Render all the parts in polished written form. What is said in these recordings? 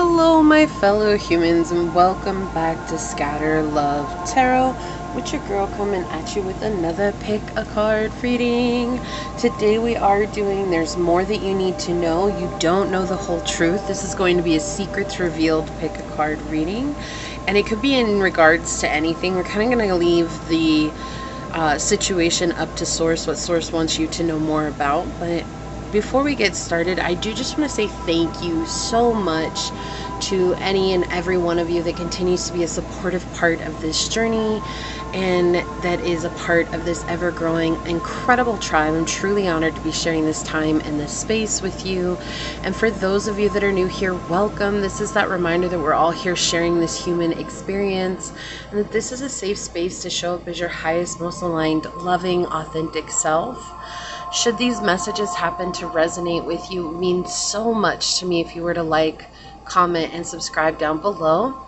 Hello my fellow humans, and welcome back to Scatter Love Tarot with your girl, coming at you with another pick a card reading. Today we are doing There's More That You Need to Know. You don't know the whole truth. This is going to be a secrets revealed pick a card reading, and it could be in regards to anything. We're kind of going to leave the situation up to source, what source wants you to know more about. But before we get started, I do just want to say thank you so much to any and every one of you that continues to be a supportive part of this journey and that is a part of this ever-growing incredible tribe. I'm truly honored to be sharing this time and this space with you. And for those of you that are new here, welcome. This is that reminder that we're all here sharing this human experience, and that this is a safe space to show up as your highest, most aligned, loving, authentic self. Should these messages happen to resonate with you, it means so much to me if you were to like, comment, and subscribe down below.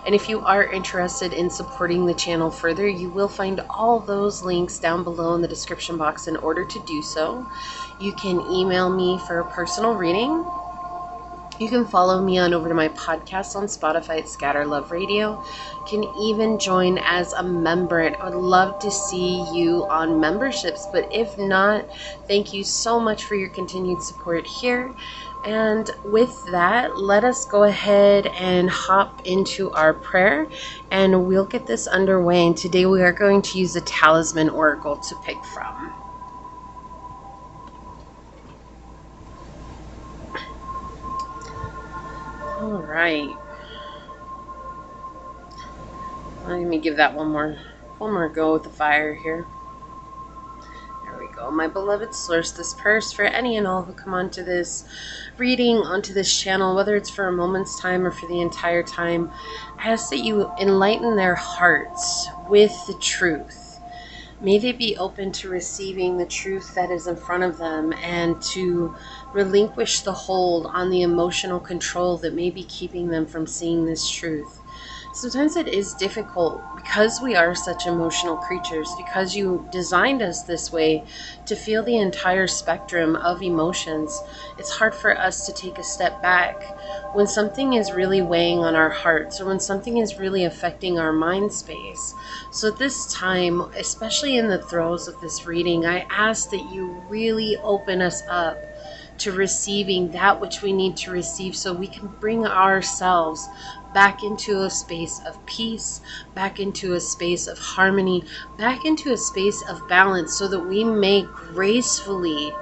And if you are interested in supporting the channel further, you will find all those links down below in the description box in order to do so. You can email me for a personal reading. You can follow me on over to my podcast on Spotify at Scatter Love Radio. You can even join as a member. I would love to see you on memberships, but if not, thank you so much for your continued support here. And with that, let us go ahead and hop into our prayer, and we'll get this underway. And today we are going to use a talisman oracle to pick from. All right. Let me give that one more go with the fire here. There we go. My beloved source, this purse for any and all who come onto this reading, onto this channel, whether it's for a moment's time or for the entire time, I ask that you enlighten their hearts with the truth. May they be open to receiving the truth that is in front of them, and to relinquish the hold on the emotional control that may be keeping them from seeing this truth. Sometimes it is difficult because we are such emotional creatures, because you designed us this way to feel the entire spectrum of emotions. It's hard for us to take a step back when something is really weighing on our hearts, or when something is really affecting our mind space. So at this time, especially in the throes of this reading, I ask that you really open us up to receiving that which we need to receive, so we can bring ourselves back into a space of peace, back into a space of harmony, back into a space of balance, so that we may gracefully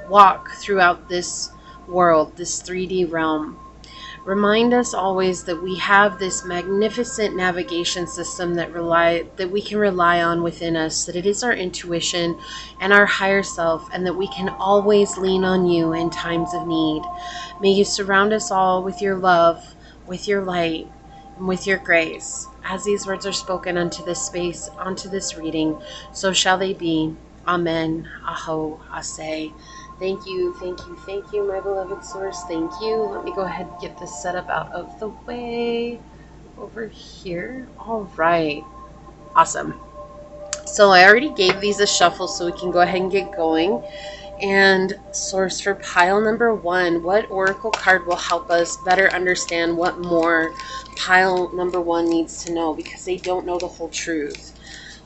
walk throughout this world, this 3D realm. Remind us always that we have this magnificent navigation system that we can rely on within us, that it is our intuition and our higher self, and that we can always lean on you in times of need. May you surround us all with your love, with your light, and with your grace. As these words are spoken unto this space, onto this reading, so shall they be. Amen. Aho, Ase. Thank you, my beloved source. Thank you. Let me go ahead and get this setup out of the way over here. All right. Awesome. So I already gave these a shuffle, so we can go ahead and get going. And source, for pile number 1, what oracle card will help us better understand what more pile number 1 needs to know, because they don't know the whole truth?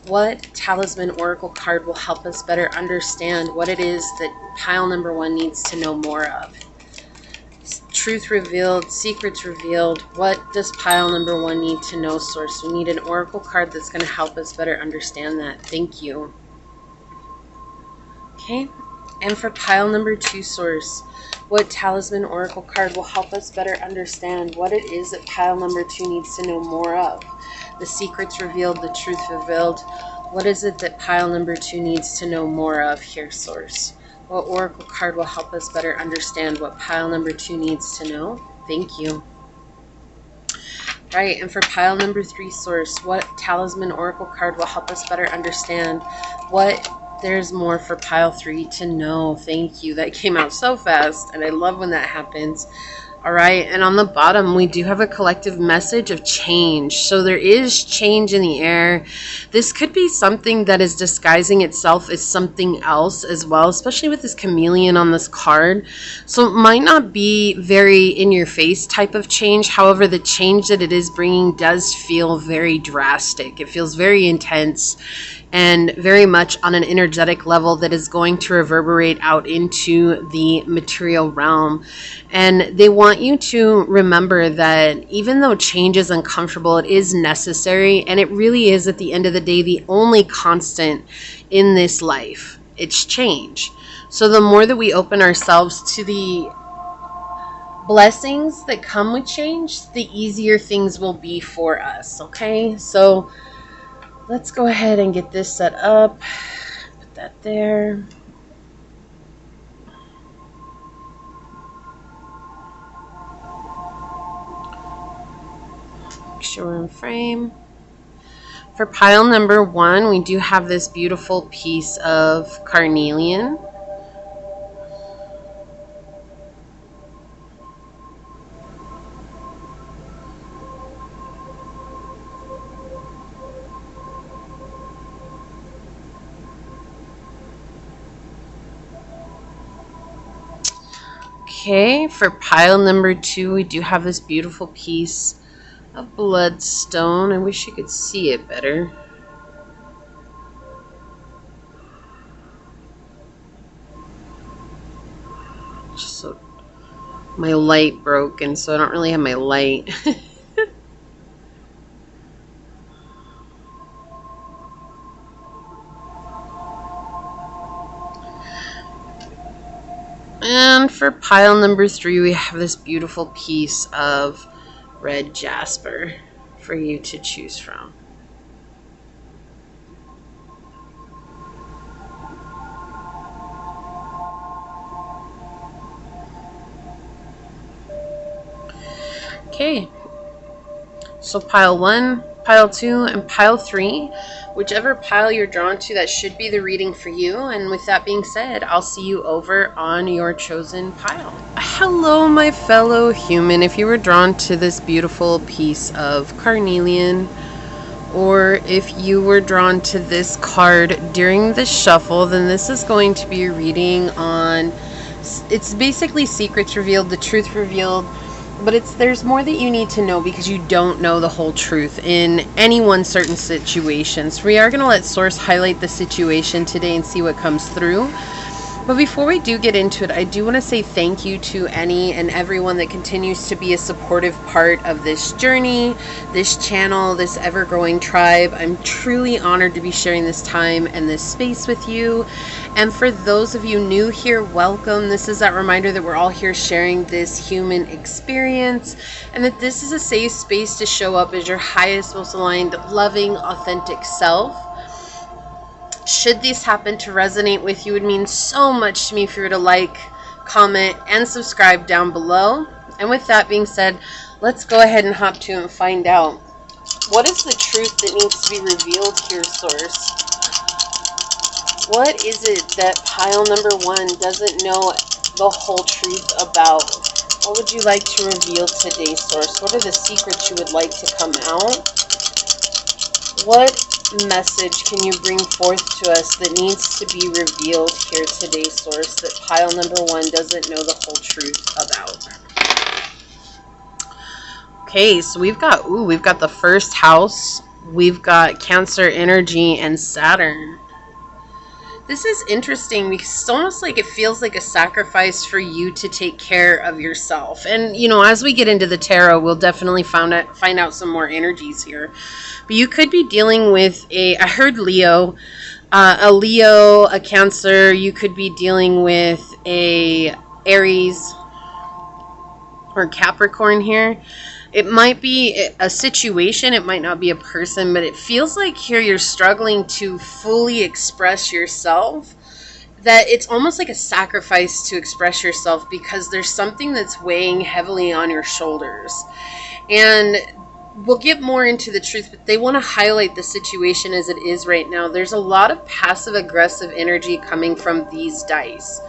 What talisman oracle card will help us better understand what it is that pile number 1 needs to know more of? Truth revealed, secrets revealed. What does pile number 1 need to know, source? We need an oracle card that's going to help us better understand that. Thank you. Okay. And for pile number 2, source, what talisman oracle card will help us better understand what it is that pile number 2 needs to know more of? The secrets revealed, the truth revealed. What is it that pile number 2 needs to know more of here, source? What oracle card will help us better understand what pile number 2 needs to know? Thank you. Right, and for pile number 3, source, what talisman oracle card will help us better understand what there's more for pile 3 to know? Thank you. That came out so fast, and I love when that happens. All right, and on the bottom, we do have a collective message of change. So there is change in the air. This could be something that is disguising itself as something else as well, especially with this chameleon on this card. So it might not be very in-your-face type of change. However, the change that it is bringing does feel very drastic. It feels very intense and very much on an energetic level that is going to reverberate out into the material realm. And they want you to remember that even though change is uncomfortable, it is necessary, and it really is, at the end of the day, the only constant in this life. It's change. So the more that we open ourselves to the blessings that come with change, the easier things will be for us, okay? So let's go ahead and get this set up. Put that there. Make sure we're in frame. For pile number 1, we do have this beautiful piece of carnelian. Okay, for pile number 2, we do have this beautiful piece of bloodstone. I wish you could see it better. Just so my light broke, and so I don't really have my light. And for pile number 3, we have this beautiful piece of red jasper for you to choose from. Okay, so pile 1, pile 2, and pile 3, whichever pile you're drawn to, that should be the reading for you. And with that being said, I'll see you over on your chosen pile. Hello, my fellow human. If you were drawn to this beautiful piece of carnelian, or if you were drawn to this card during the shuffle, then this is going to be a reading on, it's basically secrets revealed, the truth revealed. But there's more that you need to know because you don't know the whole truth in any one certain situation. So we are going to let Source highlight the situation today and see what comes through. But before we do get into it, I do want to say thank you to any and everyone that continues to be a supportive part of this journey, this channel, this ever-growing tribe. I'm truly honored to be sharing this time and this space with you. And for those of you new here, welcome. This is that reminder that we're all here sharing this human experience, and that this is a safe space to show up as your highest, most aligned, loving, authentic self. Should this happen to resonate with you, it would mean so much to me if you were to like, comment, and subscribe down below. And with that being said, let's go ahead and hop to and find out. What is the truth that needs to be revealed here, Source? What is it that pile number 1 doesn't know the whole truth about? What would you like to reveal today, Source? What are the secrets you would like to come out? What message can you bring forth to us that needs to be revealed here today, Source, that pile number 1 doesn't know the whole truth about? Okay, so we've got the first house, we've got Cancer energy and Saturn. This is interesting because it's almost like it feels like a sacrifice for you to take care of yourself. And, you know, as we get into the tarot, we'll definitely find out some more energies here. But you could be dealing with I heard Leo, a Cancer. You could be dealing with a Aries or Capricorn here. It might be a situation, it might not be a person, but it feels like here you're struggling to fully express yourself, that it's almost like a sacrifice to express yourself because there's something that's weighing heavily on your shoulders. And we'll get more into the truth, but they want to highlight the situation as it is right now. There's a lot of passive-aggressive energy coming from these dice.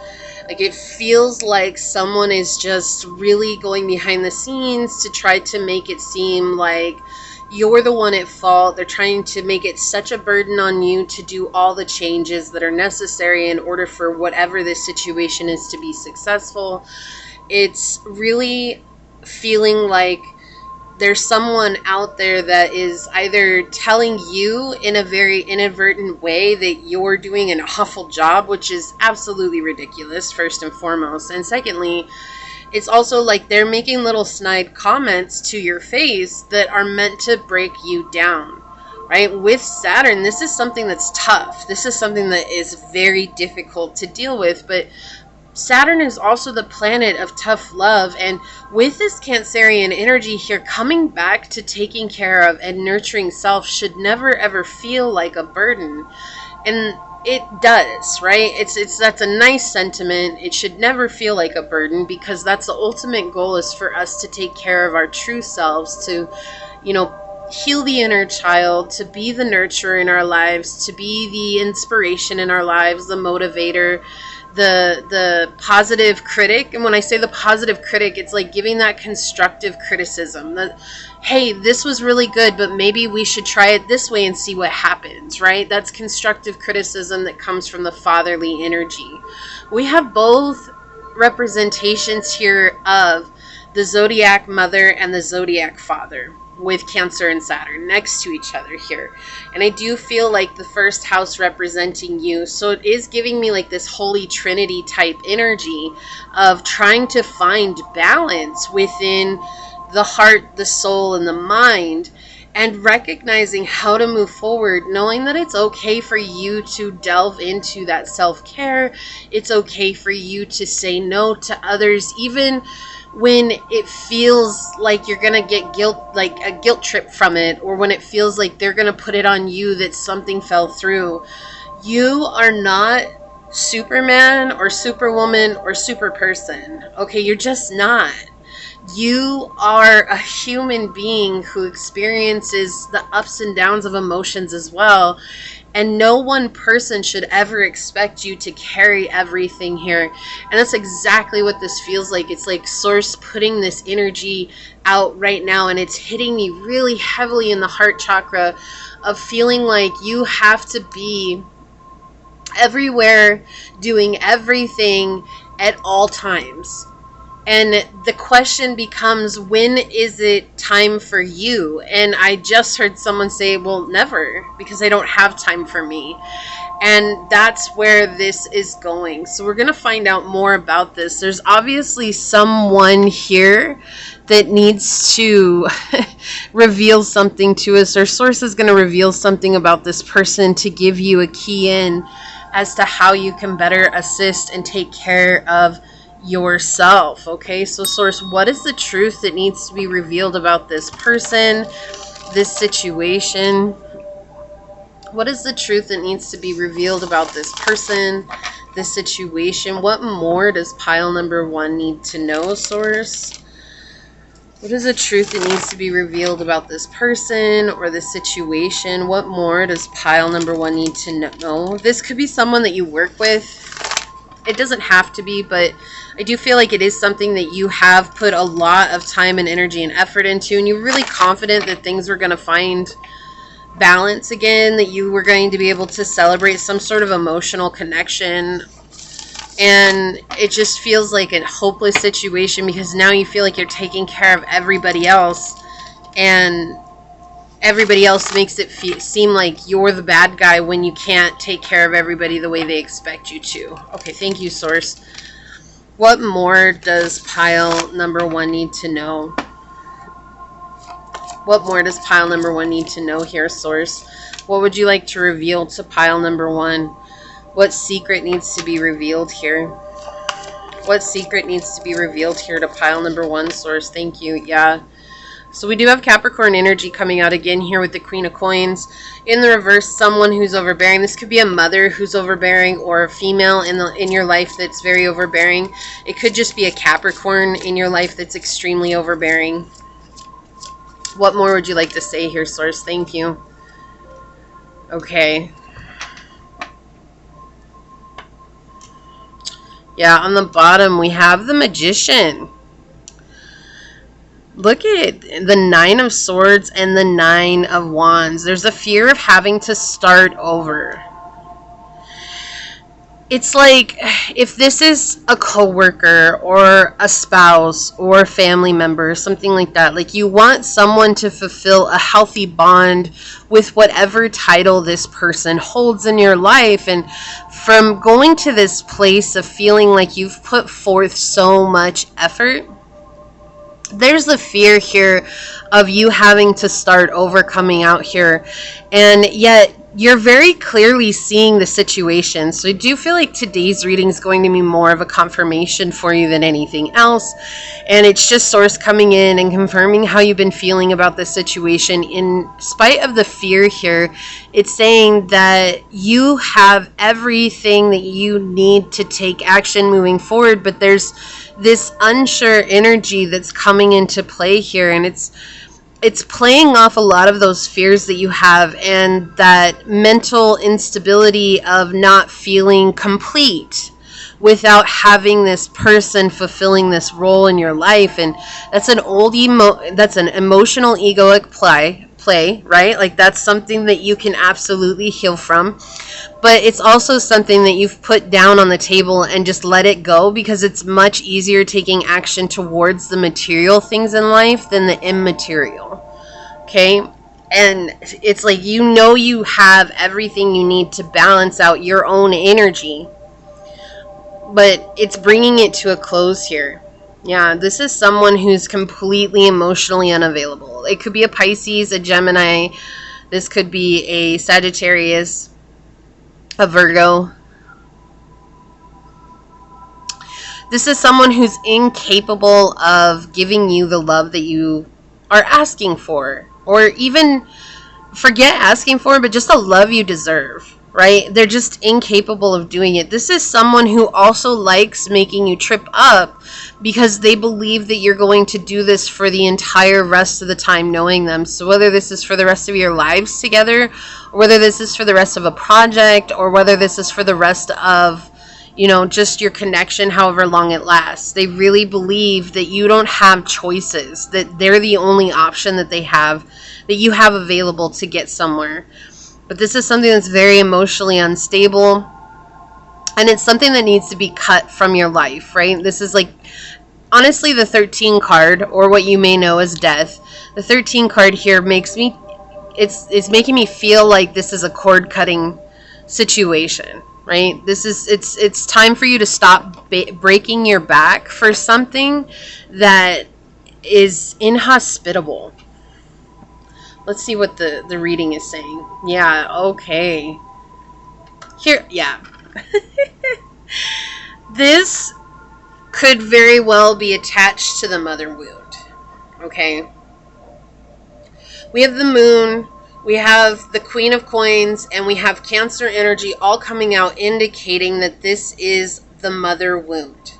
Like it feels like someone is just really going behind the scenes to try to make it seem like you're the one at fault. They're trying to make it such a burden on you to do all the changes that are necessary in order for whatever this situation is to be successful. It's really feeling like there's someone out there that is either telling you in a very inadvertent way that you're doing an awful job, which is absolutely ridiculous, first and foremost. And secondly, it's also like they're making little snide comments to your face that are meant to break you down, right? With Saturn, this is something that's tough. This is something that is very difficult to deal with, but Saturn is also the planet of tough love, and with this Cancerian energy here, coming back to taking care of and nurturing self should never ever feel like a burden. And it does, right? That's a nice sentiment. It should never feel like a burden, because that's the ultimate goal, is for us to take care of our true selves, to, heal the inner child, to be the nurturer in our lives, to be the inspiration in our lives, the motivator, the positive critic. And when I say the positive critic, it's like giving that constructive criticism that, hey, this was really good, but maybe we should try it this way and see what happens, right? That's constructive criticism that comes from the fatherly energy. We have both representations here of the zodiac mother and the zodiac father, with Cancer and Saturn next to each other here. And I do feel like the first house representing you. So it is giving me like this Holy Trinity type energy of trying to find balance within the heart, the soul, and the mind, and recognizing how to move forward, knowing that it's okay for you to delve into that self-care. It's okay for you to say no to others, even when it feels like you're gonna get like a guilt trip from it, or when it feels like they're gonna put it on you that something fell through. You are not Superman or Superwoman or super person. Okay, you're just not. You are a human being who experiences the ups and downs of emotions as well. And no one person should ever expect you to carry everything here. And that's exactly what this feels like. It's like Source putting this energy out right now, and it's hitting me really heavily in the heart chakra of feeling like you have to be everywhere, doing everything at all times. And the question becomes, when is it time for you? And I just heard someone say, well, never, because I don't have time for me. And that's where this is going. So we're going to find out more about this. There's obviously someone here that needs to reveal something to us, or Source is going to reveal something about this person to give you a key in as to how you can better assist and take care of yourself. Okay, so Source, what is the truth that needs to be revealed about this person, this situation? What is the truth that needs to be revealed about this person, this situation? What more does pile number 1 need to know, Source? What is the truth that needs to be revealed about this person or this situation? What more does pile number 1 need to know? This could be someone that you work with. It doesn't have to be, but I do feel like it is something that you have put a lot of time and energy and effort into, and you're really confident that things were going to find balance again, that you were going to be able to celebrate some sort of emotional connection. And it just feels like a hopeless situation, because now you feel like you're taking care of everybody else, and everybody else makes it seem like you're the bad guy when you can't take care of everybody the way they expect you to. Okay, thank you, Source. What more does pile number 1 need to know? What more does pile number 1 need to know here, Source? What would you like to reveal to pile number 1? What secret needs to be revealed here? What secret needs to be revealed here to pile number 1, Source? Thank you. Yeah. So we do have Capricorn energy coming out again here with the Queen of Coins. In the reverse, someone who's overbearing. This could be a mother who's overbearing, or a female in your life that's very overbearing. It could just be a Capricorn in your life that's extremely overbearing. What more would you like to say here, Source? Thank you. Okay. Yeah, on the bottom, we have the Magician. Look at the 9 of Swords and the 9 of Wands. There's a fear of having to start over. It's like if this is a coworker or a spouse or a family member, something like that, like you want someone to fulfill a healthy bond with whatever title this person holds in your life. And from going to this place of feeling like you've put forth so much effort, there's the fear here of you having to start over coming out here. And yet you're very clearly seeing the situation. So I do feel like today's reading is going to be more of a confirmation for you than anything else. And it's just Source coming in and confirming how you've been feeling about this situation. In spite of the fear here, it's saying that you have everything that you need to take action moving forward. But there's this unsure energy that's coming into play here. And it's playing off a lot of those fears that you have and that mental instability of not feeling complete without having this person fulfilling this role in your life. And that's an that's an emotional egoic play, right? Like that's something that you can absolutely heal from. But it's also something that you've put down on the table and just let it go, because it's much easier taking action towards the material things in life than the immaterial. Okay? And it's like you have everything you need to balance out your own energy. But it's bringing it to a close here. Yeah, this is someone who's completely emotionally unavailable. It could be a Pisces, a Gemini. This could be a Sagittarius, a Virgo. This is someone who's incapable of giving you the love that you are asking for, or even forget asking for, but just the love you deserve, right? They're just incapable of doing it. This is someone who also likes making you trip up because they believe that you're going to do this for the entire rest of the time knowing them. So whether this is for the rest of your lives together, or whether this is for the rest of a project, or whether this is for the rest of, just your connection, however long it lasts. They really believe that you don't have choices, that they're the only option that you have available to get somewhere. But this is something that's very emotionally unstable, and it's something that needs to be cut from your life, right? This is like, honestly, the 13 card, or what you may know as death. The 13 card here it's making me feel like this is a cord cutting situation, right? It's time for you to stop breaking your back for something that is inhospitable. Let's see what the reading is saying. Yeah, okay. Here, yeah. This could very well be attached to the mother wound. Okay? We have the moon, we have the Queen of Coins, and we have Cancer energy all coming out, indicating that this is the mother wound.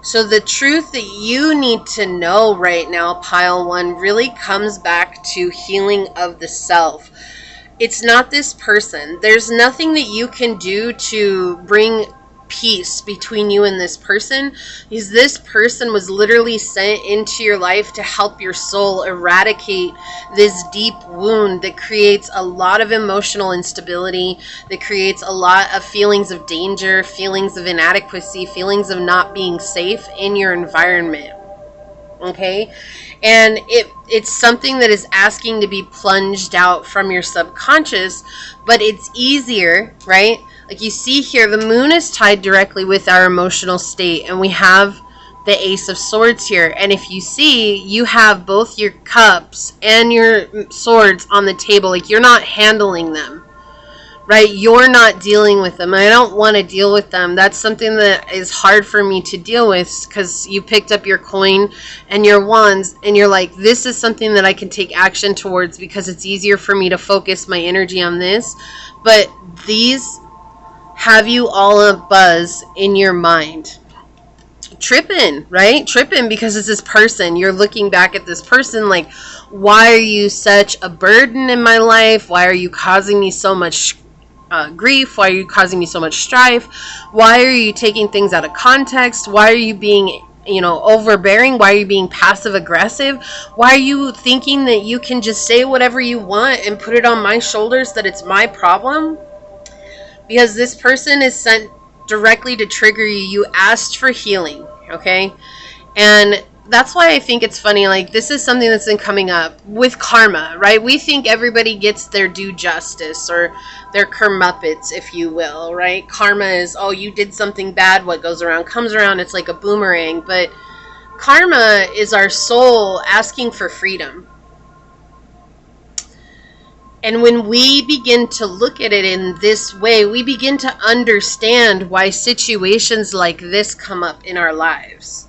So the truth that you need to know right now, pile one, really comes back to healing of the self. It's not this person. There's nothing that you can do to bring peace between you and this person, because this person was literally sent into your life to help your soul eradicate this deep wound that creates a lot of emotional instability, that creates a lot of feelings of danger, feelings of inadequacy, feelings of not being safe in your environment. Okay? And it's something that is asking to be plunged out from your subconscious, but it's easier, right? Like you see here, the moon is tied directly with our emotional state, and we have the Ace of Swords here. And if you see, you have both your cups and your swords on the table. Like you're not handling them, right? You're not dealing with them. I don't want to deal with them. That's something that is hard for me to deal with, because you picked up your coin and your wands, and you're like, this is something that I can take action towards because it's easier for me to focus my energy on this. But these have you all a buzz in your mind. Tripping, right? Tripping because it's this person. You're looking back at this person like, why are you such a burden in my life? Why are you causing me so much grief? Why are you causing me so much strife? Why are you taking things out of context? Why are you being, overbearing? Why are you being passive aggressive? Why are you thinking that you can just say whatever you want and put it on my shoulders, that it's my problem? Because this person is sent directly to trigger you. You asked for healing, okay? And that's why I think it's funny, like, this is something that's been coming up with karma, right? We think everybody gets their due justice, or their kermuppets, if you will, right? Karma is, oh, you did something bad, what goes around comes around. It's like a boomerang. But karma is our soul asking for freedom. And when we begin to look at it in this way, we begin to understand why situations like this come up in our lives.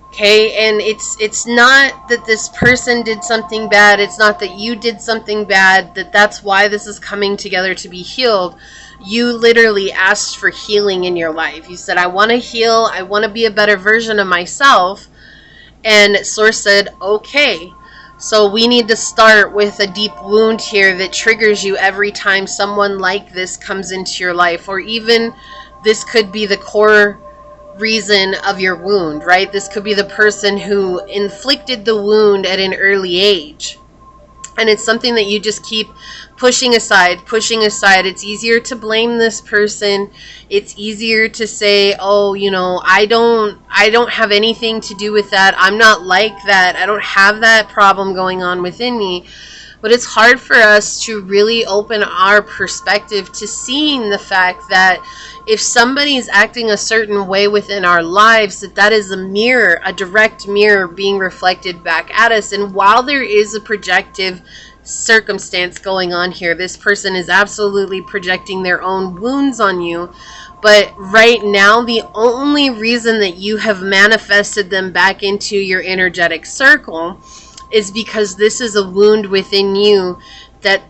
Okay, and it's not that this person did something bad. It's not that you did something bad, that's why this is coming together to be healed. You literally asked for healing in your life. You said, I want to heal. I want to be a better version of myself. And Source said, okay. So we need to start with a deep wound here that triggers you every time someone like this comes into your life. Or even this could be the core reason of your wound, right? This could be the person who inflicted the wound at an early age. And it's something that you just keep pushing aside. It's easier to blame this person. It's easier to say, oh, I don't have anything to do with that. I'm not like that. I don't have that problem going on within me. But it's hard for us to really open our perspective to seeing the fact that if somebody is acting a certain way within our lives, that is a mirror, a direct mirror being reflected back at us. And while there is a projective circumstance going on here, this person is absolutely projecting their own wounds on you. But right now, the only reason that you have manifested them back into your energetic circle is because this is a wound within you that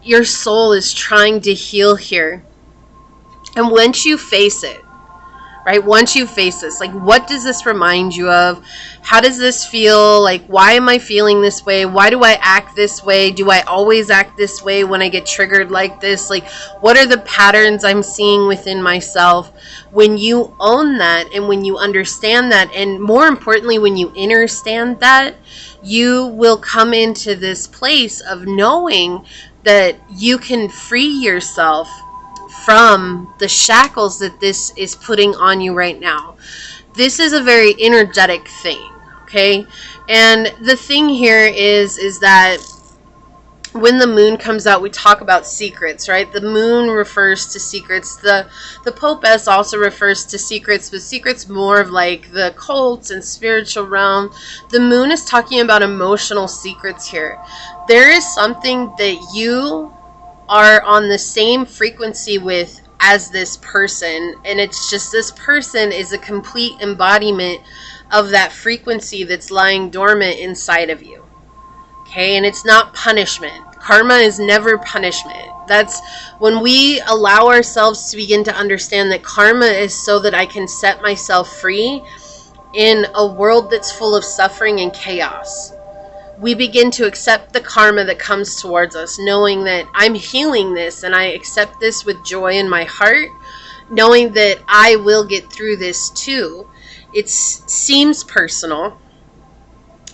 your soul is trying to heal here. And once you face it, right? Once you face this, like, what does this remind you of? How does this feel? Like, why am I feeling this way? Why do I act this way? Do I always act this way when I get triggered like this? Like, what are the patterns I'm seeing within myself? When you own that, and when you understand that, and more importantly, when you understand that, you will come into this place of knowing that you can free yourself from the shackles that this is putting on you right now. This is a very energetic thing, okay? And the thing here is that when the moon comes out, we talk about secrets, right? The moon refers to secrets. The Popess also refers to secrets, but secrets more of like the cults and spiritual realm. The moon is talking about emotional secrets here. There is something that you are on the same frequency with as this person, and it's just this person is a complete embodiment of that frequency that's lying dormant inside of you. Okay, and it's not punishment. Karma is never punishment. That's when we allow ourselves to begin to understand that karma is so that I can set myself free in a world that's full of suffering and chaos. We begin to accept the karma that comes towards us, knowing that I'm healing this and I accept this with joy in my heart, knowing that I will get through this too. It seems personal.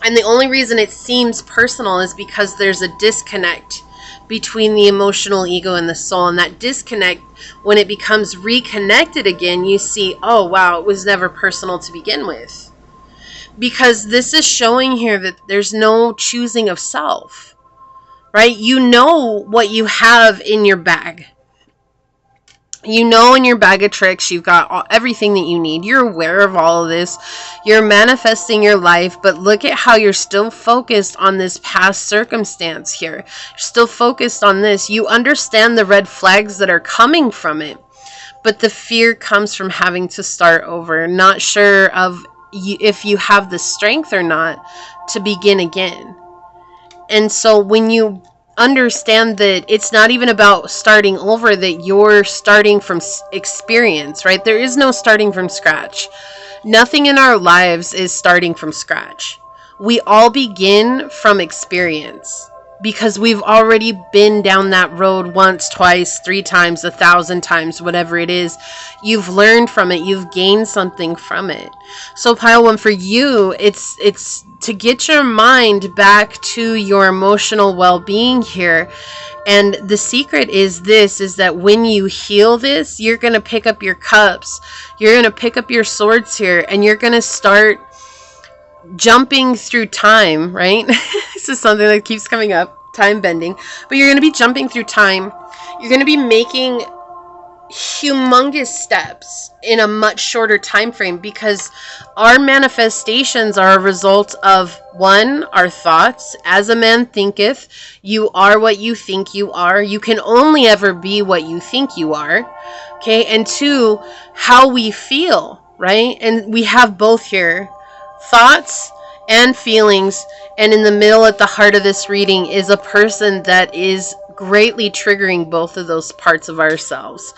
And the only reason it seems personal is because there's a disconnect between the emotional ego and the soul. And that disconnect, when it becomes reconnected again, you see, oh, wow, it was never personal to begin with. Because this is showing here that there's no choosing of self, right? You know what you have in your bag. You know, in your bag of tricks, you've got everything that you need. You're aware of all of this. You're manifesting your life, but look at how you're still focused on this past circumstance here. You're still focused on this. You understand the red flags that are coming from it, but the fear comes from having to start over, not sure of if you have the strength or not to begin again. And so when you understand that it's not even about starting over, that you're starting from experience, right? There is no starting from scratch. Nothing in our lives is starting from scratch. We all begin from experience. because we've already been down that road once, twice, 3 times, 1,000 times, whatever it is. You've learned from it. You've gained something from it. So pile 1, for you, it's to get your mind back to your emotional well-being here. And the secret is this, is that when you heal this, you're going to pick up your cups. You're going to pick up your swords here, and you're going to start jumping through time, right? This is something that keeps coming up, time bending. But you're going to be jumping through time. You're going to be making humongous steps in a much shorter time frame, because our manifestations are a result of, 1, our thoughts. As a man thinketh, you are what you think you are. You can only ever be what you think you are. Okay. And 2, how we feel, right? And we have both here, thoughts and feelings. And in the middle, at the heart of this reading, is a person that is greatly triggering both of those parts of ourselves.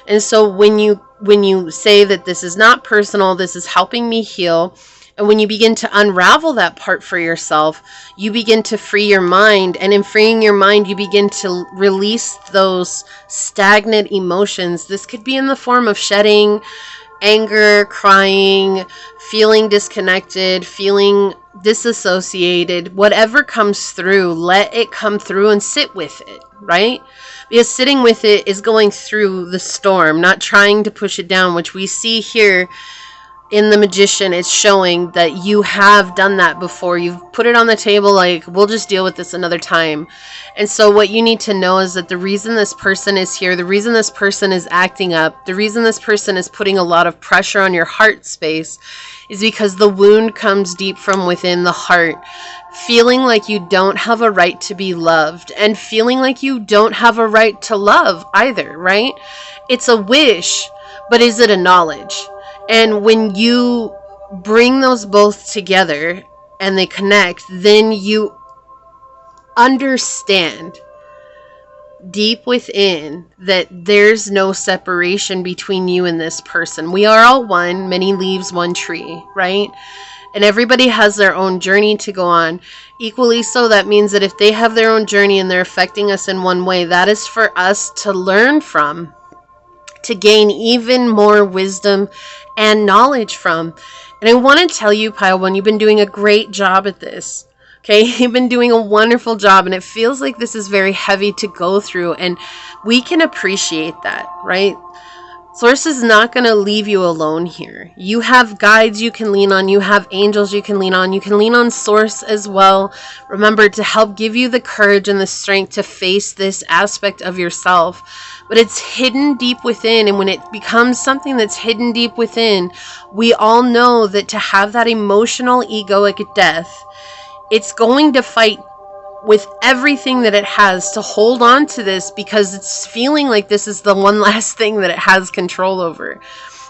And so when you say that this is not personal, this is helping me heal, and when you begin to unravel that part for yourself, you begin to free your mind. And in freeing your mind, you begin to release those stagnant emotions. This could be in the form of shedding, anger, crying, feeling disconnected, feeling disassociated. Whatever comes through, let it come through and sit with it, right? Because sitting with it is going through the storm, not trying to push it down, which we see here in the Magician. It's showing that you have done that before. You've put it on the table like, we'll just deal with this another time. And so what you need to know is that the reason this person is here, the reason this person is acting up, the reason this person is putting a lot of pressure on your heart space is because the wound comes deep from within the heart. Feeling like you don't have a right to be loved, and feeling like you don't have a right to love either, right? It's a wish, but is it a knowledge? And when you bring those both together and they connect, then you understand deep within that there's no separation between you and this person. We are all one, many leaves, one tree, right? And everybody has their own journey to go on. Equally so, that means that if they have their own journey and they're affecting us in one way, that is for us to learn from, to gain even more wisdom and knowledge from. And I want to tell you, Pile 1, you've been doing a great job at this. Okay, you've been doing a wonderful job, and it feels like this is very heavy to go through, and we can appreciate that, right? Source is not going to leave you alone here. You have guides you can lean on. You have angels you can lean on. You can lean on Source as well. Remember, to help give you the courage and the strength to face this aspect of yourself. But it's hidden deep within, and when it becomes something that's hidden deep within, we all know that to have that emotional egoic death, it's going to fight with everything that it has to hold on to this, because it's feeling like this is the one last thing that it has control over.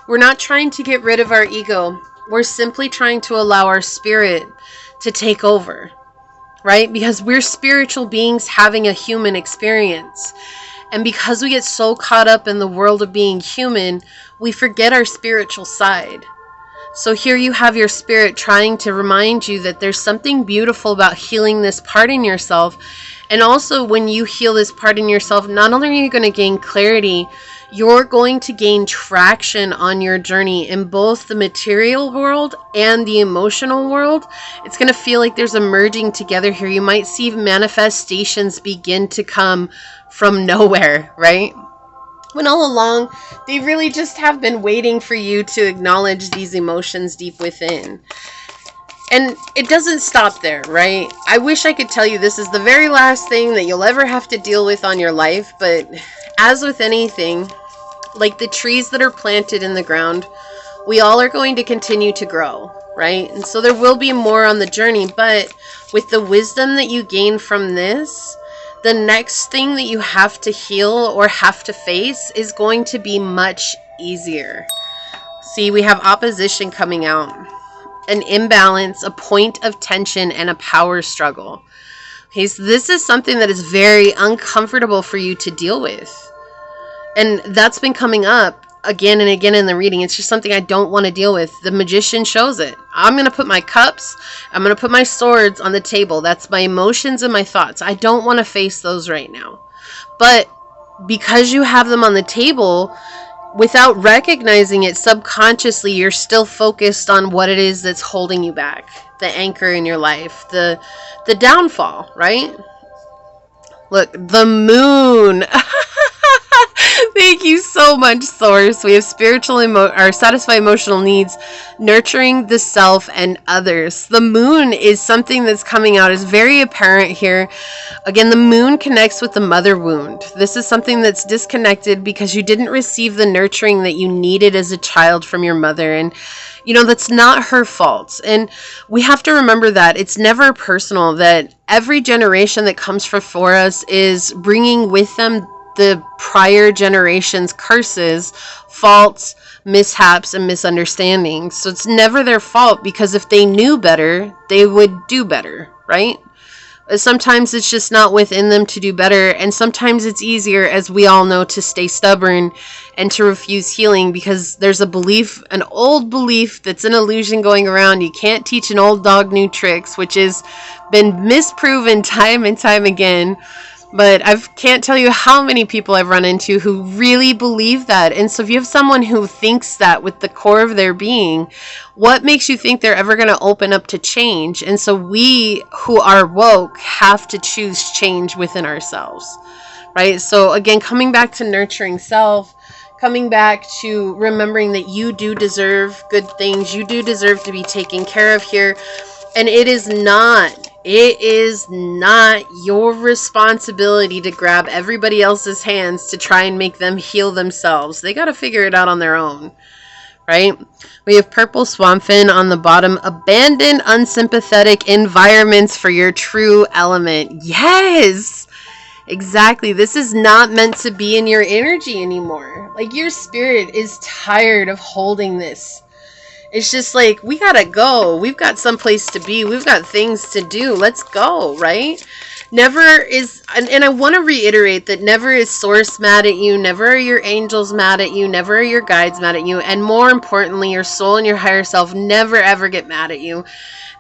We're not trying to get rid of our ego. We're simply trying to allow our spirit to take over, right? Because we're spiritual beings having a human experience. And because we get so caught up in the world of being human, we forget our spiritual side. So here you have your spirit trying to remind you that there's something beautiful about healing this part in yourself. And also, when you heal this part in yourself, not only are you going to gain clarity, you're going to gain traction on your journey in both the material world and the emotional world. It's going to feel like there's a merging together here. You might see manifestations begin to come from nowhere, right? When all along, they really just have been waiting for you to acknowledge these emotions deep within. And it doesn't stop there, right? I wish I could tell you this is the very last thing that you'll ever have to deal with on your life, but as with anything, like the trees that are planted in the ground, we all are going to continue to grow, right? And so there will be more on the journey, but with the wisdom that you gain from this, the next thing that you have to heal or have to face is going to be much easier. See, we have opposition coming out, an imbalance, a point of tension, and a power struggle. Okay, so this is something that is very uncomfortable for you to deal with. And that's been coming up again and again in the reading. It's just something I don't want to deal with. The Magician shows it. I'm going to put my cups, I'm going to put my swords on the table. That's my emotions and my thoughts. I don't want to face those right now. But because you have them on the table, without recognizing it subconsciously, you're still focused on what it is that's holding you back. The anchor in your life, the downfall, right? Look, the moon. Thank you so much, Source. We have spiritual or satisfy emotional needs, nurturing the self and others. The moon is something that's coming out, is very apparent here. Again, the moon connects with the mother wound. This is something that's disconnected because you didn't receive the nurturing that you needed as a child from your mother. And you know, that's not her fault. And we have to remember that it's never personal, that every generation that comes before us is bringing with them the prior generation's curses, faults, mishaps, and misunderstandings. So it's never their fault, because if they knew better, they would do better, right? Sometimes it's just not within them to do better, and sometimes it's easier, as we all know, to stay stubborn and to refuse healing, because there's a belief, an old belief that's an illusion going around. You can't teach an old dog new tricks, which has been misproven time and time again. But I can't tell you how many people I've run into who really believe that. And so if you have someone who thinks that with the core of their being, what makes you think they're ever going to open up to change? And so we who are woke have to choose change within ourselves, right? So again, coming back to nurturing self, coming back to remembering that you do deserve good things. You do deserve to be taken care of here. And it is not your responsibility to grab everybody else's hands to try and make them heal themselves. They got to figure it out on their own, right? We have purple swampfin on the bottom. Abandon unsympathetic environments for your true element. Yes, exactly. This is not meant to be in your energy anymore. Like, your spirit is tired of holding this. It's just like, we gotta go. We've got someplace to be. We've got things to do. Let's go, right? Never is, and I want to reiterate that never is Source mad at you. Never are your angels mad at you. Never are your guides mad at you. And more importantly, your soul and your higher self never ever get mad at you.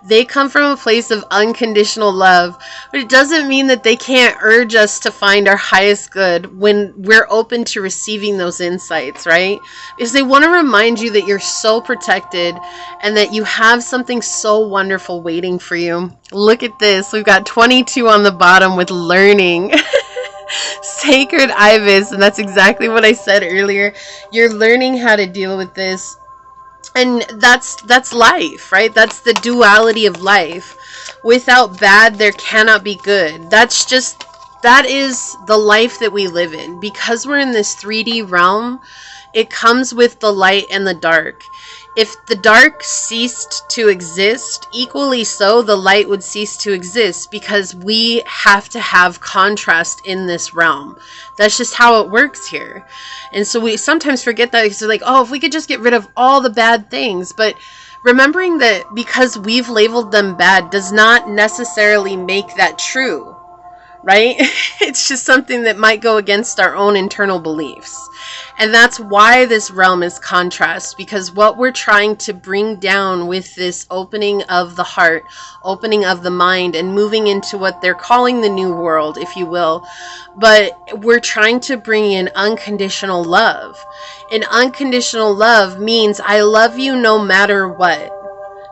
They come from a place of unconditional love, but it doesn't mean that they can't urge us to find our highest good when we're open to receiving those insights, right? Because they want to remind you that you're so protected and that you have something so wonderful waiting for you. Look at this. We've got 22 on the bottom with learning. Sacred Ibis, and that's exactly what I said earlier. You're learning how to deal with this. And that's life, right? That's the duality of life. Without bad, there cannot be good. That is the life that we live in. Because we're in this 3D realm, it comes with the light and the dark. If the dark ceased to exist, equally so, the light would cease to exist, because we have to have contrast in this realm. That's just how it works here. And so we sometimes forget that, because we're like, oh, if we could just get rid of all the bad things. But remembering that because we've labeled them bad does not necessarily make that true, right? It's just something that might go against our own internal beliefs. And that's why this realm is contrast, because what we're trying to bring down with this opening of the heart, opening of the mind, and moving into what they're calling the new world, if you will, but we're trying to bring in unconditional love. And unconditional love means I love you no matter what.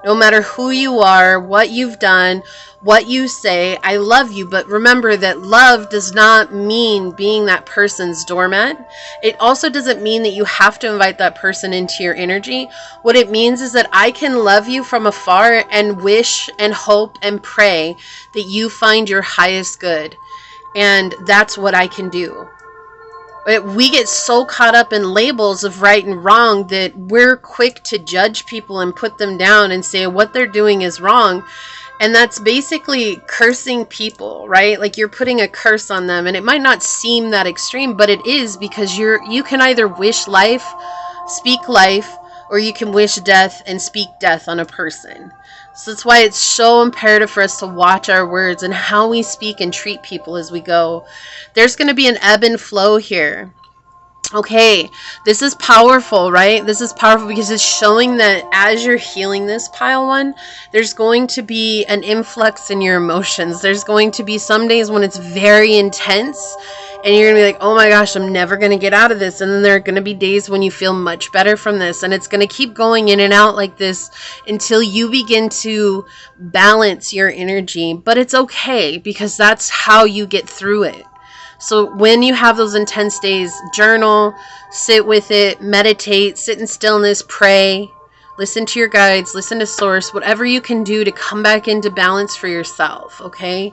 No matter who you are, what you've done, what you say, I love you. But remember that love does not mean being that person's doormat. It also doesn't mean that you have to invite that person into your energy. What it means is that I can love you from afar and wish and hope and pray that you find your highest good. And that's what I can do. We get so caught up in labels of right and wrong that we're quick to judge people and put them down and say what they're doing is wrong. And that's basically cursing people, right? Like, you're putting a curse on them. And it might not seem that extreme, but it is, because you can either wish life, speak life, or you can wish death and speak death on a person. So that's why it's so imperative for us to watch our words and how we speak and treat people as we go. There's going to be an ebb and flow here. Okay, this is powerful, right? This is powerful because it's showing that as you're healing this, pile one, there's going to be an influx in your emotions. There's going to be some days when it's very intense and you're going to be like, oh my gosh, I'm never going to get out of this. And then there are going to be days when you feel much better from this. And it's going to keep going in and out like this until you begin to balance your energy. But it's okay because that's how you get through it. So when you have those intense days, journal, sit with it, meditate, sit in stillness, pray, listen to your guides, listen to source, whatever you can do to come back into balance for yourself, okay?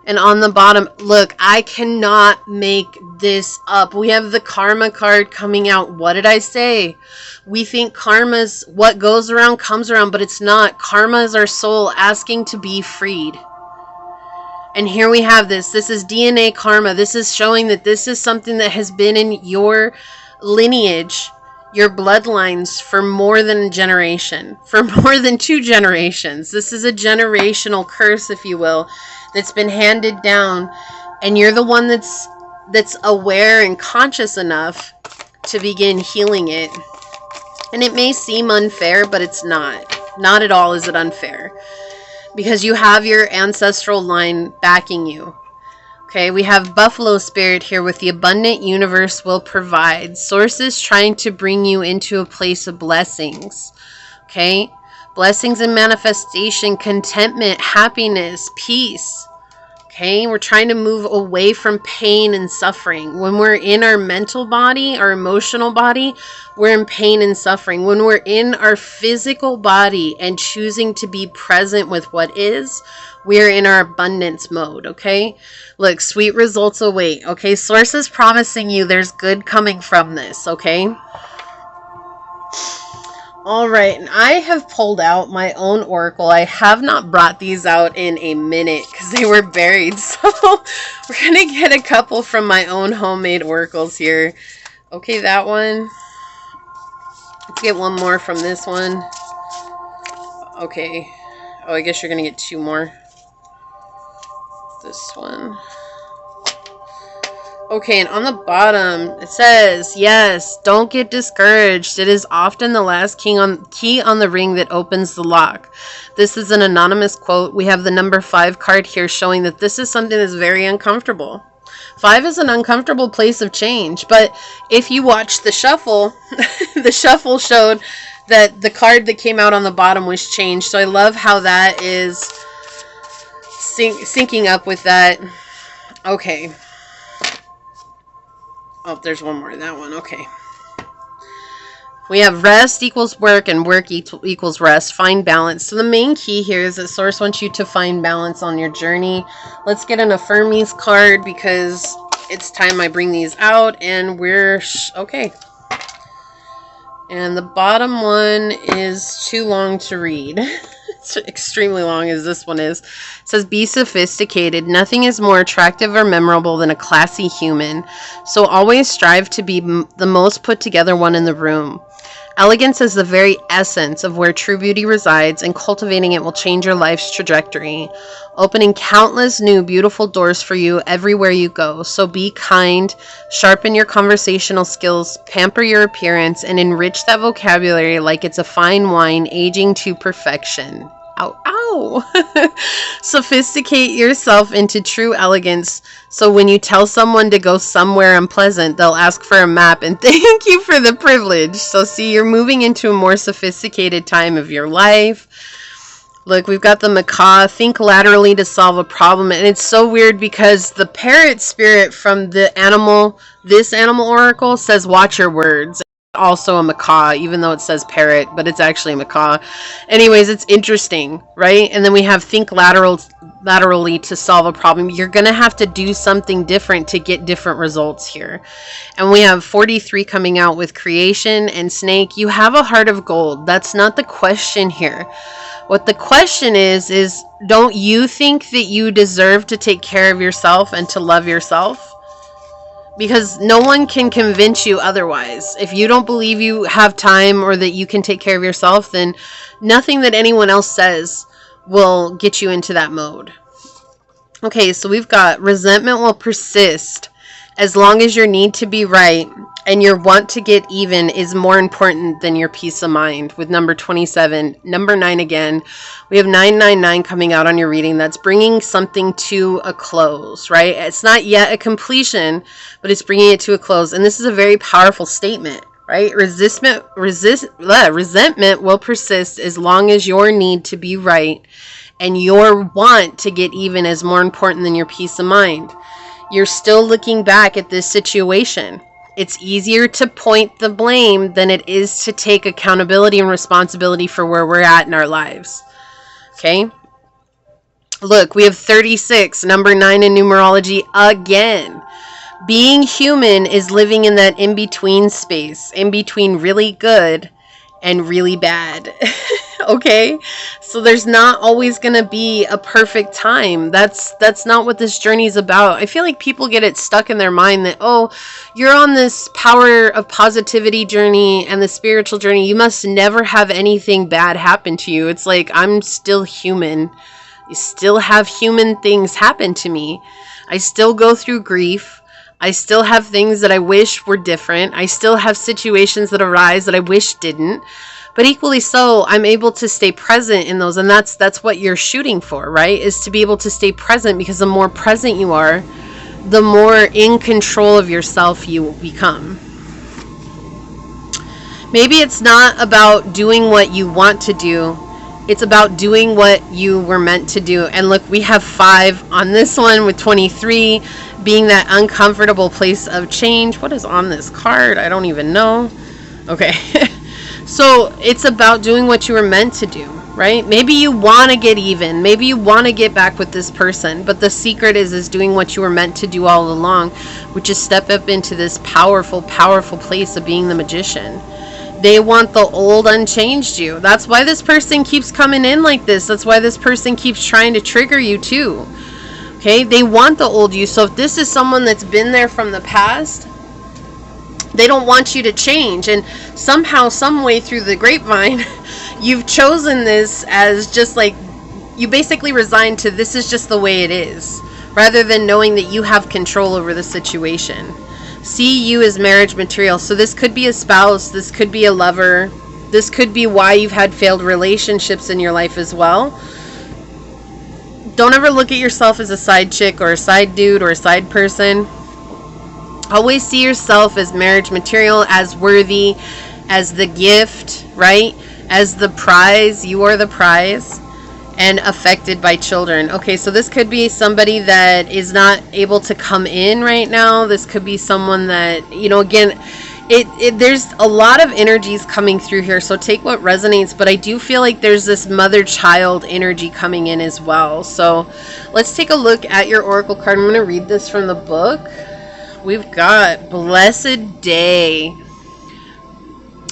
And on the bottom, look, I cannot make this up. We have the karma card coming out. What did I say? We think karma's what goes around comes around, but it's not. Karma is our soul asking to be freed. And here we have this. This is DNA karma. This is showing that this is something that has been in your lineage, your bloodlines for more than a generation, for more than 2 generations. This is a generational curse, if you will, that's been handed down. And you're the one that's aware and conscious enough to begin healing it. And it may seem unfair, but it's not. Not at all is it unfair. Because you have your ancestral line backing you. Okay, we have Buffalo Spirit here with the abundant universe will provide. Sources trying to bring you into a place of blessings. Okay, blessings and manifestation, contentment, happiness, peace. Okay, we're trying to move away from pain and suffering. When we're in our mental body, our emotional body, we're in pain and suffering. When we're in our physical body and choosing to be present with what is, we're in our abundance mode, okay? Look, sweet results await, okay? Source is promising you there's good coming from this, okay? All right, and I have pulled out my own oracle. I have not brought these out in a minute because they were buried. So we're going to get a couple from my own homemade oracles here. Okay, that one. Let's get one more from this one. Okay. Oh, I guess you're going to get 2 more. This one. Okay, and on the bottom, it says, yes, don't get discouraged. It is often the last key on the ring that opens the lock. This is an anonymous quote. We have the number 5 card here showing that this is something that's very uncomfortable. 5 is an uncomfortable place of change. But if you watch the shuffle, the shuffle showed that the card that came out on the bottom was changed. So I love how that is syncing up with that. Okay. Oh, there's one more. That one. Okay. We have rest equals work and work equals rest. Find balance. So the main key here is that Source wants you to find balance on your journey. Let's get an Affirmies card because it's time I bring these out and we're... okay. And the bottom one is too long to read. It's extremely long as this one is. It says, be sophisticated. Nothing is more attractive or memorable than a classy human. So always strive to be the most put together one in the room. Elegance is the very essence of where true beauty resides, and cultivating it will change your life's trajectory, opening countless new beautiful doors for you everywhere you go. So be kind, sharpen your conversational skills, pamper your appearance, and enrich that vocabulary like it's a fine wine aging to perfection. Ow, ow! Sophisticate yourself into true elegance, so when you tell someone to go somewhere unpleasant, they'll ask for a map and thank you for the privilege. So see, you're moving into a more sophisticated time of your life. Look, we've got the macaw. Think laterally to solve a problem. And it's so weird because the parrot spirit from the animal, this animal oracle, says watch your words. Also a macaw, even though it says parrot, but it's actually a macaw. Anyways, it's interesting, right? And then we have think laterally to solve a problem. You're going to have to do something different to get different results here. And we have 43 coming out with creation and snake. You have a heart of gold. That's not the question here. What the question is don't you think that you deserve to take care of yourself and to love yourself? Because no one can convince you otherwise. If you don't believe you have time or that you can take care of yourself, then nothing that anyone else says will get you into that mode. Okay, so we've got resentment will persist as long as your need to be right and your want to get even is more important than your peace of mind, with number 27. Number 9 again. We have 999 coming out on your reading. That's bringing something to a close, right? It's not yet a completion, but it's bringing it to a close. And this is a very powerful statement, right? Resentment will persist as long as your need to be right and your want to get even is more important than your peace of mind. You're still looking back at this situation. It's easier to point the blame than it is to take accountability and responsibility for where we're at in our lives. Okay? Look, we have 36, number 9 in numerology again. Being human is living in that in-between space, in between really good and really bad. Okay? So there's not always going to be a perfect time. That's not what this journey is about. I feel like people get it stuck in their mind that, oh, you're on this power of positivity journey and the spiritual journey. You must never have anything bad happen to you. It's like, I'm still human. I still have human things happen to me. I still go through grief. I still have things that I wish were different. I still have situations that arise that I wish didn't. But equally so, I'm able to stay present in those. And that's what you're shooting for, right? Is to be able to stay present, because the more present you are, the more in control of yourself you become. Maybe it's not about doing what you want to do. It's about doing what you were meant to do. And look, we have 5 on this one, with 23 being that uncomfortable place of change. What is on this card? I don't even know. Okay. So it's about doing what you were meant to do, right? Maybe you want to get even. Maybe you want to get back with this person. But the secret is doing what you were meant to do all along, which is step up into this powerful, powerful place of being the magician. They want the old unchanged you. That's why this person keeps coming in like this. That's why this person keeps trying to trigger you too. Okay? They want the old you. So if this is someone that's been there from the past, they don't want you to change. And somehow, some way through the grapevine, you've chosen this as just like, you basically resigned to this is just the way it is, rather than knowing that you have control over the situation. See you as marriage material. So this could be a spouse, this could be a lover, this could be why you've had failed relationships in your life as well. Don't ever look at yourself as a side chick or a side dude or a side person. Always see yourself as marriage material, as worthy, as the gift, right? As the prize. You are the prize. And affected by children. Okay, so this could be somebody that is not able to come in right now. This could be someone that, you know, again, there's a lot of energies coming through here, so take what resonates. But I do feel like there's this mother-child energy coming in as well. So let's take a look at your oracle card. I'm going to read this from the book. We've got Blessed Day.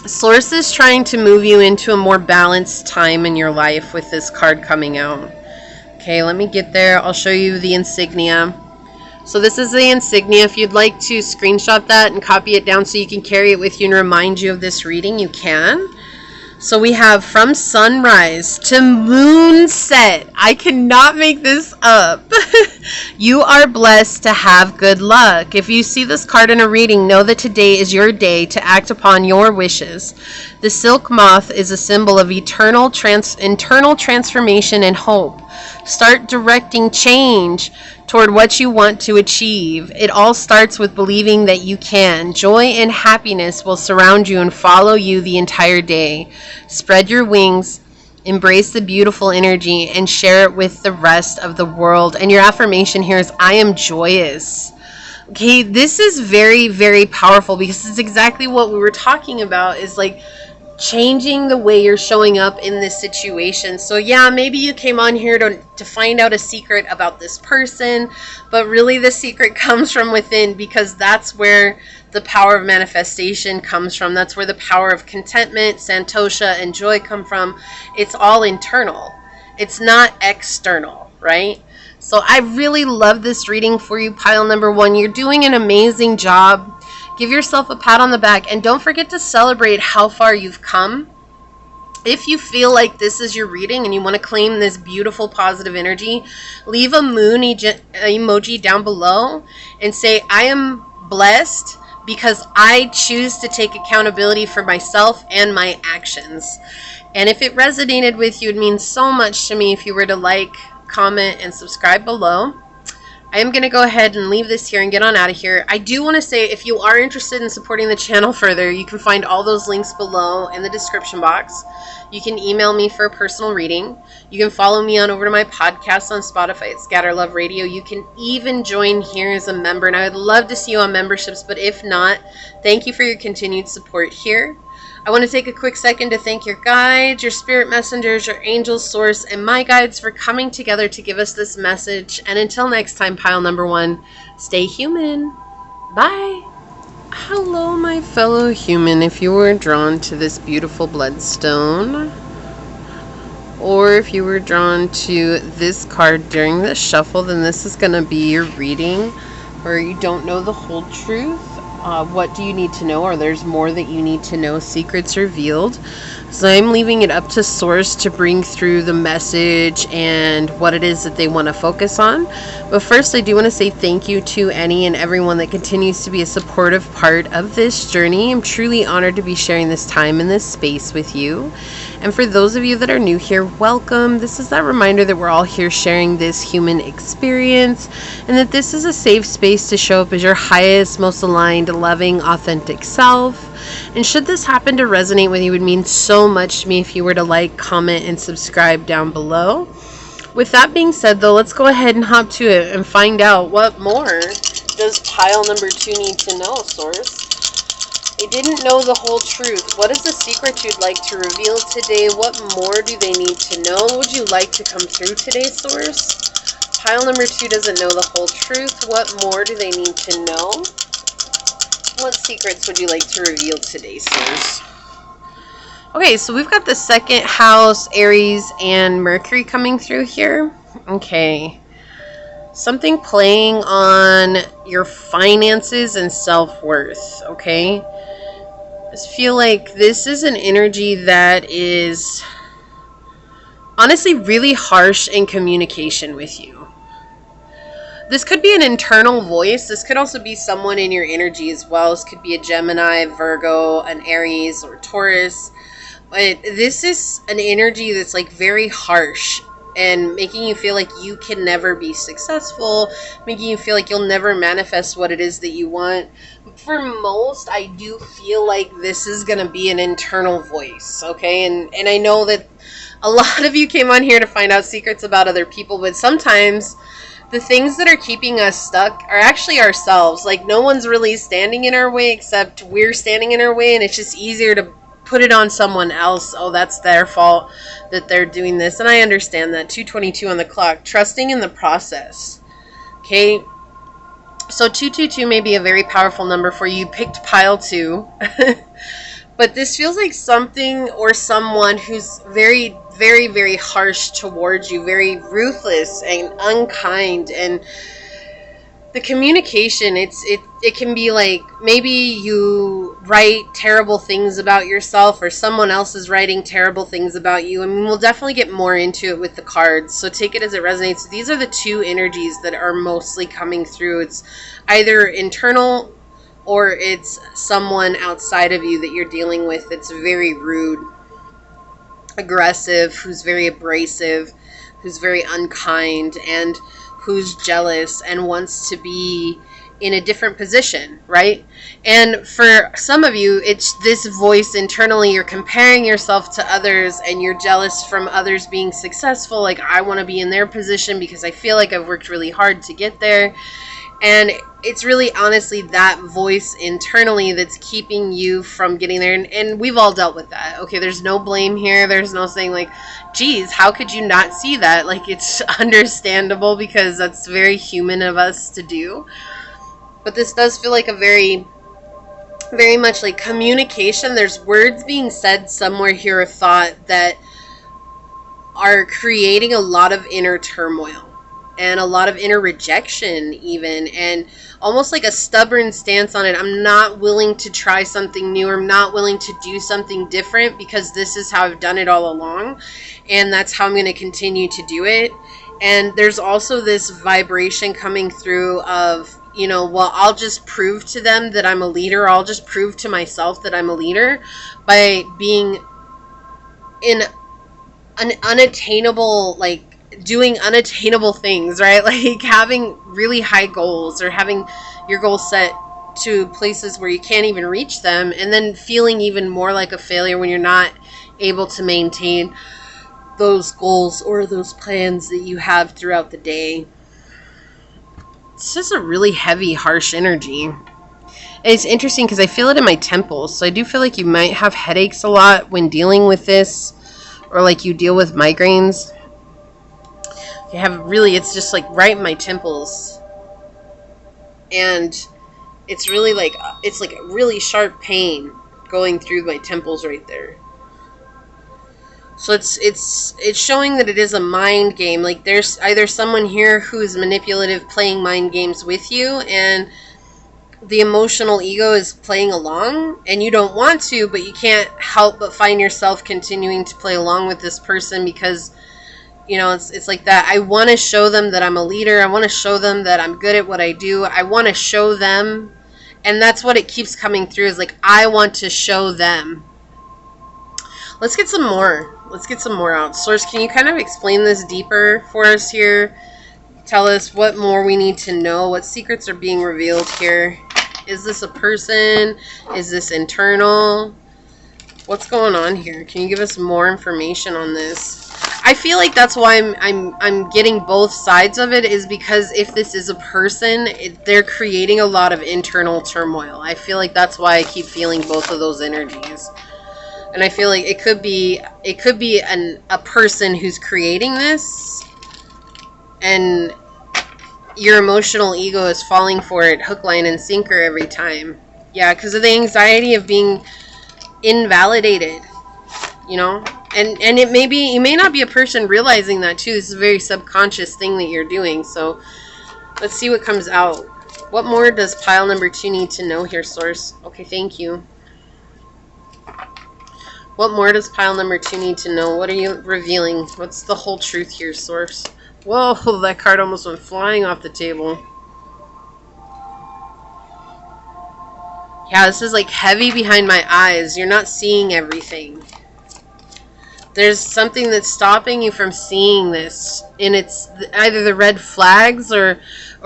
Source is trying to move you into a more balanced time in your life with this card coming out. Okay, let me get there. I'll show you the insignia. So this is the insignia. If you'd like to screenshot that and copy it down so you can carry it with you and remind you of this reading, you can. So we have from sunrise to moonset. I cannot make this up. You are blessed to have good luck. If you see this card in a reading, know that today is your day to act upon your wishes. The silk moth is a symbol of internal transformation and hope. Start directing change toward what you want to achieve. It all starts with believing that you can. Joy and happiness will surround you and follow you the entire day. Spread your wings, embrace the beautiful energy, and share it with the rest of the world. And your affirmation here is, I am joyous. Okay, this is very, very powerful, because it's exactly what we were talking about, is like changing the way you're showing up in this situation. So yeah, maybe you came on here to find out a secret about this person, but really the secret comes from within, because that's where the power of manifestation comes from. That's where the power of contentment, santosha, and joy come from. It's all internal. It's not external, right? So I really love this reading for you, pile number 1. You're doing an amazing job. Give yourself a pat on the back, and don't forget to celebrate how far you've come. If you feel like this is your reading and you want to claim this beautiful positive energy, leave a moon emoji down below and say, I am blessed because I choose to take accountability for myself and my actions. And if it resonated with you, it means so much to me if you were to like, comment, and subscribe below. I am going to go ahead and leave this here and get on out of here. I do want to say, if you are interested in supporting the channel further, you can find all those links below in the description box. You can email me for a personal reading. You can follow me on over to my podcast on Spotify at Scatter Love Radio. You can even join here as a member, and I would love to see you on memberships, but if not, thank you for your continued support here. I want to take a quick second to thank your guides, your spirit messengers, your angels, source, and my guides for coming together to give us this message. And until next time, pile number 1, stay human. Bye. Hello, my fellow human. If you were drawn to this beautiful bloodstone, or if you were drawn to this card during the shuffle, then this is going to be your reading, or you don't know the whole truth. What do you need to know, or there's more that you need to know, secrets revealed. So I'm leaving it up to source to bring through the message and what it is that they want to focus on. But first, I do want to say thank you to any and everyone that continues to be a supportive part of this journey. I'm truly honored to be sharing this time in this space with you. And for those of you that are new here, welcome. This is that reminder that we're all here sharing this human experience, and that this is a safe space to show up as your highest, most aligned, loving, authentic self. And should this happen to resonate with you, it would mean so much to me if you were to like, comment, and subscribe down below. With that being said, though, let's go ahead and hop to it and find out what more does pile number 2 need to know, source. They didn't know the whole truth. What is the secret you'd like to reveal today? What more do they need to know? What would you like to come through today, source? Pile number 2 doesn't know the whole truth. What more do they need to know? What secrets would you like to reveal today, source? Okay, so we've got the 2nd house, Aries, and Mercury coming through here. Okay. Something playing on your finances and self-worth, okay? I just feel like this is an energy that is honestly really harsh in communication with you. This could be an internal voice. This could also be someone in your energy as well. This could be a Gemini, Virgo, an Aries, or Taurus. But this is an energy that's like very harsh and making you feel like you can never be successful, making you feel like you'll never manifest what it is that you want. For most, I do feel like this is going to be an internal voice, okay? And I know that a lot of you came on here to find out secrets about other people, but sometimes the things that are keeping us stuck are actually ourselves. Like, no one's really standing in our way except we're standing in our way, and it's just easier to put it on someone else. Oh, that's their fault that they're doing this. And I understand that. 2:22 on the clock. Trusting in the process. Okay. So 222 may be a very powerful number for you. You picked pile 2. But this feels like something or someone who's very, very, very harsh towards you. Very ruthless and unkind. And the communication, it can be like maybe you write terrible things about yourself, or someone else is writing terrible things about you. I mean, we'll definitely get more into it with the cards, so take it as it resonates. These are the 2 energies that are mostly coming through. It's either internal or it's someone outside of you that you're dealing with that's very rude, aggressive, who's very abrasive, who's very unkind, and who's jealous and wants to be in a different position, right? And for some of you, it's this voice internally. You're comparing yourself to others and you're jealous from others being successful. Like, I want to be in their position because I feel like I've worked really hard to get there. And it's really honestly that voice internally that's keeping you from getting there. And we've all dealt with that. Okay, there's no blame here. There's no saying like, geez, how could you not see that? Like, it's understandable because that's very human of us to do. But this does feel like a very, very much like communication. There's words being said somewhere here, a thought that are creating a lot of inner turmoil. And a lot of inner rejection even, and almost like a stubborn stance on it. I'm not willing to try something new, or I'm not willing to do something different because this is how I've done it all along, and that's how I'm going to continue to do it. And there's also this vibration coming through of you know, well, I'll just prove to them that I'm a leader. I'll just prove to myself that I'm a leader by being in an unattainable, like doing unattainable things, right? Like having really high goals or having your goals set to places where you can't even reach them, and then feeling even more like a failure when you're not able to maintain those goals or those plans that you have throughout the day. It's just a really heavy, harsh energy. And it's interesting because I feel it in my temples. So I do feel like you might have headaches a lot when dealing with this, or like you deal with migraines. You have really, it's just like right in my temples. And it's really like, it's like a really sharp pain going through my temples right there. So it's showing that it is a mind game. Like there's either someone here who's manipulative, playing mind games with you, and the emotional ego is playing along, and you don't want to, but you can't help but find yourself continuing to play along with this person because, you know, it's like that. I want to show them that I'm a leader. I want to show them that I'm good at what I do. I want to show them, and that's what it keeps coming through, is like, I want to show them. Let's get some more. Let's get some more out. Source, can you kind of explain this deeper for us here? Tell us what more we need to know. What secrets are being revealed here? Is this a person? Is this internal? What's going on here? Can you give us more information on this? I feel like that's why I'm getting both sides of it, is because if this is a person, they're creating a lot of internal turmoil. I feel like that's why I keep feeling both of those energies. And I feel like it could be a person who's creating this, and your emotional ego is falling for it hook, line, and sinker every time. Yeah, because of the anxiety of being invalidated, you know? And it may be, you may not be a person realizing that too. This is a very subconscious thing that you're doing. So let's see what comes out. What more does pile number 2 need to know here, Source? Okay, thank you. What more does pile number 2 need to know? What are you revealing? What's the whole truth here, Source? Whoa, that card almost went flying off the table. Yeah, this is like heavy behind my eyes. You're not seeing everything. There's something that's stopping you from seeing this. And it's either the red flags or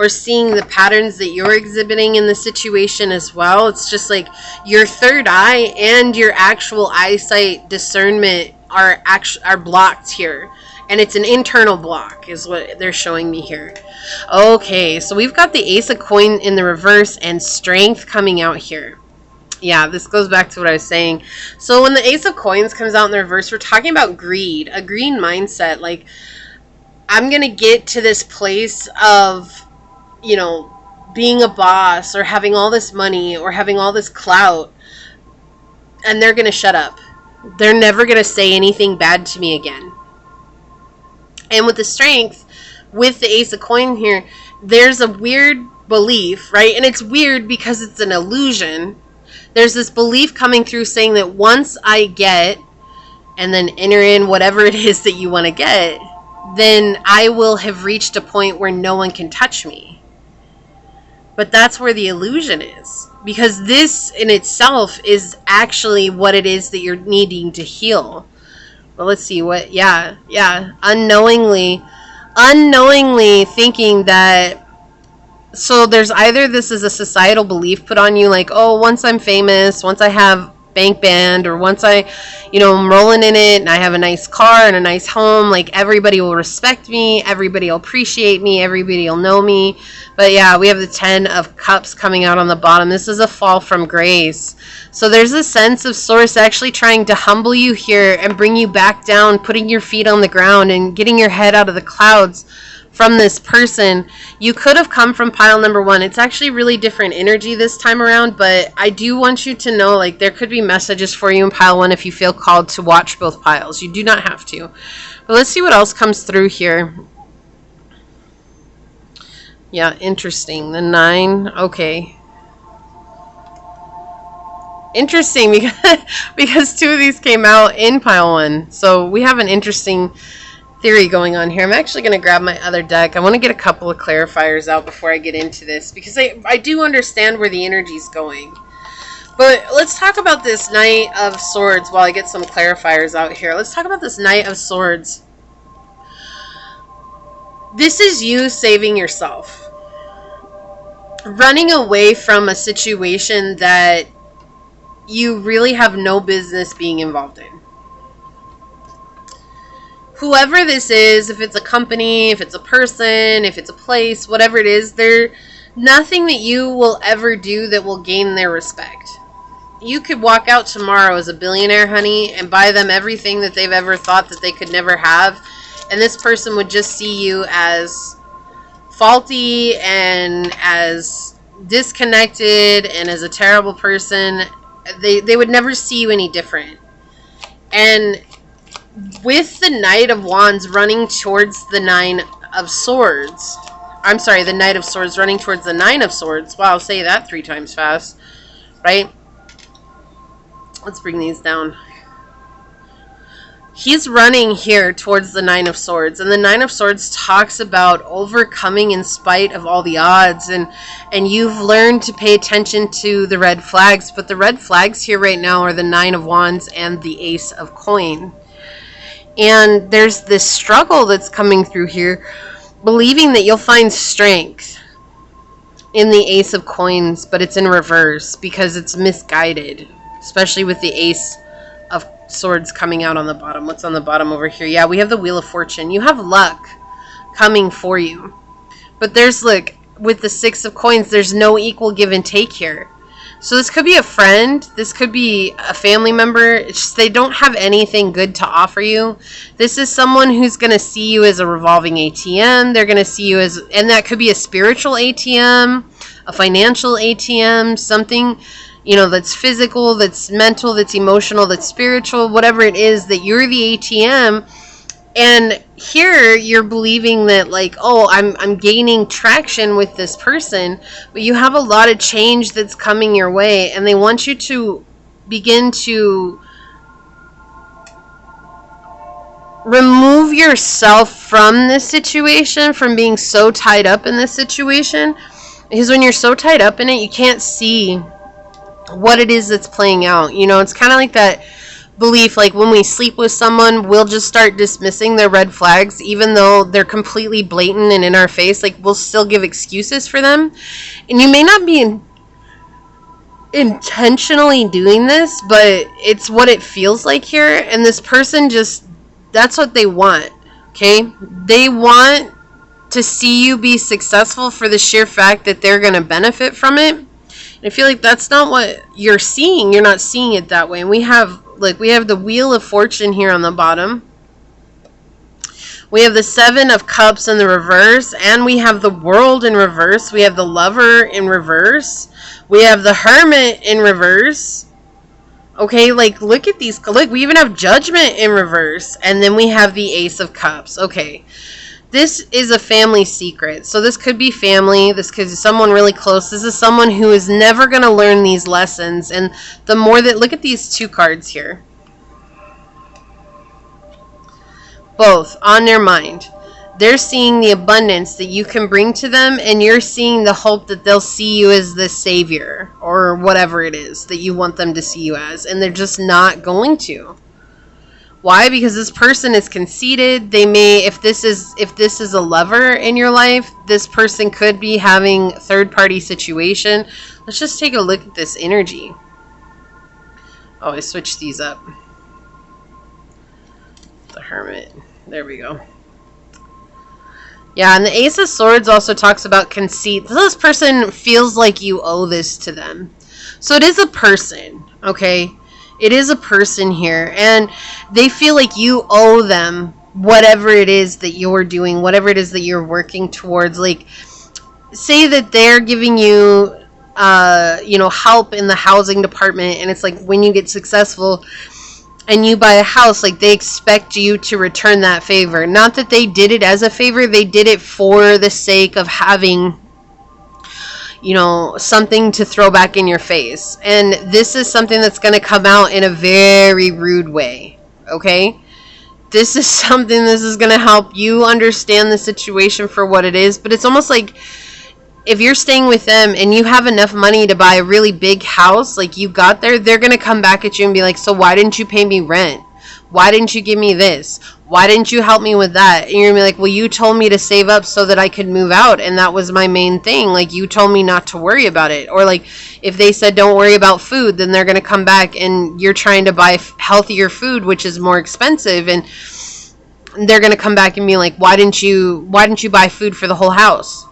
seeing the patterns that you're exhibiting in the situation as well. It's just like your third eye and your actual eyesight discernment are blocked here. And it's an internal block is what they're showing me here. Okay, so we've got the Ace of Coins in the reverse and Strength coming out here. Yeah, this goes back to what I was saying. So when the Ace of Coins comes out in the reverse, we're talking about greed, a greed mindset. Like, I'm going to get to this place of, you know, being a boss or having all this money or having all this clout, and they're going to shut up. They're never going to say anything bad to me again. And with the Strength, with the Ace of Coins here, there's a weird belief, right? And it's weird because it's an illusion. There's this belief coming through saying that once I get and then enter in whatever it is that you want to get, then I will have reached a point where no one can touch me. But that's where the illusion is. Because this in itself is actually what it is that you're needing to heal. Well, let's see what, yeah. Unknowingly thinking that, so there's either this is a societal belief put on you, like, oh, once I'm famous, once I have bank band, or once I, you know, I'm rolling in it and I have a nice car and a nice home, like everybody will respect me, everybody will appreciate me, everybody will know me. But yeah, we have the 10 of Cups coming out on the bottom. This is a fall from grace. So there's a sense of Source actually trying to humble you here and bring you back down, putting your feet on the ground and getting your head out of the clouds from this person. You could have come from pile number 1. It's actually really different energy this time around, but I do want you to know, like, there could be messages for you in pile 1 if you feel called to watch both piles. You do not have to. But let's see what else comes through here. Yeah, interesting. The 9. Okay. Interesting because 2 of these came out in pile 1. So we have an interesting theory going on here. I'm actually going to grab my other deck. I want to get a couple of clarifiers out before I get into this, because I do understand where the energy's going. But let's talk about this Knight of Swords while I get some clarifiers out here. Let's talk about this Knight of Swords. This is you saving yourself. Running away from a situation that you really have no business being involved in. Whoever this is, if it's a company, if it's a person, if it's a place, whatever it is, there's nothing that you will ever do that will gain their respect. You could walk out tomorrow as a billionaire, honey, and buy them everything that they've ever thought that they could never have, and this person would just see you as faulty and as disconnected and as a terrible person. They would never see you any different. And with the Knight of Wands running towards the Nine of Swords, I'm sorry, the Knight of Swords running towards the Nine of Swords. Wow, I'll say that 3 times fast, right? Let's bring these down. He's running here towards the Nine of Swords, and the Nine of Swords talks about overcoming in spite of all the odds, and you've learned to pay attention to the red flags, but the red flags here right now are the Nine of Wands and the Ace of Coin. And there's this struggle that's coming through here, believing that you'll find strength in the Ace of Coins, but it's in reverse because it's misguided, especially with the Ace of Swords coming out on the bottom. What's on the bottom over here? Yeah, we have the Wheel of Fortune. You have luck coming for you. But there's, look, with the Six of Coins, there's no equal give and take here. So this could be a friend. This could be a family member. It's just they don't have anything good to offer you. This is someone who's going to see you as a revolving ATM. They're going to see you as, and that could be a spiritual ATM, a financial ATM, something, you know, that's physical, that's mental, that's emotional, that's spiritual, whatever it is, that you're the ATM. And here you're believing that, like, oh, I'm gaining traction with this person, but you have a lot of change that's coming your way, and they want you to begin to remove yourself from this situation, from being so tied up in this situation, because when you're so tied up in it, you can't see what it is that's playing out. You know, it's kind of like that belief, like when we sleep with someone, we'll just start dismissing their red flags, even though they're completely blatant and in our face. Like, we'll still give excuses for them. And you may not be intentionally doing this, but it's what it feels like here. And this person just, that's what they want, okay? They want to see you be successful for the sheer fact that they're going to benefit from it. And I feel like that's not what you're seeing. You're not seeing it that way. And we have, like, we have the Wheel of Fortune here on the bottom. We have the Seven of Cups in the reverse, and we have the World in reverse. We have the Lover in reverse. We have the Hermit in reverse. Okay, like, look at these. Look, we even have Judgment in reverse, and then we have the Ace of Cups. Okay, this is a family secret. So this could be family. This could be someone really close. This is someone who is never going to learn these lessons. And the more that, look at these two cards here. Both on their mind. They're seeing the abundance that you can bring to them, and you're seeing the hope that they'll see you as the savior or whatever it is that you want them to see you as, and they're just not going to. Why? Because this person is conceited. They may, if this is a lover in your life, this person could be having third-party situation. Let's just take a look at this energy. Oh, I switched these up. The Hermit. There we go. Yeah, and the Ace of Swords also talks about conceit. This person feels like you owe this to them. So it is a person, okay? It is a person here, and they feel like you owe them whatever it is that you're doing, whatever it is that you're working towards. Like, say that they're giving you, you know, help in the housing department, and it's like when you get successful and you buy a house, like, they expect you to return that favor. Not that they did it as a favor, they did it for the sake of having, you know, something to throw back in your face. And this is something that's going to come out in a very rude way, okay? this is something, this is going to help you understand the situation for what it is. But it's almost like if you're staying with them and you have enough money to buy a really big house, like you got there, they're going to come back at you and be like, so why didn't you pay me rent? Why didn't you give me this? Why didn't you help me with that? And you're going to be like, well, you told me to save up so that I could move out. And that was my main thing. Like, you told me not to worry about it. Or like, if they said don't worry about food, then they're going to come back and you're trying to buy healthier food, which is more expensive. And they're going to come back and be like, why didn't you buy food for the whole house?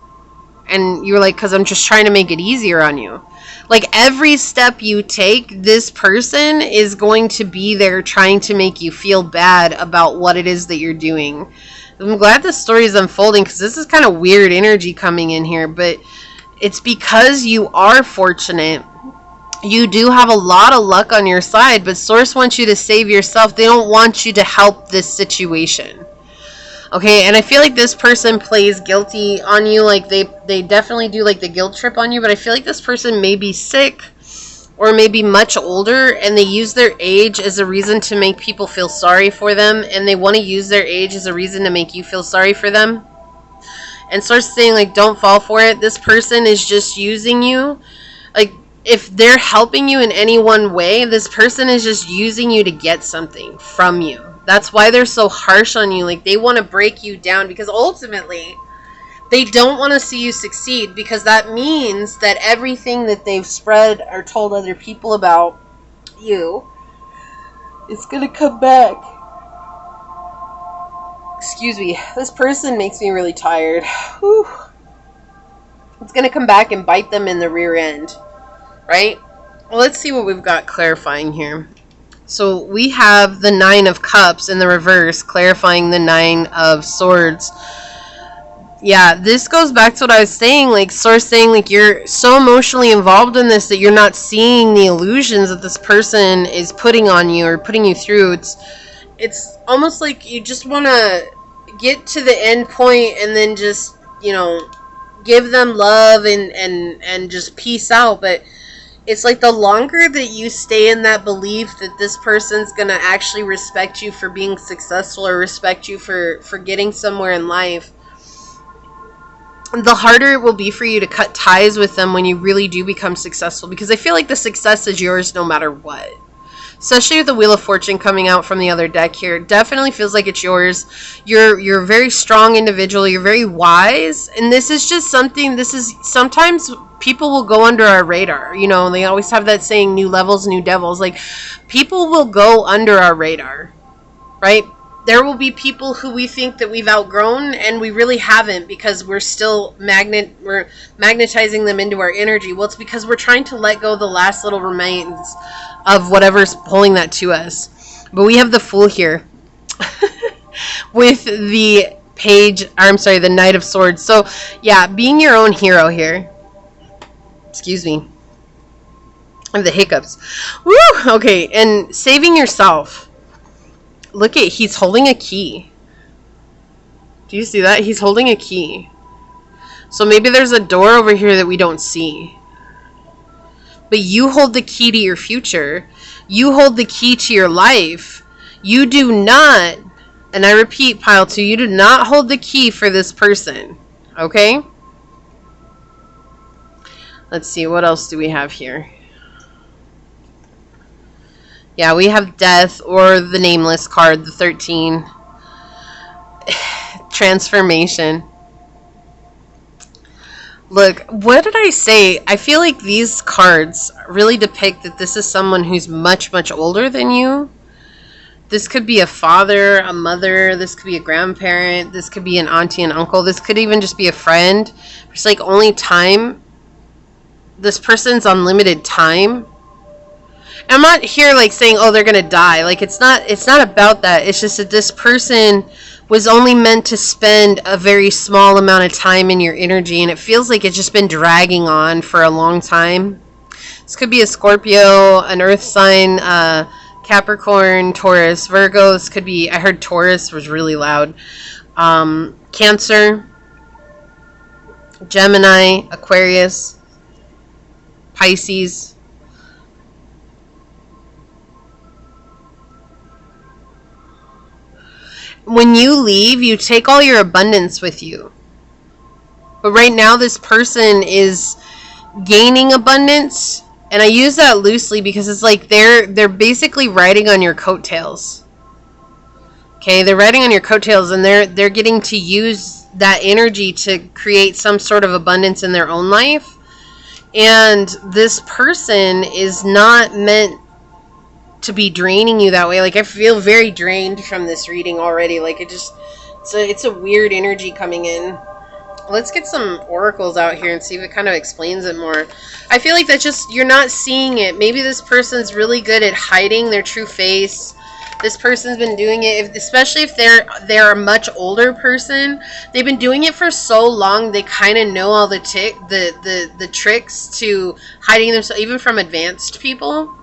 And you're like, because I'm just trying to make it easier on you. Like, every step you take, this person is going to be there trying to make you feel bad about what it is that you're doing. I'm glad this story is unfolding, because this is kind of weird energy coming in here. But it's because you are fortunate. You do have a lot of luck on your side, but Source wants you to save yourself. They don't want you to help this situation. Okay, and I feel like this person plays guilty on you. Like, they definitely do, like, the guilt trip on you. But I feel like this person may be sick or maybe much older, and they use their age as a reason to make people feel sorry for them. And they want to use their age as a reason to make you feel sorry for them. And starts saying, like, don't fall for it. This person is just using you. Like, if they're helping you in any one way, this person is just using you to get something from you. That's why they're so harsh on you. Like, they want to break you down, because ultimately they don't want to see you succeed, because that means that everything that they've spread or told other people about you is going to come back. Excuse me. This person makes me really tired. Whew. It's going to come back and bite them in the rear end. Right? Well, let's see what we've got clarifying here. So we have the 9 of Cups in the reverse, clarifying the 9 of Swords. Yeah, this goes back to what I was saying, like, Source saying, like, you're so emotionally involved in this that you're not seeing the illusions that this person is putting on you or putting you through. It's almost like you just want to get to the end point and then just, you know, give them love and just peace out. But it's like the longer that you stay in that belief that this person's going to actually respect you for being successful or respect you for getting somewhere in life, the harder it will be for you to cut ties with them when you really do become successful. Because I feel like the success is yours no matter what. Especially with the Wheel of Fortune coming out from the other deck here. It definitely feels like it's yours. You're a very strong individual. You're very wise. And this is just something, sometimes people will go under our radar. You know, they always have that saying, new levels, new devils. Like, people will go under our radar, right? There will be people who we think that we've outgrown, and we really haven't, because we're still we're magnetizing them into our energy. Well, it's because we're trying to let go the last little remains of whatever's pulling that to us. But we have the Fool here with the the Knight of Swords. So yeah, being your own hero here. Excuse me. I have the hiccups. Woo! Okay, and saving yourself. Look at, he's holding a key. Do you see that? He's holding a key. So maybe there's a door over here that we don't see. But you hold the key to your future. You hold the key to your life. You do not, and I repeat, pile 2, you do not hold the key for this person. Okay? Let's see, what else do we have here? Yeah, we have Death, or the Nameless card, the 13. Transformation. Look, what did I say? I feel like these cards really depict that this is someone who's much, much older than you. This could be a father, a mother. This could be a grandparent. This could be an auntie and uncle. This could even just be a friend. It's like only time. This person's unlimited time. I'm not here like saying, oh, they're going to die. Like, it's not about that. It's just that this person was only meant to spend a very small amount of time in your energy, and it feels like it's just been dragging on for a long time. This could be a Scorpio, an earth sign, Capricorn, Taurus, Virgo. This could be, I heard Taurus was really loud. Cancer, Gemini, Aquarius, Pisces. when you leave, you take all your abundance with you. But right now, this person is gaining abundance, and I use that loosely because it's like they're basically riding on your coattails. Okay, they're riding on your coattails, and they're getting to use that energy to create some sort of abundance in their own life. And this person is not meant to be draining you that way. Like, I feel very drained from this reading already. Like, it's a weird energy coming in. Let's get some oracles out here and see if it kind of explains it more. I feel like that's just, you're not seeing it. Maybe this person's really good at hiding their true face. This person's been doing it, especially if they're a much older person. They've been doing it for so long, they kind of know all the tricks to hiding themselves, even from advanced people.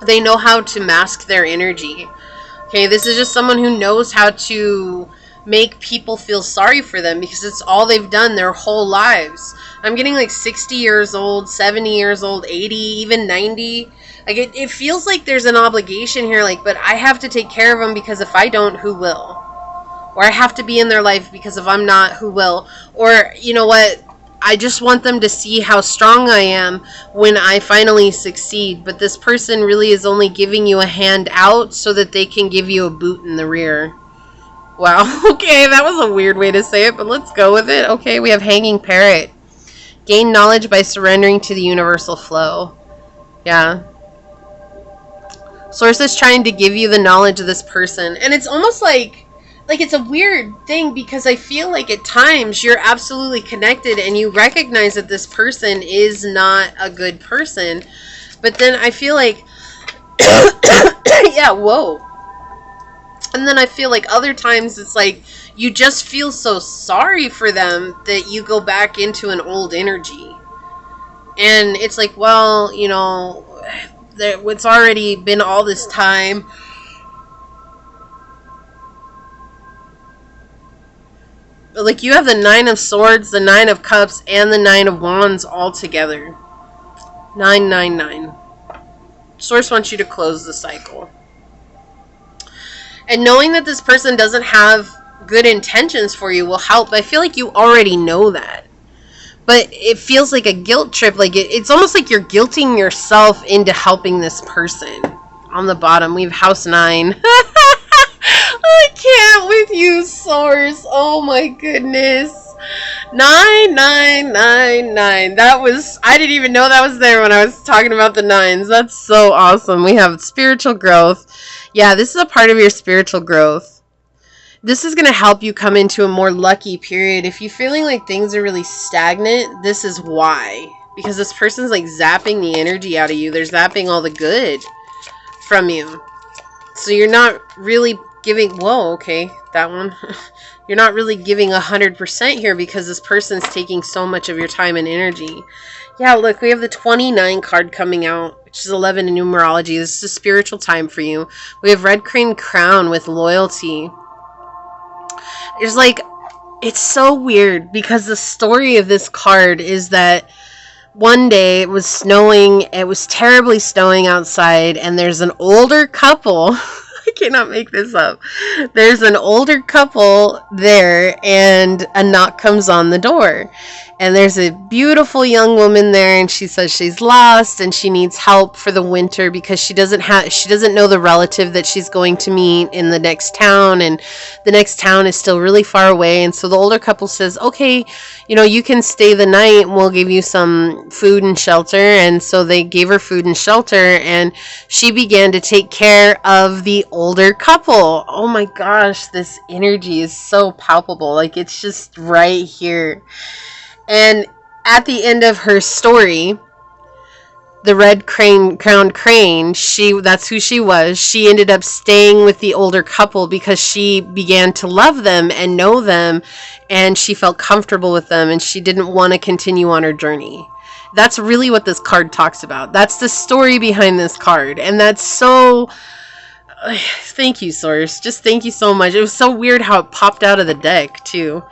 They know how to mask their energy. Okay, this is just someone who knows how to make people feel sorry for them because it's all they've done their whole lives. I'm getting like 60 years old, 70 years old, 80, even 90. Like, it feels like there's an obligation here, like, but I have to take care of them because if I don't, who will? Or I have to be in their life because if I'm not, who will? Or, you know what? I just want them to see how strong I am when I finally succeed. But this person really is only giving you a hand out so that they can give you a boot in the rear. Wow, okay, that was a weird way to say it, but let's go with it. Okay, we have Hanging Parrot. Gain knowledge by surrendering to the universal flow. Yeah. Source is trying to give you the knowledge of this person. And it's almost like it's a weird thing because I feel like at times you're absolutely connected and you recognize that this person is not a good person. But then I feel like, yeah, whoa. And then I feel like other times it's like you just feel so sorry for them that you go back into an old energy. And it's like, well, you know, it's already been all this time. Like, you have the Nine of Swords, the Nine of Cups, and the Nine of Wands all together. 999. Source wants you to close the cycle. And knowing that this person doesn't have good intentions for you will help. I feel like you already know that. But it feels like a guilt trip. Like, it's almost like you're guilting yourself into helping this person. On the bottom, we have House 9. I can't with you, Source. Oh my goodness. 9999. That was, I didn't even know that was there when I was talking about the nines. That's so awesome. We have spiritual growth. Yeah, this is a part of your spiritual growth. This is going to help you come into a more lucky period. If you're feeling like things are really stagnant, this is why. Because this person's like zapping the energy out of you. They're zapping all the good from you. So you're not really giving, whoa, okay, that one. You're not really giving 100% here because this person's taking so much of your time and energy. Yeah, look, we have the 29 card coming out, which is 11 in numerology. This is a spiritual time for you. We have Red Crane Crown with loyalty. It's like, it's so weird because the story of this card is that one day it was snowing, it was terribly snowing outside, and there's an older couple. I cannot make this up. There's an older couple there, and a knock comes on the door. And there's a beautiful young woman there, and she says she's lost and she needs help for the winter because she doesn't know the relative that she's going to meet in the next town, and the next town is still really far away. And so the older couple says, okay, you know, you can stay the night and we'll give you some food and shelter. And so they gave her food and shelter, and she began to take care of the older couple. Oh my gosh, this energy is so palpable. Like, it's just right here. And at the end of her story, the red crowned crane, that's who she was. She ended up staying with the older couple because she began to love them and know them, and she felt comfortable with them, and she didn't want to continue on her journey. That's really what this card talks about. That's the story behind this card. And that's so... Thank you, Source. Just thank you so much. It was so weird how it popped out of the deck, too.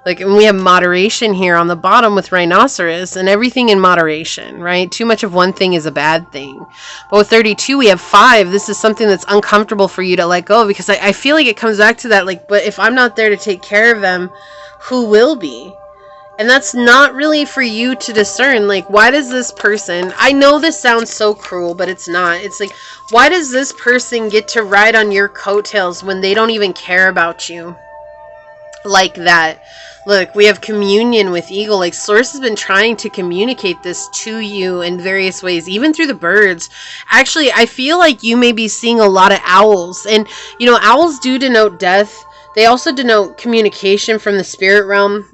Like, and we have moderation here on the bottom with rhinoceros, and everything in moderation, right? Too much of one thing is a bad thing. But with 32, we have 5. This is something that's uncomfortable for you to let go, because I feel like it comes back to that, like, but if I'm not there to take care of them, who will be? And that's not really for you to discern. Like, why does this person, I know this sounds so cruel, but it's not. It's like, why does this person get to ride on your coattails when they don't even care about you like that? Look, we have communion with eagle. Like, Source has been trying to communicate this to you in various ways, even through the birds. Actually, I feel like you may be seeing a lot of owls. And, you know, owls do denote death. They also denote communication from the spirit realm.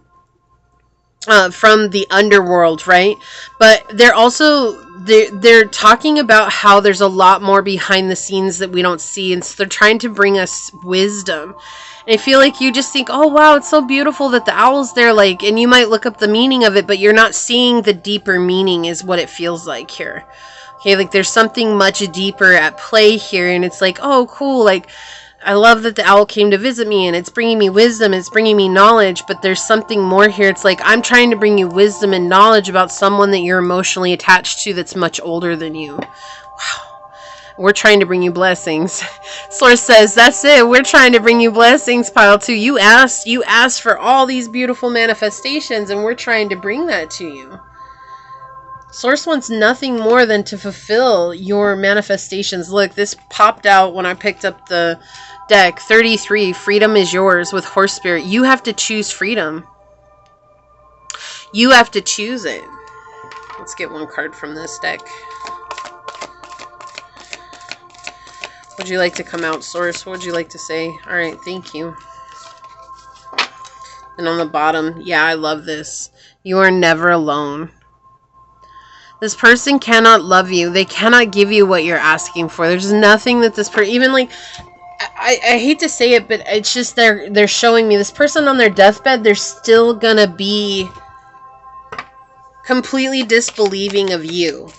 From the underworld, right? But they're also they're talking about how there's a lot more behind the scenes that we don't see, and so they're trying to bring us wisdom. And I feel like you just think, oh wow, it's so beautiful that the owl's there, like, and you might look up the meaning of it, but you're not seeing the deeper meaning, is what it feels like here. Okay, like there's something much deeper at play here, and it's like, oh cool, like, I love that the owl came to visit me, and it's bringing me wisdom, it's bringing me knowledge, but there's something more here. It's like, I'm trying to bring you wisdom and knowledge about someone that you're emotionally attached to that's much older than you. Wow. We're trying to bring you blessings. Source says, that's it. We're trying to bring you blessings, pile 2. You asked for all these beautiful manifestations, and we're trying to bring that to you. Source wants nothing more than to fulfill your manifestations. Look, this popped out when I picked up the deck. 33, freedom is yours with horse spirit. You have to choose freedom. You have to choose it. Let's get one card from this deck. Would you like to come out, Source? What would you like to say? All right, thank you. And on the bottom, yeah, I love this. You are never alone. This person cannot love you. They cannot give you what you're asking for. There's nothing that this person, even like, I hate to say it, but it's just they're showing me this person on their deathbed, they're still gonna be completely disbelieving of you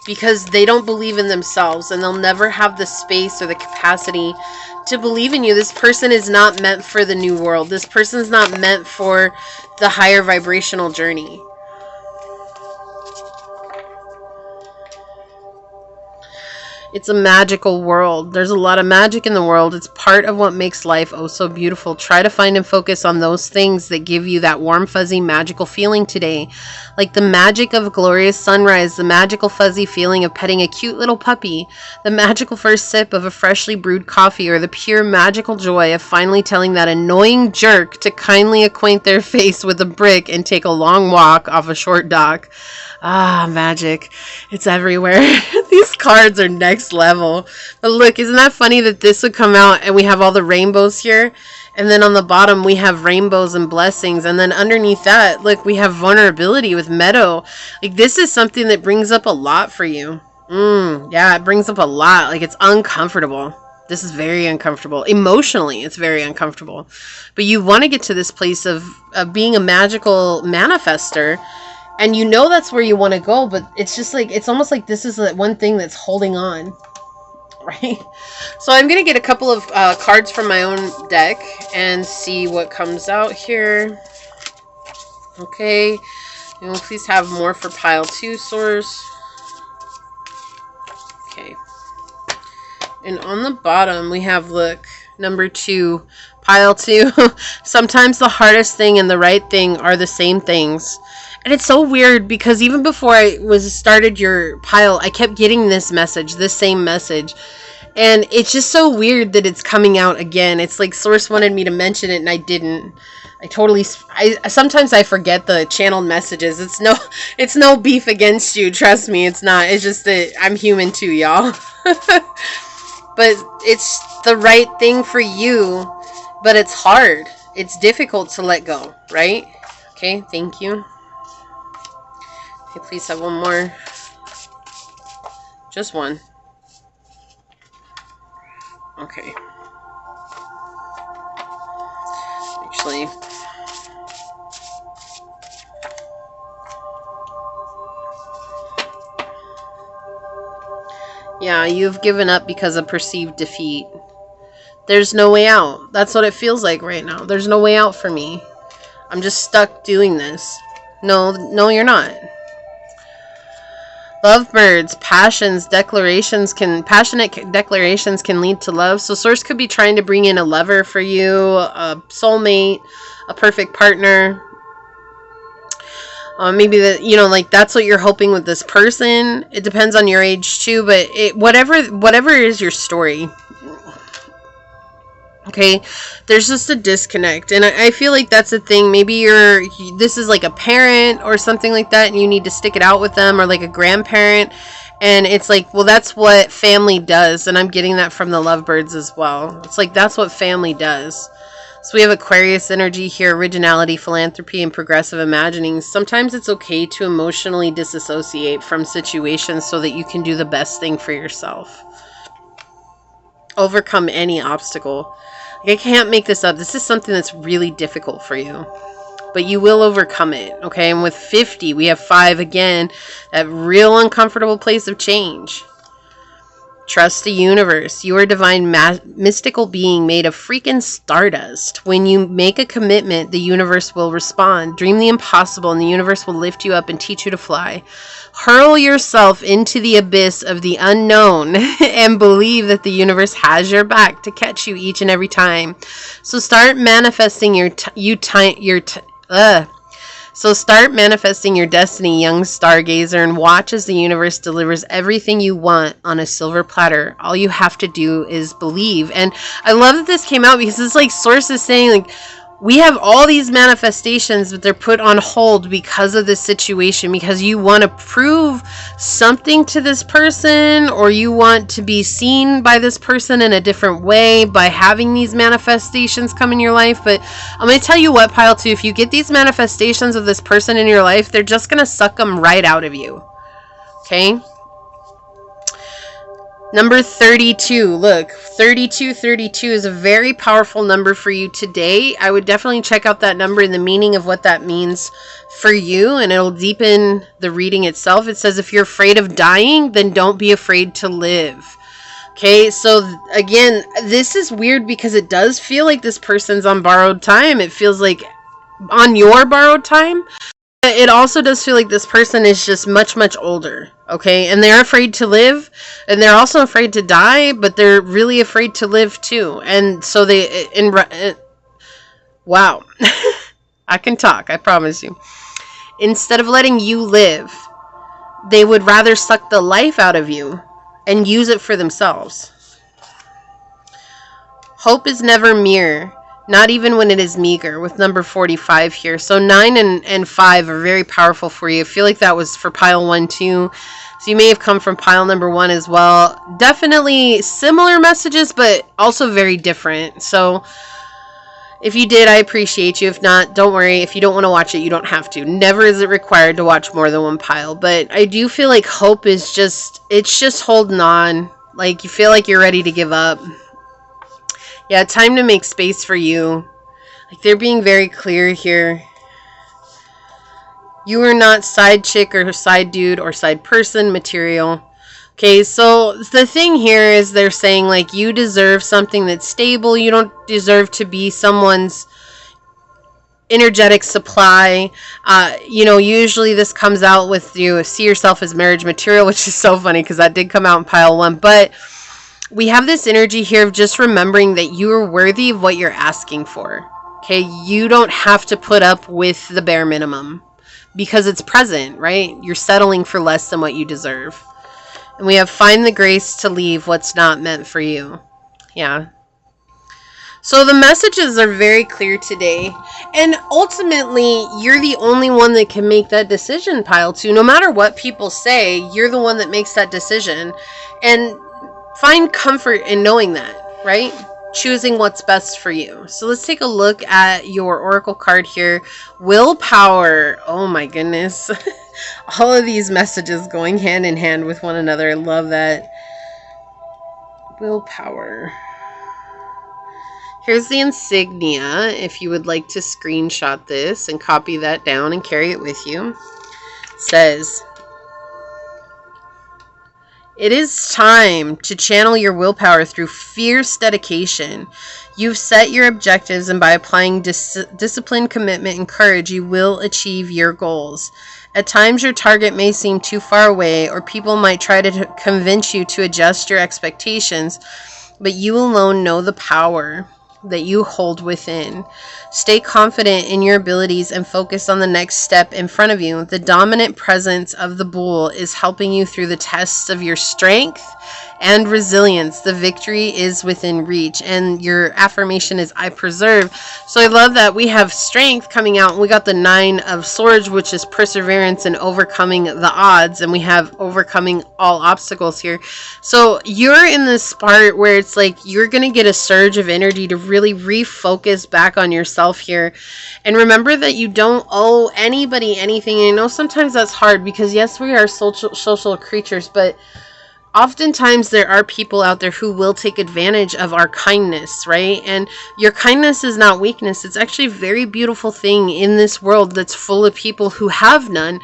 because they don't believe in themselves, and they'll never have the space or the capacity to believe in you. This person is not meant for the new world. This person's not meant for the higher vibrational journey. It's a magical world. There's a lot of magic in the world. It's part of what makes life oh so beautiful. Try to find and focus on those things that give you that warm, fuzzy, magical feeling today. Like the magic of a glorious sunrise, the magical fuzzy feeling of petting a cute little puppy, the magical first sip of a freshly brewed coffee, or the pure magical joy of finally telling that annoying jerk to kindly acquaint their face with a brick and take a long walk off a short dock. Ah, magic. It's everywhere. These cards are next level. But look, isn't that funny that this would come out and we have all the rainbows here? And then on the bottom, we have rainbows and blessings. And then underneath that, look, we have vulnerability with meadow. Like, this is something that brings up a lot for you. Yeah, it brings up a lot. Like, it's uncomfortable. This is very uncomfortable. Emotionally, it's very uncomfortable. But you want to get to this place of being a magical manifester. And you know that's where you want to go, but it's just like, it's almost like this is the one thing that's holding on, right? So I'm going to get a couple of cards from my own deck and see what comes out here. Okay. And please have more for pile 2, Source. Okay. And on the bottom, we have, look, number 2, pile 2. Sometimes the hardest thing and the right thing are the same things. And it's so weird because even before I started your pile, I kept getting this message, this same message. And it's just so weird that it's coming out again. It's like Source wanted me to mention it and I didn't. Sometimes I forget the channeled messages. It's no beef against you. Trust me, it's not. It's just that I'm human too, y'all. But it's the right thing for you, but it's hard. It's difficult to let go, right? Okay, thank you. Okay, please have one more. Just one. Okay. Actually, yeah, you've given up because of perceived defeat. There's no way out. That's what it feels like right now. There's no way out for me. I'm just stuck doing this. No, you're not. Lovebirds, passionate declarations can lead to love. So Source could be trying to bring in a lover for you, a soulmate, a perfect partner. Maybe that, you know, like that's what you're hoping with this person. It depends on your age too, but whatever is your story. Okay, there's just a disconnect, and I feel like that's the thing. Maybe this is like a parent or something like that, and you need to stick it out with them, or like a grandparent, and it's like, well, that's what family does, and I'm getting that from the lovebirds as well. It's like that's what family does. So we have Aquarius energy here, originality, philanthropy, and progressive imagining. Sometimes it's okay to emotionally disassociate from situations so that you can do the best thing for yourself. Overcome any obstacle. I can't make this up. This is something that's really difficult for you, but you will overcome it. Okay. And with 50, we have 5 again, that real uncomfortable place of change. Trust the universe. You are a divine mystical being made of freaking stardust. When you make a commitment, the universe will respond. Dream the impossible and the universe will lift you up and teach you to fly. Hurl yourself into the abyss of the unknown and believe that the universe has your back to catch you each and every time. So start manifesting start manifesting your destiny, young stargazer, and watch as the universe delivers everything you want on a silver platter. All you have to do is believe. And I love that this came out because it's like Source is saying, like, we have all these manifestations, but they're put on hold because of this situation, because you want to prove something to this person, or you want to be seen by this person in a different way by having these manifestations come in your life. But I'm going to tell you what, Pile 2, if you get these manifestations of this person in your life, they're just going to suck them right out of you. Okay? Number 32. Look, 3232 is a very powerful number for you today. I would definitely check out that number and the meaning of what that means for you, and it'll deepen the reading itself. It says, if you're afraid of dying, then don't be afraid to live. Okay, so again, this is weird because it does feel like this person's on borrowed time. It feels like on your borrowed time. It also does feel like this person is just much, much older, okay? And they're afraid to live, and they're also afraid to die, but they're really afraid to live too. And so wow. I can talk, I promise you. Instead of letting you live, they would rather suck the life out of you and use it for themselves. Hope is never mere. Not even when it is meager, with number 45 here. So 9 and 5 are very powerful for you. I feel like that was for pile 1 too. So you may have come from pile number 1 as well. Definitely similar messages, but also very different. So if you did, I appreciate you. If not, don't worry. If you don't want to watch it, you don't have to. Never is it required to watch more than one pile. But I do feel like hope is it's just holding on. Like you feel like you're ready to give up. Yeah, time to make space for you. Like they're being very clear here. You are not side chick or side dude or side person material. Okay, so the thing here is they're saying like you deserve something that's stable. You don't deserve to be someone's energetic supply. Usually this comes out with you see yourself as marriage material, which is so funny because that did come out in pile 1. But we have this energy here of just remembering that you are worthy of what you're asking for. Okay, you don't have to put up with the bare minimum because it's present, right? You're settling for less than what you deserve. And we have find the grace to leave what's not meant for you. Yeah. So the messages are very clear today. And ultimately, you're the only one that can make that decision, pile 2. No matter what people say, you're the one that makes that decision. And find comfort in knowing that, right? Choosing what's best for you. So let's take a look at your oracle card here. Willpower. Oh my goodness. All of these messages going hand in hand with one another. I love that. Willpower. Here's the insignia if you would like to screenshot this and copy that down and carry it with you. It says, it is time to channel your willpower through fierce dedication. You've set your objectives, and by applying discipline, commitment, and courage, you will achieve your goals. At times, your target may seem too far away, or people might try to convince you to adjust your expectations, but you alone know the power that you hold within. Stay confident in your abilities and focus on the next step in front of you. The dominant presence of the bull is helping you through the tests of your strength and resilience. The victory is within reach. And your affirmation is, I persevere. So I love that we have strength coming out. We got the 9 of swords, which is perseverance and overcoming the odds. And we have overcoming all obstacles here. So you're in this part where it's like you're going to get a surge of energy to really refocus back on yourself here. And remember that you don't owe anybody anything. And I know sometimes that's hard because yes, we are social creatures, but oftentimes there are people out there who will take advantage of our kindness, right? And your kindness is not weakness. It's actually a very beautiful thing in this world that's full of people who have none.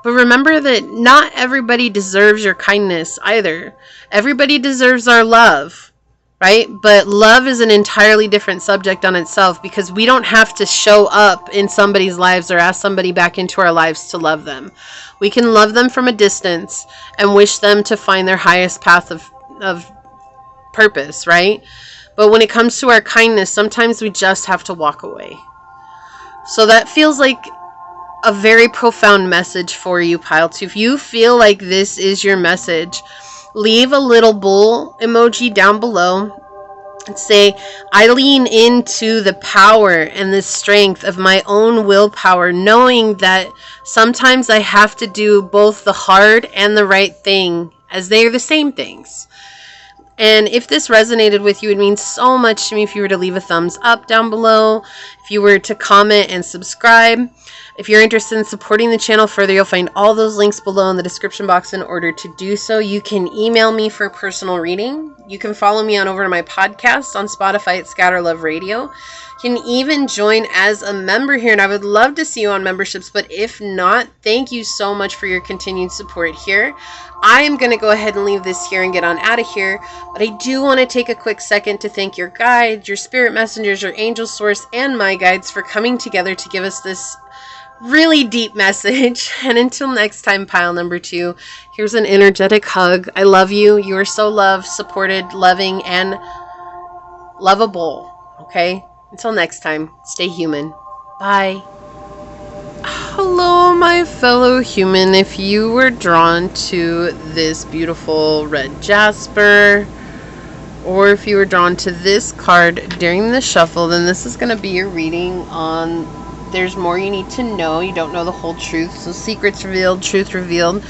But remember that not everybody deserves your kindness either. Everybody deserves our love, right? But love is an entirely different subject on itself, because we don't have to show up in somebody's lives or ask somebody back into our lives to love them. We can love them from a distance and wish them to find their highest path of purpose, right? But when it comes to our kindness, sometimes we just have to walk away. So that feels like a very profound message for you, Pile 2. If you feel like this is your message, leave a little bull emoji down below. Say, I lean into the power and the strength of my own willpower, knowing that sometimes I have to do both the hard and the right thing, as they are the same things. And if this resonated with you, it means so much to me if you were to leave a thumbs up down below, if you were to comment and subscribe. If you're interested in supporting the channel further, you'll find all those links below in the description box in order to do so. You can email me for a personal reading. You can follow me on over to my podcast on Spotify at Scatterlove Radio. You can even join as a member here, and I would love to see you on memberships, but if not, thank you so much for your continued support here. I am going to go ahead and leave this here and get on out of here, but I do want to take a quick second to thank your guides, your spirit messengers, your angel source, and my guides for coming together to give us this really deep message. And until next time, Pile number 2, here's an energetic hug. I love you. You are so loved, supported, loving, and lovable. Okay? Until next time, stay human. Bye. Hello, my fellow human. If you were drawn to this beautiful red jasper, or if you were drawn to this card during the shuffle, then this is going to be your reading on There's More You Need to Know. You don't know the whole truth. So secrets revealed, truth revealed.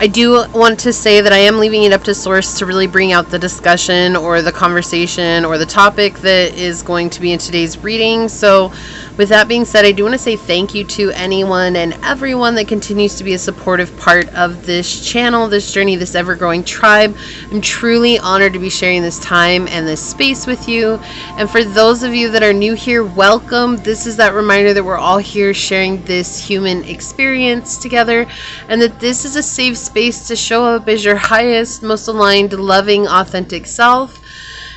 I do want to say that I am leaving it up to Source to really bring out the discussion or the conversation or the topic that is going to be in today's reading. So with that being said, I do want to say thank you to anyone and everyone that continues to be a supportive part of this channel, this journey, this ever-growing tribe. I'm truly honored to be sharing this time and this space with you. And for those of you that are new here, welcome. This is that reminder that we're all here sharing this human experience together, and that this is a safe space to show up as your highest, most aligned, loving, authentic self.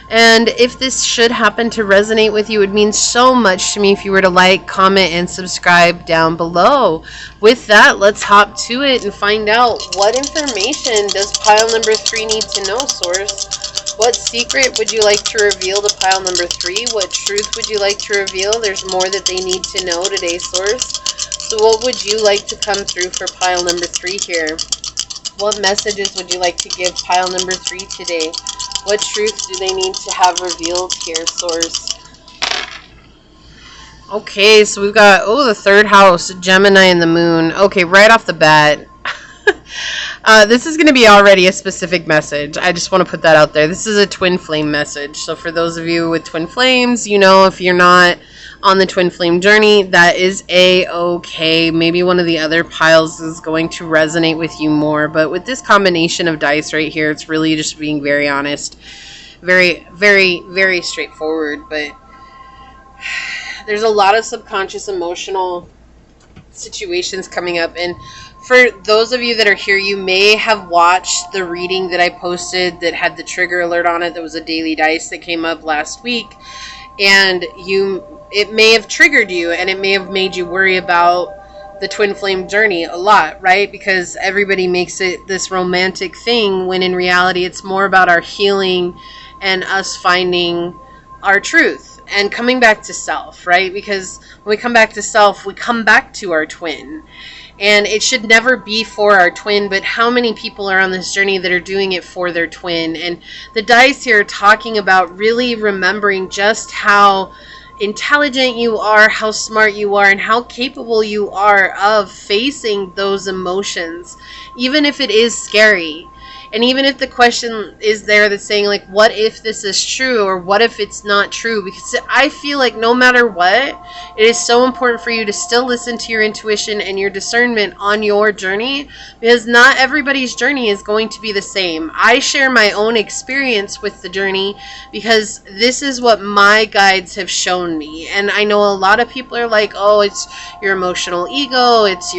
And if this should happen to resonate with you, it means so much to me if you were to like, comment, and subscribe down below. With that, let's hop to it and find out, what information does pile number 3 need to know, Source? What secret would you like to reveal to pile number 3? What truth would you like to reveal? There's more that they need to know today, Source. So what would you like to come through for pile number 3 here? What messages would you like to give pile number 3 today? What truth do they need to have revealed here, Source? Okay, so we've got, the 3rd house, Gemini and the moon. Okay, right off the bat. This is going to be already a specific message. I just want to put that out there. This is a twin flame message. So for those of you with twin flames, you know, if you're not on the twin flame journey, that is a-okay. Maybe one of the other piles is going to resonate with you more, but with this combination of dice right here, it's really just being very honest, very, very, very straightforward. But there's a lot of subconscious emotional situations coming up, and For those of you that are here, you may have watched the reading that I posted that had the trigger alert on it. That was a daily dice that came up last week. And it may have triggered you, and it may have made you worry about the twin flame journey a lot, right? Because everybody makes it this romantic thing when in reality it's more about our healing and us finding our truth and coming back to self, right? Because when we come back to self, we come back to our twin. And it should never be for our twin, but how many people are on this journey that are doing it for their twin? And the dice here are talking about really remembering just how intelligent you are, how smart you are, and how capable you are of facing those emotions, even if it is scary. And even if the question is there that's saying, like, what if this is true, or what if it's not true? Because I feel like no matter what, it is so important for you to still listen to your intuition and your discernment on your journey, because not everybody's journey is going to be the same. I share my own experience with the journey because this is what my guides have shown me. And I know a lot of people are like, oh, it's your emotional ego, it's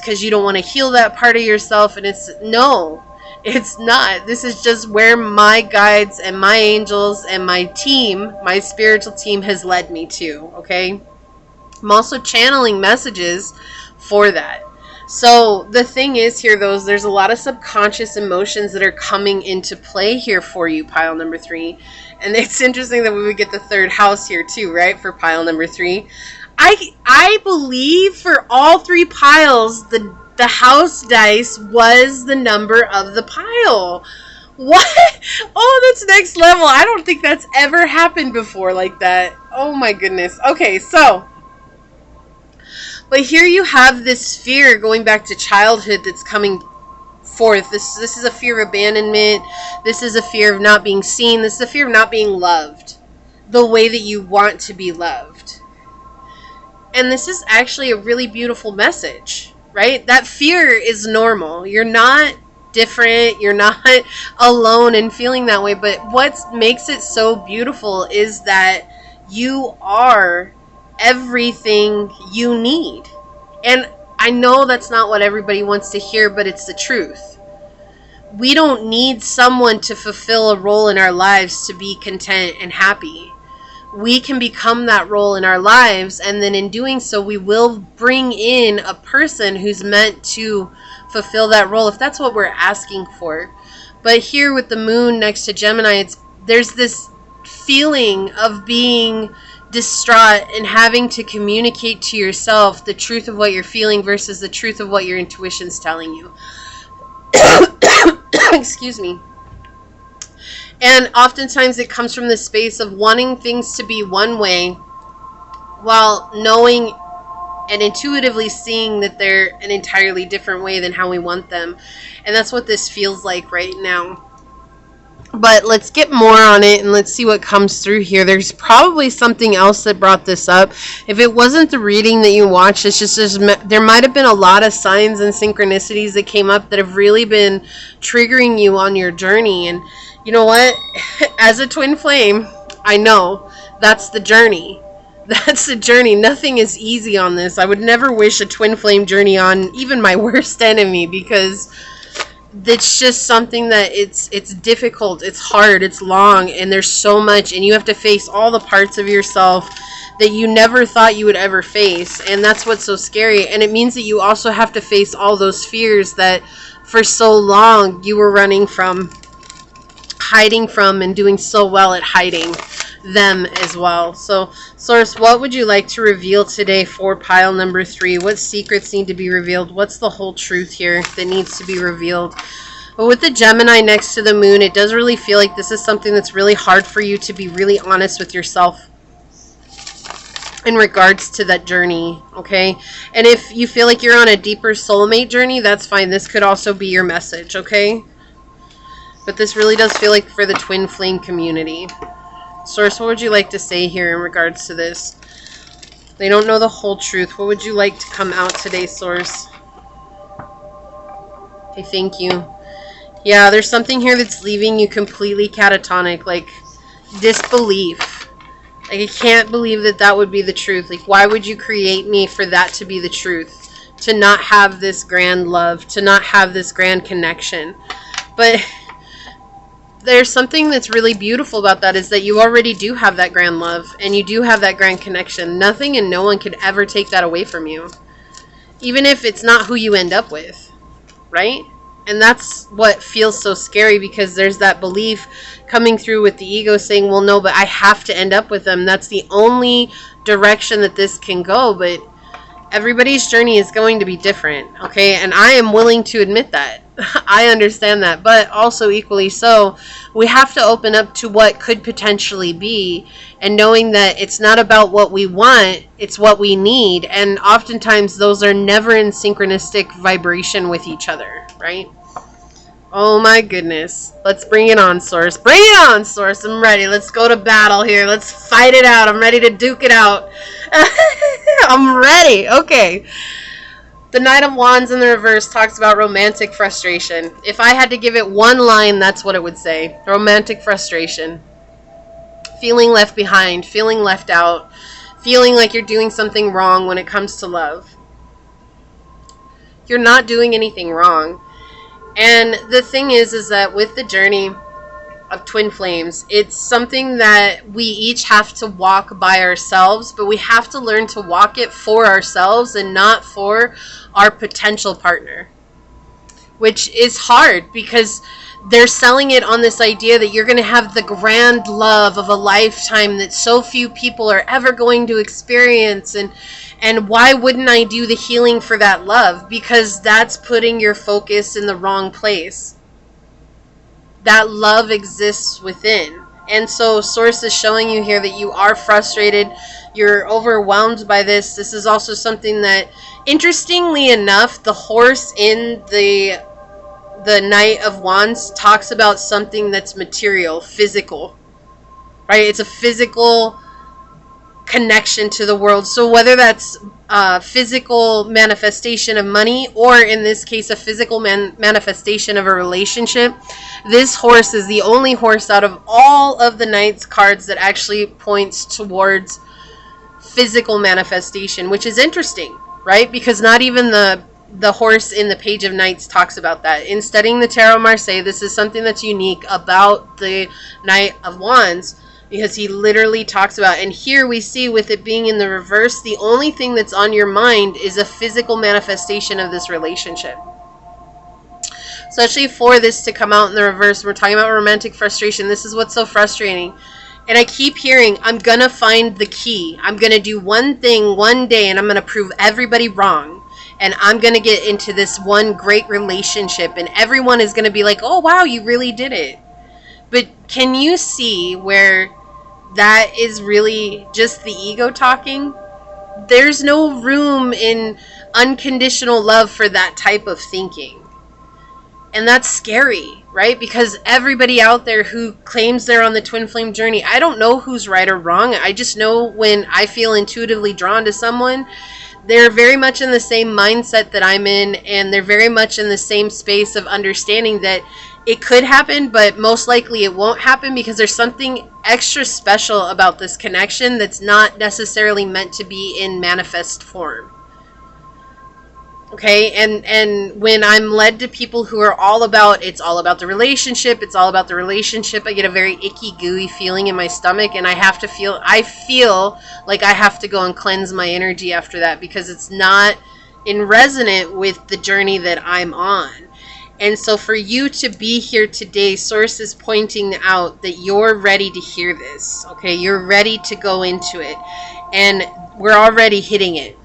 because you don't want to heal that part of yourself. And no, it's not. This is just where my guides and my angels and my team, my spiritual team, has led me to, okay? I'm also channeling messages for that. So the thing is here, there's a lot of subconscious emotions that are coming into play here for you, pile number 3. And it's interesting that we would get the 3rd house here too, right, for pile number 3. I believe for all 3 piles, the house dice was the number of the pile. What? Oh, that's next level. I don't think that's ever happened before like that. Oh my goodness. Okay, so, but here you have this fear going back to childhood that's coming forth. This is a fear of abandonment. This is a fear of not being seen. This is a fear of not being loved the way that you want to be loved. And this is actually a really beautiful message, right? That fear is normal. You're not different. You're not alone in feeling that way. But what makes it so beautiful is that you are everything you need. And I know that's not what everybody wants to hear, but it's the truth. We don't need someone to fulfill a role in our lives to be content and happy. We can become that role in our lives, and then in doing so, we will bring in a person who's meant to fulfill that role, if that's what we're asking for. But here with the moon next to Gemini, there's this feeling of being distraught and having to communicate to yourself the truth of what you're feeling versus the truth of what your intuition's telling you. Excuse me. And oftentimes it comes from the space of wanting things to be one way while knowing and intuitively seeing that they're an entirely different way than how we want them. And that's what this feels like right now. But let's get more on it and let's see what comes through here. There's probably something else that brought this up. If it wasn't the reading that you watched, it's just there might have been a lot of signs and synchronicities that came up that have really been triggering you on your journey. And you know what? As a twin flame, I know that's the journey. That's the journey. Nothing is easy on this. I would never wish a twin flame journey on even my worst enemy, because it's just something that it's difficult, it's hard, it's long, and there's so much, and you have to face all the parts of yourself that you never thought you would ever face. And that's what's so scary. And it means that you also have to face all those fears that for so long you were running from, hiding from, and doing so well at hiding them as well. So Source, what would you like to reveal today for pile number 3? What secrets need to be revealed? What's the whole truth here that needs to be revealed? But with the Gemini next to the moon, it does really feel like this is something that's really hard for you to be really honest with yourself in regards to that journey, okay? And if you feel like you're on a deeper soulmate journey, that's fine. This could also be your message, okay? But this really does feel like for the twin flame community. Source, what would you like to say here in regards to this? They don't know the whole truth. What would you like to come out today, Source? Okay, thank you. Yeah, there's something here that's leaving you completely catatonic, like disbelief. Like, I can't believe that that would be the truth. Like, why would you create me for that to be the truth? to not have this grand love, to not have this grand connection. But there's something that's really beautiful about that, is that you already do have that grand love and you do have that grand connection. Nothing and no one could ever take that away from you, even if it's not who you end up with, right? And that's what feels so scary, because there's that belief coming through with the ego saying, well, no, but I have to end up with them. That's the only direction that this can go. But everybody's journey is going to be different, okay? And I am willing to admit that. I understand that. But also equally so, we have to open up to what could potentially be, and knowing that it's not about what we want, it's what we need. And oftentimes those are never in synchronistic vibration with each other, right? Oh my goodness. Let's bring it on, Source. Bring it on, Source. I'm ready. Let's go to battle here. Let's fight it out. I'm ready to duke it out. I'm ready. Okay. The Knight of Wands in the reverse talks about romantic frustration. If I had to give it one line, that's what it would say. Romantic frustration. Feeling left behind, feeling left out, feeling like you're doing something wrong when it comes to love. You're not doing anything wrong. And the thing is that with the journey of twin flames, it's something that we each have to walk by ourselves, but we have to learn to walk it for ourselves and not for our potential partner, which is hard because they're selling it on this idea that you're going to have the grand love of a lifetime that so few people are ever going to experience. And why wouldn't I do the healing for that love? Because that's putting your focus in the wrong place. That love exists within. And so Source is showing you here that you are frustrated. You're overwhelmed by this. This is also something that, interestingly enough, the horse in the Knight of Wands talks about something that's material, physical. Right? It's a physical connection to the world. So whether that's a physical manifestation of money, or in this case a physical manifestation of a relationship, this horse is the only horse out of all of the Knight's cards that actually points towards physical manifestation, which is interesting, right? Because not even the horse in the Page of Knights talks about that. In studying the Tarot Marseille, this is something that's unique about the Knight of Wands, because he literally talks about, and here we see with it being in the reverse, the only thing that's on your mind is a physical manifestation of this relationship. Especially for this to come out in the reverse, we're talking about romantic frustration. This is what's so frustrating. And I keep hearing, I'm going to find the key. I'm going to do one thing one day and I'm going to prove everybody wrong. And I'm going to get into this one great relationship and everyone is going to be like, oh wow, you really did it. But can you see where that is really just the ego talking? There's no room in unconditional love for that type of thinking. And that's scary, right? Because everybody out there who claims they're on the twin flame journey, I don't know who's right or wrong. I just know when I feel intuitively drawn to someone, they're very much in the same mindset that I'm in, and they're very much in the same space of understanding that it could happen, but most likely it won't happen because there's something extra special about this connection that's not necessarily meant to be in manifest form. Okay, and when I'm led to people who are all about, it's all about the relationship, it's all about the relationship, I get a very icky, gooey feeling in my stomach, and I feel like I have to go and cleanse my energy after that because it's not in resonant with the journey that I'm on. And so for you to be here today, Source is pointing out that you're ready to hear this, okay? You're ready to go into it, and we're already hitting it.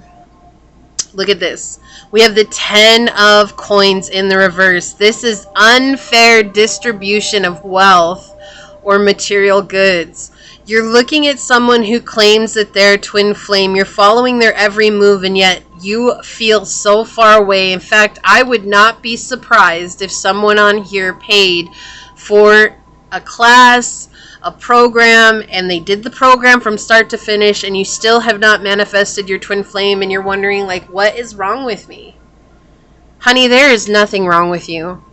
Look at this. We have the 10 of coins in the reverse. This is unfair distribution of wealth or material goods. You're looking at someone who claims that they're twin flame. You're following their every move, and yet you feel so far away. In fact, I would not be surprised if someone on here paid for a class, a program, and they did the program from start to finish, and you still have not manifested your twin flame, and you're wondering, like, what is wrong with me? Honey, there is nothing wrong with you.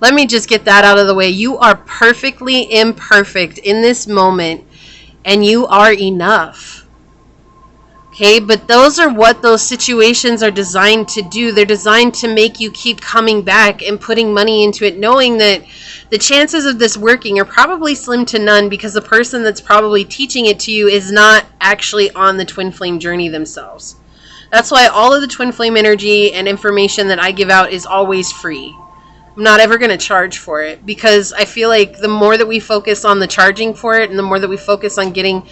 Let me just get that out of the way. You are perfectly imperfect in this moment, and you are enough. Okay, but those are what those situations are designed to do. They're designed to make you keep coming back and putting money into it, knowing that the chances of this working are probably slim to none, because the person that's probably teaching it to you is not actually on the twin flame journey themselves. That's why all of the twin flame energy and information that I give out is always free. I'm not ever going to charge for it, because I feel like the more that we focus on the charging for it and the more that we focus on getting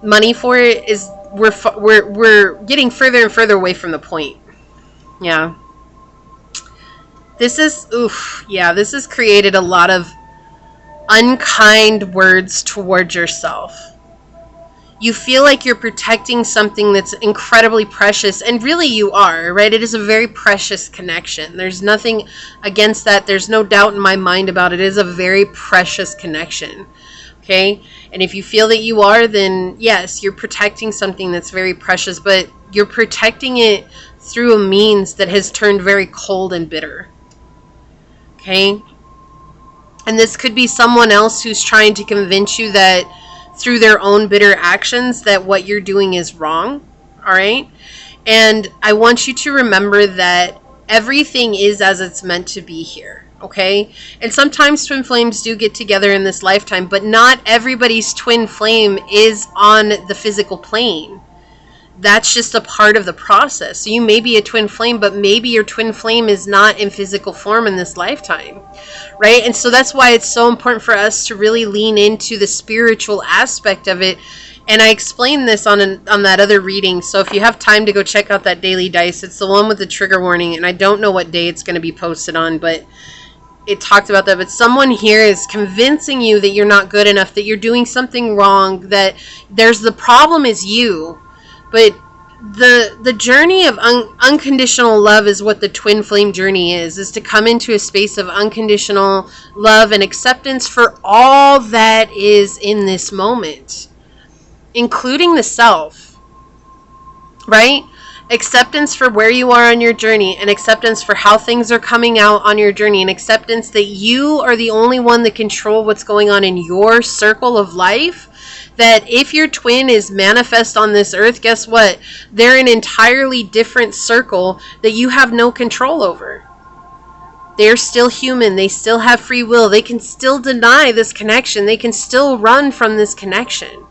money for it, is we're getting further and further away from the point. Yeah. This has created a lot of unkind words towards yourself. You feel like you're protecting something that's incredibly precious, and really you are, right? It is a very precious connection. There's nothing against that. There's no doubt in my mind about it. It is a very precious connection. Okay? And if you feel that you are, then yes, you're protecting something that's very precious, but you're protecting it through a means that has turned very cold and bitter. Okay? And this could be someone else who's trying to convince you that through their own bitter actions that what you're doing is wrong. All right? And I want you to remember that everything is as it's meant to be here. Okay? And sometimes twin flames do get together in this lifetime, but not everybody's twin flame is on the physical plane. That's just a part of the process. So you may be a twin flame, but maybe your twin flame is not in physical form in this lifetime, right? And so that's why it's so important for us to really lean into the spiritual aspect of it. And I explained this on that other reading. So if you have time to go check out that daily dice, it's the one with the trigger warning. And I don't know what day it's going to be posted on, but it talked about that. But someone here is convincing you that you're not good enough, that you're doing something wrong, that the problem is you. But the journey of unconditional love is what the twin flame journey is to come into a space of unconditional love and acceptance for all that is in this moment, including the self, right? Acceptance for where you are on your journey, and acceptance for how things are coming out on your journey, and acceptance that you are the only one that control what's going on in your circle of life. That if your twin is manifest on this earth, guess what? They're an entirely different circle that you have no control over. They're still human. They still have free will. They can still deny this connection. They can still run from this connection.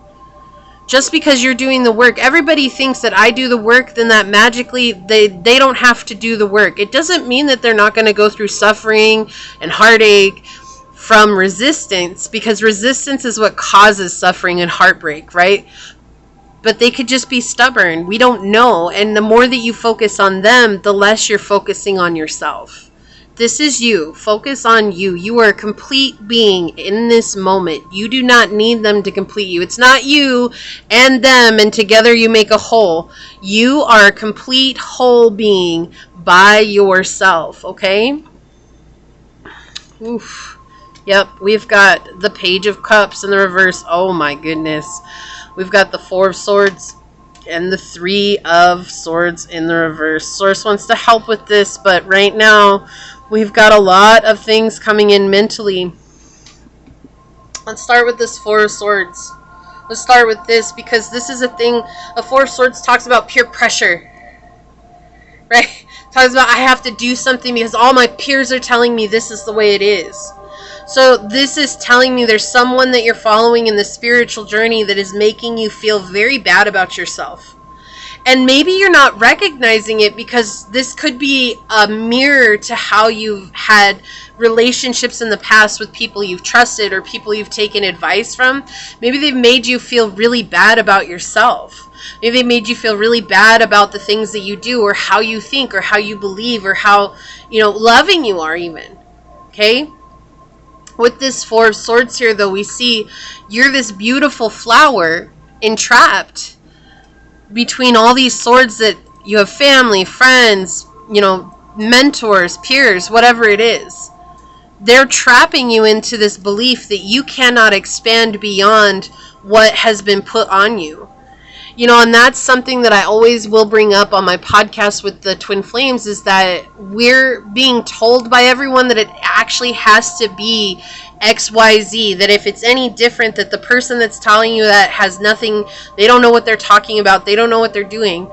Just because you're doing the work, everybody thinks that I do the work, then that magically they don't have to do the work. It doesn't mean that they're not going to go through suffering and heartache from resistance, because resistance is what causes suffering and heartbreak, right? But they could just be stubborn. We don't know. And the more that you focus on them, the less you're focusing on yourself. This is you. Focus on you. You are a complete being in this moment. You do not need them to complete you. It's not you and them and together you make a whole. You are a complete whole being by yourself, okay? Oof. Yep, we've got the Page of Cups in the reverse. Oh my goodness. We've got the Four of Swords and the Three of Swords in the reverse. Source wants to help with this, but right now we've got a lot of things coming in mentally. Let's start with this Four of Swords. Let's start with this, because this is a thing. The Four of Swords talks about peer pressure. Right? Talks about I have to do something because all my peers are telling me this is the way it is. So this is telling me there's someone that you're following in the spiritual journey that is making you feel very bad about yourself. And maybe you're not recognizing it, because this could be a mirror to how you've had relationships in the past with people you've trusted or people you've taken advice from. Maybe they've made you feel really bad about yourself. Maybe they made you feel really bad about the things that you do, or how you think, or how you believe, or how, loving you are even. Okay? With this Four of Swords here, though, we see you're this beautiful flower entrapped between all these swords that you have family, friends, mentors, peers, whatever it is. They're trapping you into this belief that you cannot expand beyond what has been put on you. And that's something that I always will bring up on my podcast with the Twin Flames, is that we're being told by everyone that it actually has to be XYZ, that if it's any different, that the person that's telling you that has nothing, they don't know what they're talking about, they don't know what they're doing.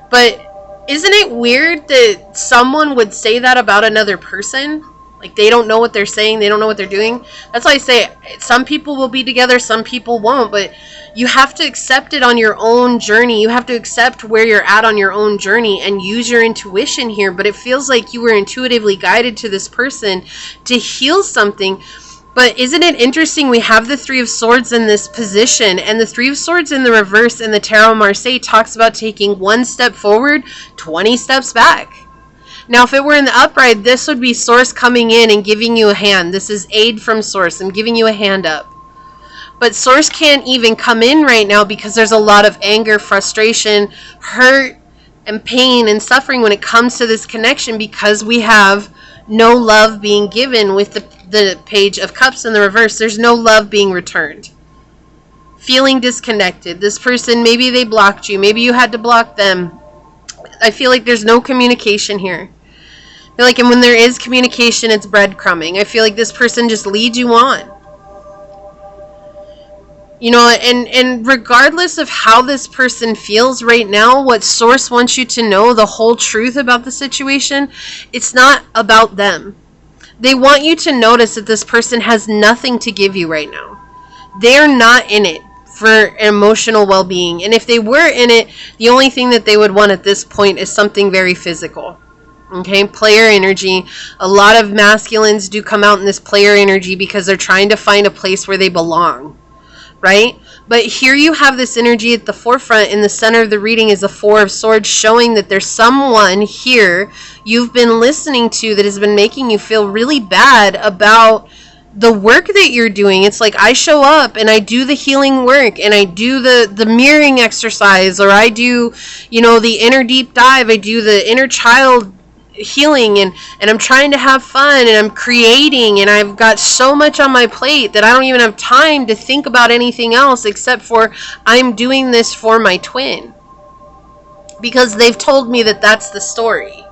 But isn't it weird that someone would say that about another person? Like, they don't know what they're saying, they don't know what they're doing. That's why I say some people will be together, some people won't, but you have to accept it on your own journey. You have to accept where you're at on your own journey and use your intuition here. But it feels like you were intuitively guided to this person to heal something. But isn't it interesting? We have the Three of Swords in this position, and the Three of Swords in the reverse in the Tarot Marseille talks about taking 1 step forward, 20 steps back. Now, if it were in the upright, this would be Source coming in and giving you a hand. This is aid from Source. I'm giving you a hand up. But Source can't even come in right now because there's a lot of anger, frustration, hurt, and pain and suffering when it comes to this connection, because we have no love being given with the Page of Cups in the reverse. There's no love being returned. Feeling disconnected. This person, maybe they blocked you. Maybe you had to block them. I feel like there's no communication here. I feel like, and when there is communication, it's breadcrumbing. I feel like this person just leads you on. You know, and regardless of how this person feels right now, what Source wants you to know, the whole truth about the situation, it's not about them. They want you to notice that this person has nothing to give you right now. They're not in it for emotional well-being. And if they were in it, the only thing that they would want at this point is something very physical. Okay, player energy. A lot of masculines do come out in this player energy because they're trying to find a place where they belong. Right? But here you have this energy at the forefront. In the center of the reading is the Four of Swords, showing that there's someone here you've been listening to that has been making you feel really bad about the work that you're doing. It's like, I show up and I do the healing work and I do the mirroring exercise, or I do, you know, the inner deep dive, I do the inner child healing, and I'm trying to have fun, and I'm creating, and I've got so much on my plate that I don't even have time to think about anything else except for I'm doing this for my twin, because they've told me that that's the story.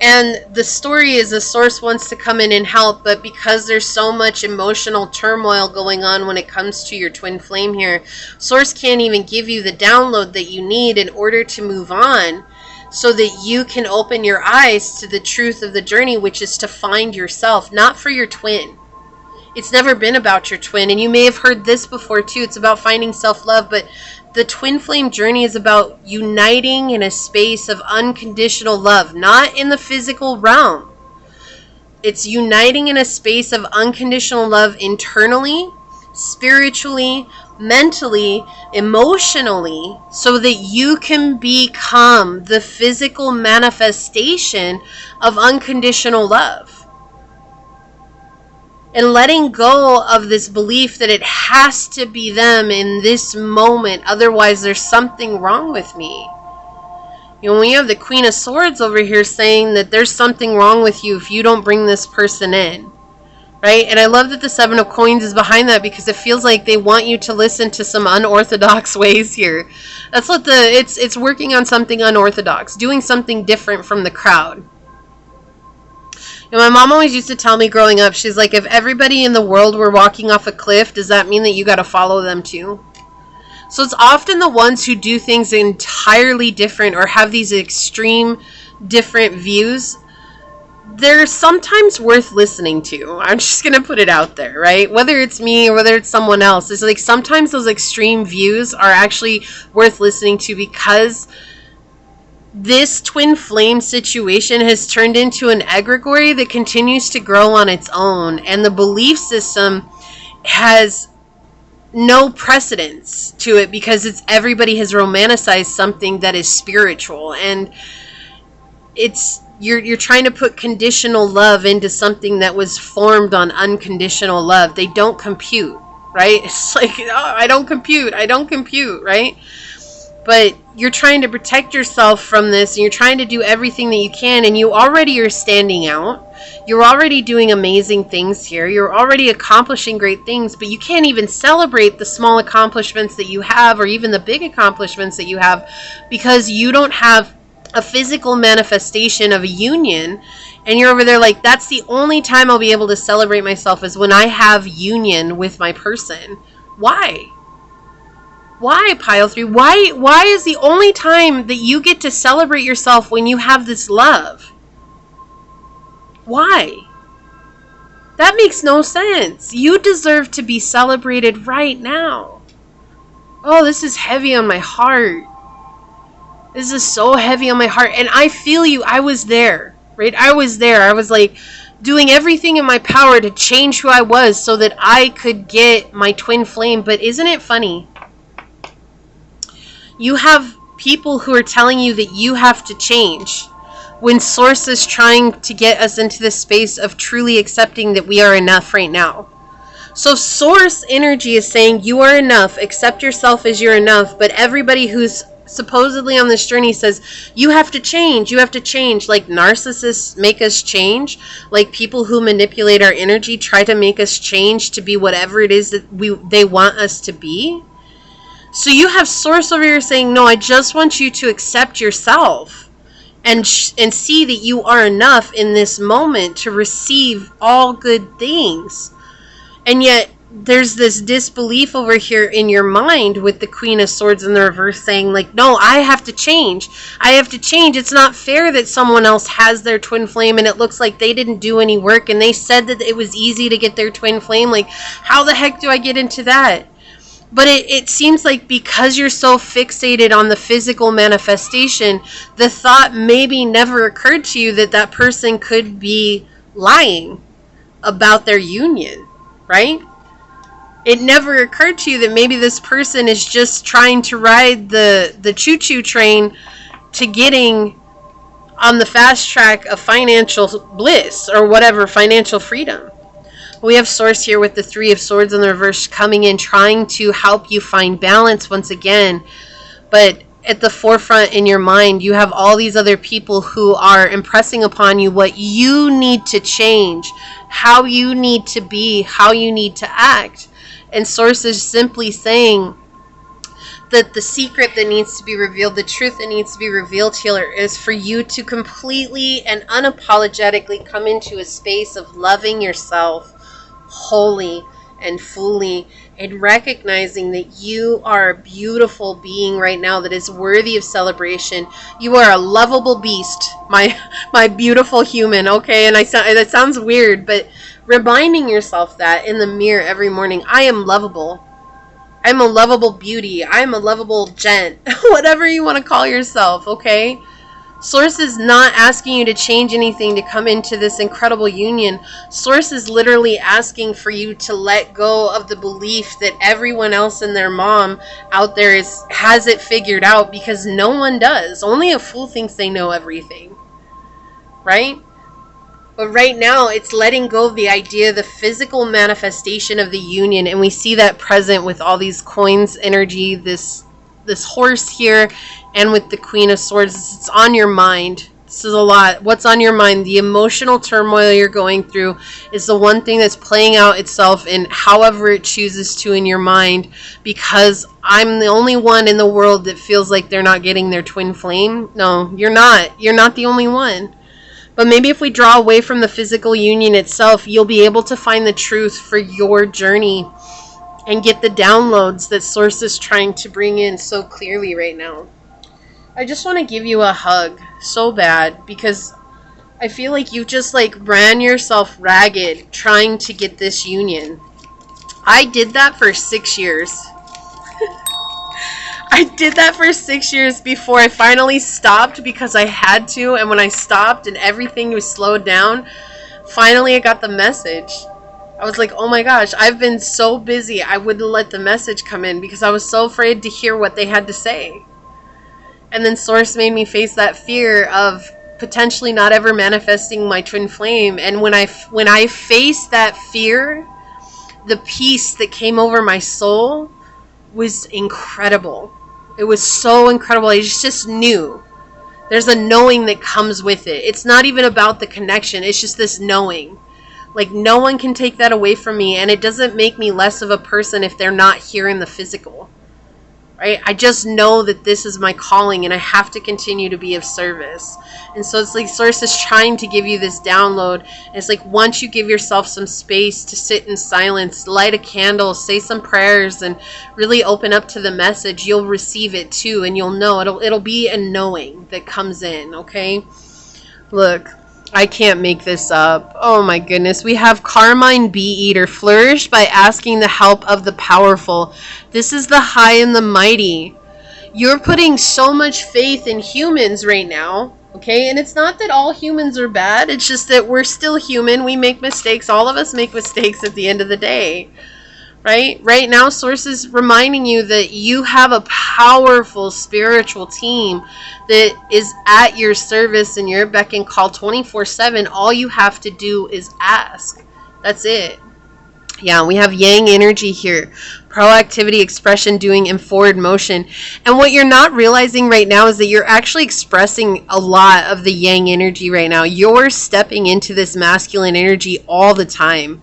And the story is the Source wants to come in and help, but because there's so much emotional turmoil going on when it comes to your twin flame here, Source can't even give you the download that you need in order to move on, so that you can open your eyes to the truth of the journey, which is to find yourself, not for your twin. It's never been about your twin, and you may have heard this before too. It's about finding self-love, but the twin flame journey is about uniting in a space of unconditional love, not in the physical realm. It's uniting in a space of unconditional love internally, spiritually, mentally, emotionally, so that you can become the physical manifestation of unconditional love. And letting go of this belief that it has to be them in this moment, otherwise there's something wrong with me. You know, when you have the Queen of Swords over here saying that there's something wrong with you if you don't bring this person in. Right? And I love that the Seven of Coins is behind that, because it feels like they want you to listen to some unorthodox ways here. That's what it's working on something unorthodox, doing something different from the crowd. You know, my mom always used to tell me growing up, she's like, if everybody in the world were walking off a cliff, does that mean that you got to follow them too? So it's often the ones who do things entirely different or have these extreme different views, they're sometimes worth listening to. I'm just going to put it out there, right? Whether it's me or whether it's someone else, it's like sometimes those extreme views are actually worth listening to, because this twin flame situation has turned into an egregore that continues to grow on its own, and the belief system has no precedence to it because it's everybody has romanticized something that is spiritual, and it's you're trying to put conditional love into something that was formed on unconditional love. They don't compute, right? It's like, oh, I don't compute, right? But you're trying to protect yourself from this, and you're trying to do everything that you can, and you already are standing out. You're already doing amazing things here. You're already accomplishing great things, but you can't even celebrate the small accomplishments that you have, or even the big accomplishments that you have, because you don't have a physical manifestation of a union, and you're over there like, that's the only time I'll be able to celebrate myself is when I have union with my person. Why? Why, pile 3? Why is the only time that you get to celebrate yourself when you have this love? Why? That makes no sense. You deserve to be celebrated right now. Oh, this is heavy on my heart. This is so heavy on my heart. And I feel you. I was there, right? I was there. I was like doing everything in my power to change who I was so that I could get my twin flame. But isn't it funny? You have people who are telling you that you have to change when Source is trying to get us into the space of truly accepting that we are enough right now. So Source energy is saying you are enough, accept yourself as you're enough, but everybody who's supposedly on this journey says you have to change, like narcissists make us change, like people who manipulate our energy try to make us change to be whatever it is that they want us to be. So you have Source over here saying, no, I just want you to accept yourself and see that you are enough in this moment to receive all good things. And yet there's this disbelief over here in your mind with the Queen of Swords in the reverse saying like, no, I have to change. I have to change. It's not fair that someone else has their twin flame and it looks like they didn't do any work and they said that it was easy to get their twin flame. Like, how the heck do I get into that? But it seems like because you're so fixated on the physical manifestation, the thought maybe never occurred to you that that person could be lying about their union, right? It never occurred to you that maybe this person is just trying to ride the choo-choo train to getting on the fast track of financial bliss or whatever, financial freedom. We have Source here with the Three of Swords in the reverse coming in, trying to help you find balance once again. But at the forefront in your mind, you have all these other people who are impressing upon you what you need to change, how you need to be, how you need to act. And Source is simply saying that the secret that needs to be revealed, the truth that needs to be revealed here is for you to completely and unapologetically come into a space of loving yourself wholly and fully, and recognizing that you are a beautiful being right now that is worthy of celebration. You are a lovable beast, my beautiful human, okay? And that sounds weird, but reminding yourself that in the mirror every morning, I am lovable. I'm a lovable beauty. I'm a lovable gent. Whatever you want to call yourself, okay? Source is not asking you to change anything to come into this incredible union. Source is literally asking for you to let go of the belief that everyone else and their mom out there has it figured out, because no one does. Only a fool thinks they know everything, right? But right now, it's letting go of the idea, the physical manifestation of the union, and we see that present with all these coins energy, this horse here, and with the Queen of Swords. It's on your mind. This is a lot. What's on your mind? The emotional turmoil you're going through is the one thing that's playing out itself in however it chooses to in your mind, because I'm the only one in the world that feels like they're not getting their twin flame. No, you're not. You're not the only one. But maybe if we draw away from the physical union itself, you'll be able to find the truth for your journey and get the downloads that Source is trying to bring in so clearly right now. I just want to give you a hug so bad, because I feel like you just ran yourself ragged trying to get this union. I did that for 6 years. I did that for 6 years before I finally stopped because I had to. And when I stopped and everything was slowed down, finally I got the message. I was like, oh my gosh, I've been so busy. I wouldn't let the message come in because I was so afraid to hear what they had to say. And then Source made me face that fear of potentially not ever manifesting my twin flame. And when I faced that fear, the peace that came over my soul was incredible. It was so incredible. I just knew. There's a knowing that comes with it. It's not even about the connection. It's just this knowing. Like, no one can take that away from me, and it doesn't make me less of a person if they're not here in the physical. right? I just know that this is my calling and I have to continue to be of service. And so it's like Source is trying to give you this download. And it's like once you give yourself some space to sit in silence, light a candle, say some prayers, and really open up to the message, you'll receive it too. And you'll know. It'll be a knowing that comes in, okay? Look, I can't make this up. Oh my goodness. We have Carmine Bee-Eater. Flourish by asking the help of the powerful. This is the high and the mighty. You're putting so much faith in humans right now. Okay? And it's not that all humans are bad. It's just that we're still human. We make mistakes. All of us make mistakes at the end of the day. Right? Right now, Source is reminding you that you have a powerful spiritual team that is at your service and your beck and call 24/7. All you have to do is ask. That's it. Yeah, we have yang energy here. Proactivity, expression, doing, and forward motion. And what you're not realizing right now is that you're actually expressing a lot of the yang energy right now. You're stepping into this masculine energy all the time.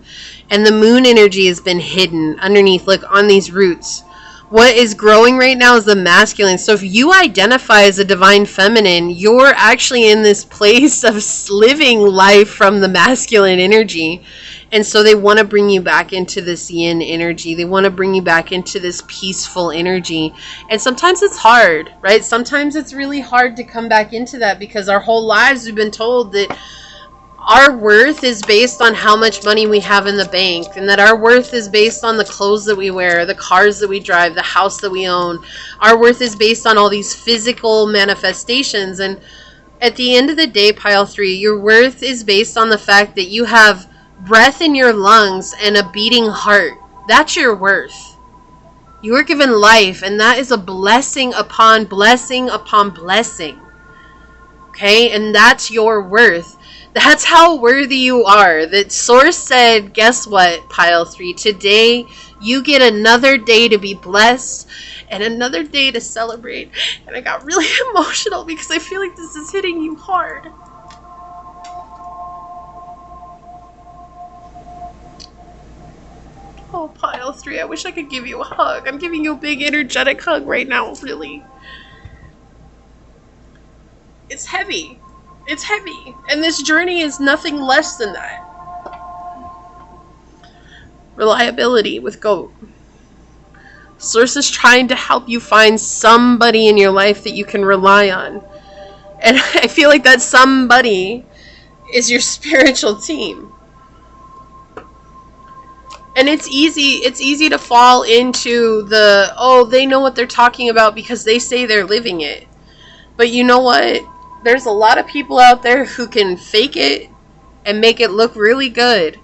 And the moon energy has been hidden underneath, look, on these roots. What is growing right now is the masculine. So if you identify as a divine feminine, you're actually in this place of living life from the masculine energy. And so they want to bring you back into this yin energy. They want to bring you back into this peaceful energy. And sometimes it's hard, right? Sometimes it's really hard to come back into that because our whole lives we've been told that our worth is based on how much money we have in the bank, and that our worth is based on the clothes that we wear, the cars that we drive, the house that we own. Our worth is based on all these physical manifestations. And at the end of the day, Pile 3, your worth is based on the fact that you have breath in your lungs and a beating heart. That's your worth. You are given life, and that is a blessing upon blessing upon blessing. Okay? And that's your worth. That's how worthy you are. That Source said, guess what, Pile 3? Today, you get another day to be blessed and another day to celebrate. And I got really emotional because I feel like this is hitting you hard. Oh, Pile 3, I wish I could give you a hug. I'm giving you a big energetic hug right now, really. It's heavy. It's heavy. And this journey is nothing less than that. Reliability with GOAT. Source is trying to help you find somebody in your life that you can rely on. And I feel like that somebody is your spiritual team. And it's easy to fall into the, oh, they know what they're talking about because they say they're living it. But you know what? There's a lot of people out there who can fake it and make it look really good.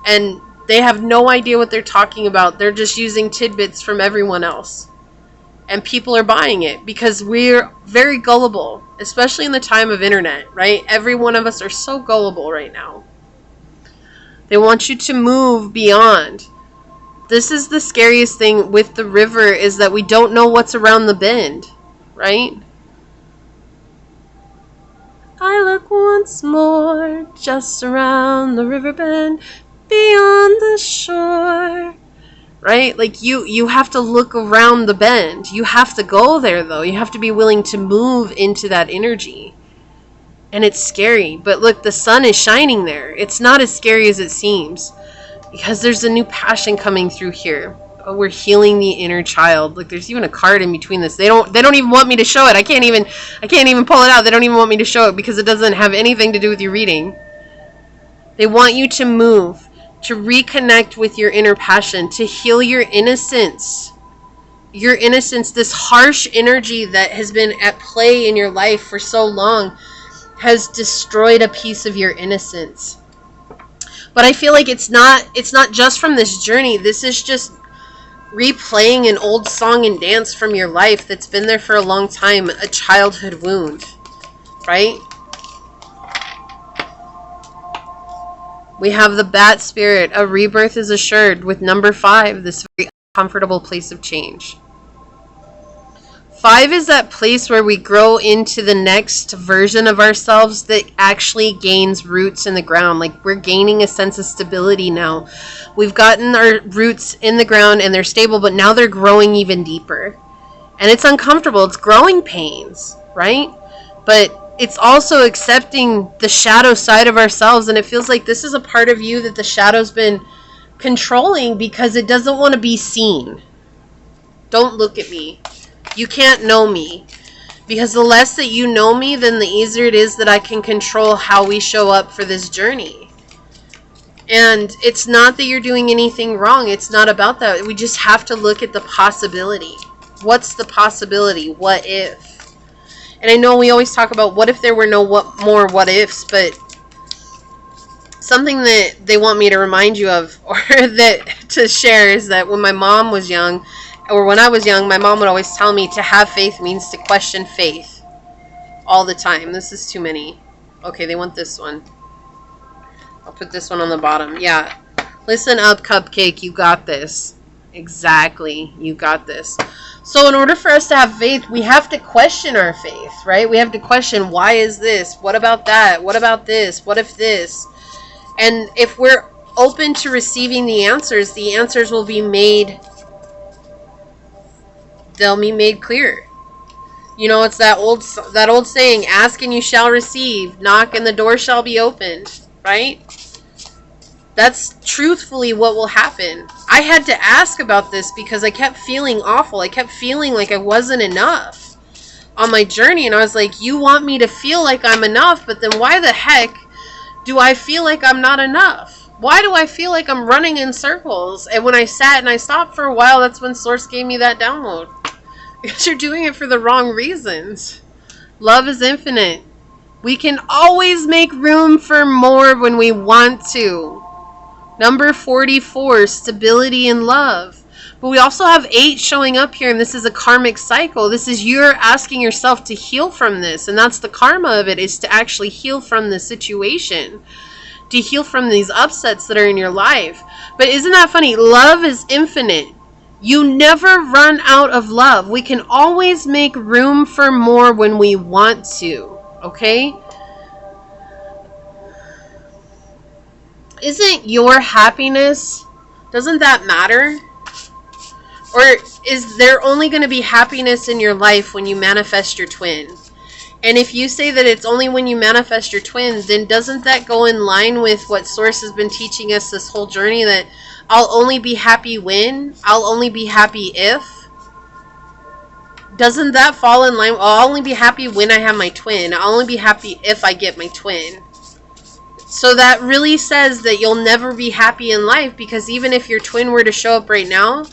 And they have no idea what they're talking about. They're just using tidbits from everyone else. And people are buying it because we're very gullible, especially in the time of internet, right? Every one of us are so gullible right now. They want you to move beyond. This is the scariest thing with the river, is that we don't know what's around the bend, right? I look once more, just around the river bend, beyond the shore. Right? Like you have to look around the bend. You have to go there, though. You have to be willing to move into that energy. And it's scary. But look, the sun is shining there. It's not as scary as it seems. Because there's a new passion coming through here. Oh, we're healing the inner child. Look, there's even a card in between this. They don't even want me to show it. I can't even pull it out. They don't even want me to show it because it doesn't have anything to do with your reading. They want you to move, to reconnect with your inner passion, to heal your innocence. Your innocence, this harsh energy that has been at play in your life for so long, has destroyed a piece of your innocence. But I feel like it's not just from this journey. This is just replaying an old song and dance from your life that's been there for a long time, a childhood wound, right? We have the bat spirit. A rebirth is assured with number 5, this very comfortable place of change. 5 is that place where we grow into the next version of ourselves that actually gains roots in the ground. Like, we're gaining a sense of stability now. We've gotten our roots in the ground and they're stable, but now they're growing even deeper. And it's uncomfortable. It's growing pains, right? But it's also accepting the shadow side of ourselves. And it feels like this is a part of you that the shadow's been controlling because it doesn't want to be seen. Don't look at me. You can't know me. Because the less that you know me, then the easier it is that I can control how we show up for this journey. And it's not that you're doing anything wrong. It's not about that. We just have to look at the possibility. What's the possibility? What if? And I know we always talk about what if there were no more what ifs, but something that they want me to remind you of, or that to share, is that when my mom was young, or when I was young, my mom would always tell me to have faith means to question faith all the time. This is too many. Okay, they want this one. I'll put this one on the bottom. Yeah. Listen up, Cupcake. You got this. Exactly. You got this. So in order for us to have faith, we have to question our faith, right? We have to question, why is this? What about that? What about this? What if this? And if we're open to receiving the answers will be made, they'll be made clear. You know, it's that old saying, ask and you shall receive, knock and the door shall be opened, right? That's truthfully what will happen. I had to ask about this because I kept feeling awful. I kept feeling like I wasn't enough on my journey. And I was like, you want me to feel like I'm enough, but then why the heck do I feel like I'm not enough? Why do I feel like I'm running in circles? And when I sat and I stopped for a while, that's when Source gave me that download. Because you're doing it for the wrong reasons. Love is infinite. We can always make room for more when we want to. Number 44, stability and love. But we also have 8 showing up here, and this is a karmic cycle. This is you're asking yourself to heal from this, and that's the karma of it, is to actually heal from the situation, to heal from these upsets that are in your life. But isn't that funny? Love is infinite. You never run out of love. We can always make room for more when we want to, okay? Isn't your happiness, doesn't that matter? Or is there only going to be happiness in your life when you manifest your twin? And if you say that it's only when you manifest your twin, then doesn't that go in line with what Source has been teaching us this whole journey, that I'll only be happy when, I'll only be happy if? Doesn't that fall in line? I'll only be happy when I have my twin. I'll only be happy if I get my twin. So that really says that you'll never be happy in life, because even if your twin were to show up right now,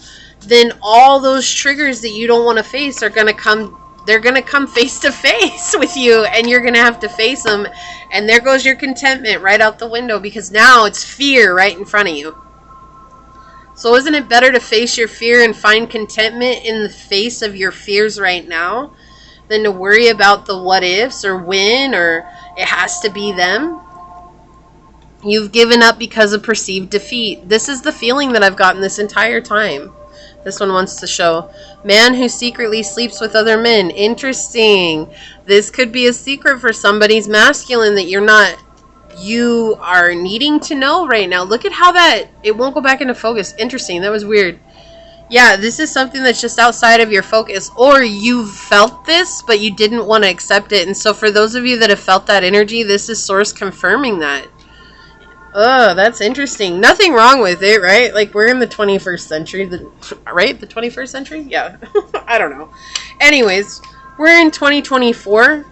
then all those triggers that you don't want to face are going to come, they're going to come face to face with you, and you're going to have to face them. And there goes your contentment right out the window, because now it's fear right in front of you. So isn't it better to face your fear and find contentment in the face of your fears right now than to worry about the what ifs or when or it has to be them? You've given up because of perceived defeat. This is the feeling that I've gotten this entire time. This one wants to show. Man who secretly sleeps with other men. Interesting. This could be a secret for somebody's masculine that you are needing to know right now. Look at how that, it won't go back into focus. Interesting. That was weird. Yeah, this is something that's just outside of your focus. Or you've felt this, but you didn't want to accept it. And so for those of you that have felt that energy, this is Source confirming that. Oh, that's interesting. Nothing wrong with it, right? Like, we're in the 21st century, right? The 21st century? Yeah. I don't know. Anyways, we're in 2024.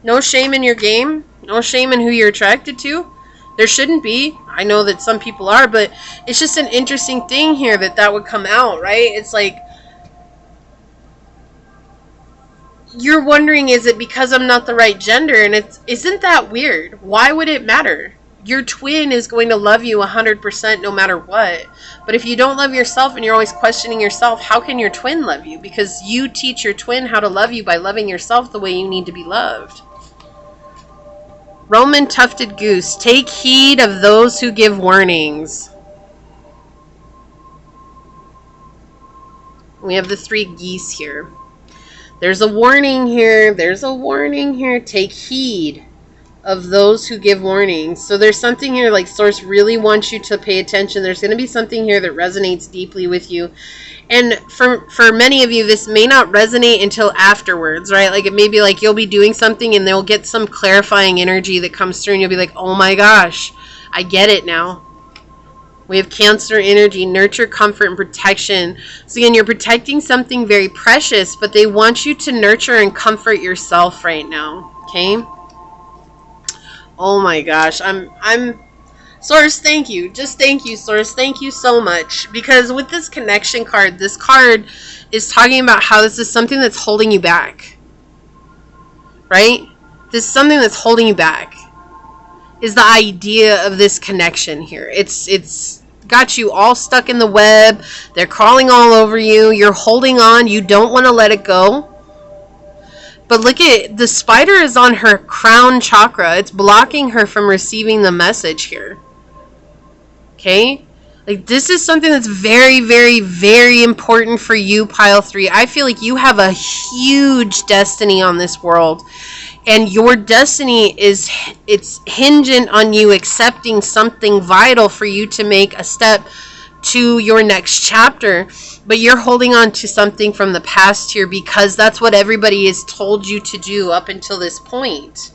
No shame in your game. No shame in who you're attracted to. There shouldn't be. I know that some people are, but it's just an interesting thing here that would come out, right? It's like, you're wondering, is it because I'm not the right gender? And isn't that weird? Why would it matter? Your twin is going to love you 100% no matter what. But if you don't love yourself and you're always questioning yourself, how can your twin love you? Because you teach your twin how to love you by loving yourself the way you need to be loved. Roman tufted goose. Take heed of those who give warnings. We have the 3 geese here. There's a warning here. There's a warning here. Take heed. of those who give warnings. So there's something here like Source really wants you to pay attention. There's going to be something here that resonates deeply with you. And for many of you, this may not resonate until afterwards, right? Like it may be like you'll be doing something and they'll get some clarifying energy that comes through and you'll be like, oh my gosh, I get it now. We have Cancer energy, nurture, comfort, and protection. So again, you're protecting something very precious, but they want you to nurture and comfort yourself right now, okay? Oh my gosh, I'm Source, thank you. Just thank you, Source. Thank you so much. Because with this connection card, this card is talking about how this is something that's holding you back. Right? This is something that's holding you back. Is the idea of this connection here. It's got you all stuck in the web. They're crawling all over you. You're holding on. You don't want to let it go. But look at, the spider is on her crown chakra. It's blocking her from receiving the message here. Okay? Like this is something that's very, very, very important for you, Pile 3. I feel like you have a huge destiny on this world. And your destiny it's hinging on you accepting something vital for you to make a step to your next chapter. But you're holding on to something from the past here because that's what everybody has told you to do up until this point.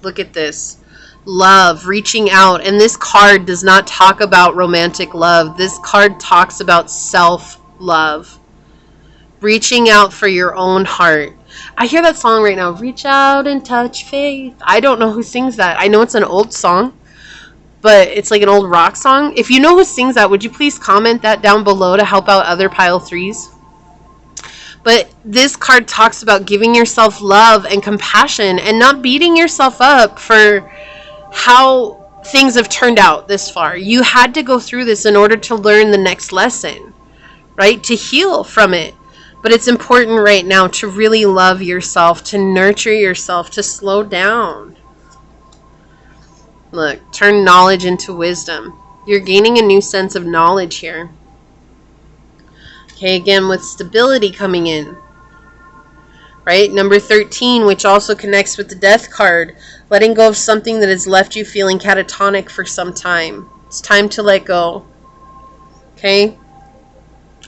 Look at this. Love, reaching out. And this card does not talk about romantic love. This card talks about self-love. Reaching out for your own heart. I hear that song right now. Reach out and touch faith. I don't know who sings that. I know it's an old song, but it's like an old rock song. If you know who sings that, would you please comment that down below to help out other Pile 3s? But this card talks about giving yourself love and compassion and not beating yourself up for how things have turned out this far. You had to go through this in order to learn the next lesson, right? To heal from it. But it's important right now to really love yourself, to nurture yourself, to slow down. Look, turn knowledge into wisdom. You're gaining a new sense of knowledge here. Okay, again, with stability coming in. Right? Number 13, which also connects with the death card. Letting go of something that has left you feeling catatonic for some time. It's time to let go. Okay?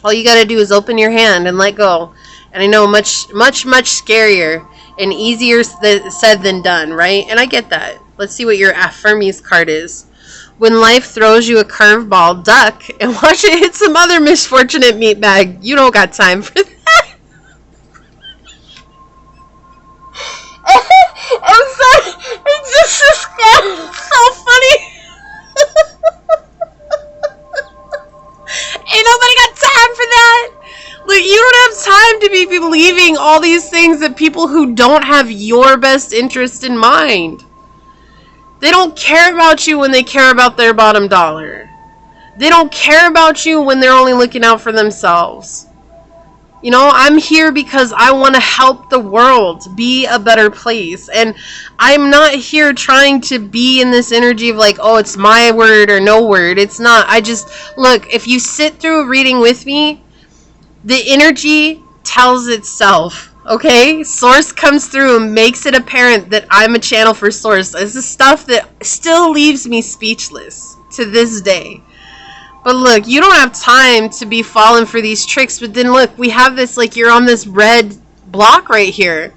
All you got to do is open your hand and let go. And I know much scarier and easier said than done, right? And I get that. Let's see what your Affirmies card is. When life throws you a curveball, duck and watch it hit some other misfortunate meatbag. You don't got time for that. I'm sorry. It's just so funny. Ain't nobody got time for that. Look, you don't have time to be believing all these things that people who don't have your best interest in mind. They don't care about you when they care about their bottom dollar. They don't care about you when they're only looking out for themselves. You know, I'm here because I want to help the world be a better place. And I'm not here trying to be in this energy of like, oh, it's my word or no word. It's not. I just, look, if you sit through a reading with me, the energy tells itself, okay? Source comes through and makes it apparent that I'm a channel for Source. This is stuff that still leaves me speechless to this day. But look, you don't have time to be falling for these tricks. But then look, we have this, like, you're on this red block right here.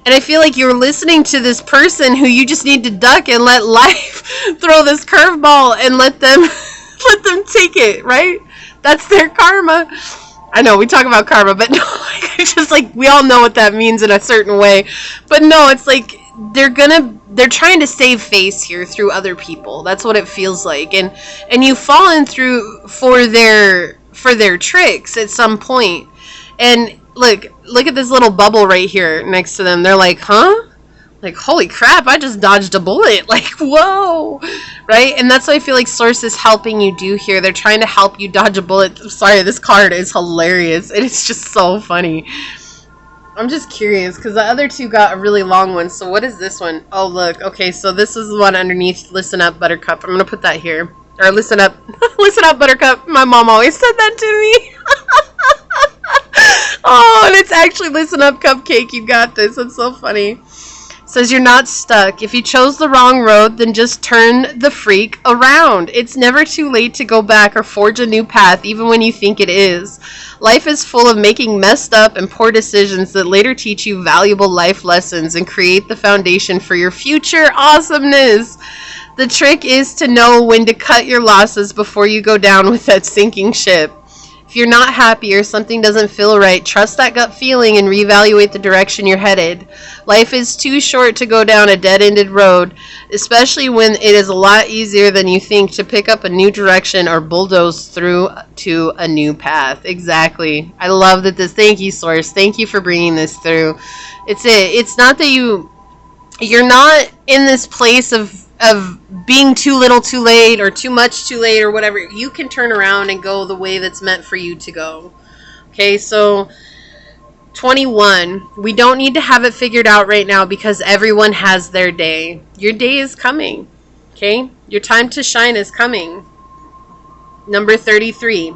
And I feel like you're listening to this person who you just need to duck and let life throw this curveball and let them take it, right? That's their karma. I know, we talk about karma, but no, it's just like, we all know what that means in a certain way. But no, it's like, they're trying to save face here through other people. That's what it feels like. And you've fallen through for their tricks at some point. And look at this little bubble right here next to them. They're like, huh? Like, holy crap, I just dodged a bullet. Like, whoa. Right? And that's what I feel like Source is helping you do here. They're trying to help you dodge a bullet. I'm sorry, this card is hilarious. And it's just so funny. I'm just curious, because the other two got a really long one. So what is this one? Oh, look. Okay, so this is the one underneath Listen Up, Buttercup. I'm going to put that here. Or Listen Up. Listen Up, Buttercup. My mom always said that to me. Oh, and it's actually Listen Up, Cupcake. You got this. That's so funny. Says you're not stuck. If you chose the wrong road, then just turn the freak around. It's never too late to go back or forge a new path, even when you think it is. Life is full of making messed up and poor decisions that later teach you valuable life lessons and create the foundation for your future awesomeness. The trick is to know when to cut your losses before you go down with that sinking ship. If you're not happy or something doesn't feel right, trust that gut feeling and reevaluate the direction you're headed. Life is too short to go down a dead-ended road, especially when it is a lot easier than you think to pick up a new direction or bulldoze through to a new path. Exactly. I love that this. Thank you, Source. Thank you for bringing this through. It's not that you're not in this place of being too little too late or too much too late or whatever. You can turn around and go the way that's meant for you to go. Okay, so 21. We don't need to have it figured out right now because everyone has their day. Your day is coming. Okay, your time to shine is coming. Number 33.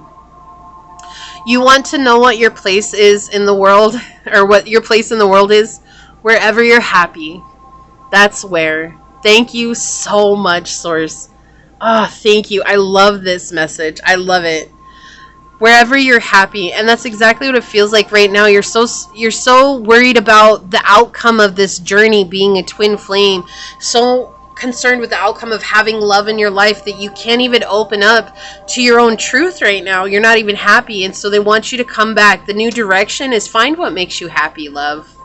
You want to know what your place is in the world, or what your place in the world is? Wherever you're happy, that's where. Thank you so much, Source. Oh, thank you. I love this message. I love it. Wherever you're happy. And that's exactly what it feels like right now. You're so worried about the outcome of this journey being a twin flame. So concerned with the outcome of having love in your life that you can't even open up to your own truth right now. You're not even happy. And so they want you to come back. The new direction is find what makes you happy, love.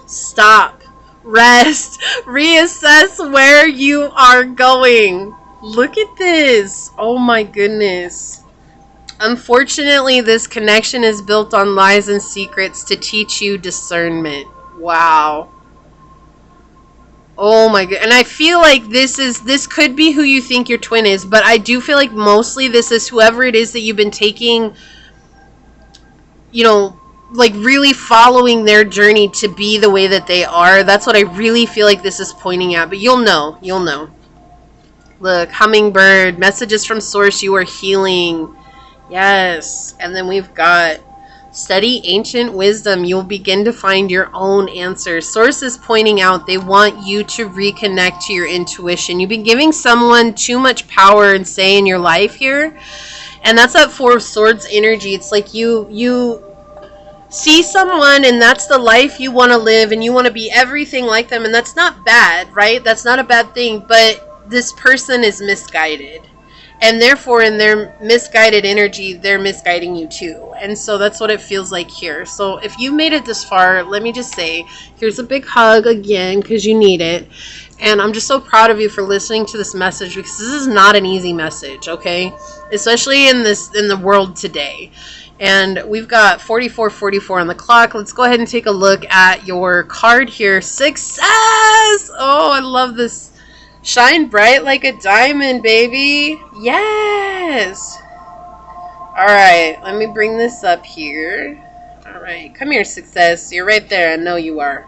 Stop. Rest, reassess where you are going. Look at this. Oh my goodness. Unfortunately, this connection is built on lies and secrets to teach you discernment. Wow. Oh my god. And I feel like this could be who you think your twin is, but I do feel like mostly this is whoever it is that you've been taking, like really following their journey to be the way that they are. That's what I really feel like this is pointing at. But you'll know. Look, hummingbird, messages from Source, you are healing. Yes. And then we've got study ancient wisdom. You'll begin to find your own answers. Source is pointing out they want you to reconnect to your intuition. You've been giving someone too much power and say in your life here. And that's that Four of Swords energy. It's like you see someone and that's the life you want to live and you want to be everything like them, and that's not bad, right? That's not a bad thing, but this person is misguided, and therefore in their misguided energy they're misguiding you too. And so that's what it feels like here. So if you made it this far, let me just say here's a big hug again because you need it. And I'm just so proud of you for listening to this message, because this is not an easy message, okay? Especially in the world today. And we've got 44:44 on the clock. Let's go ahead and take a look at your card here. Success! Oh, I love this. Shine bright like a diamond, baby. Yes! Alright, let me bring this up here. Alright, come here, Success. You're right there. I know you are.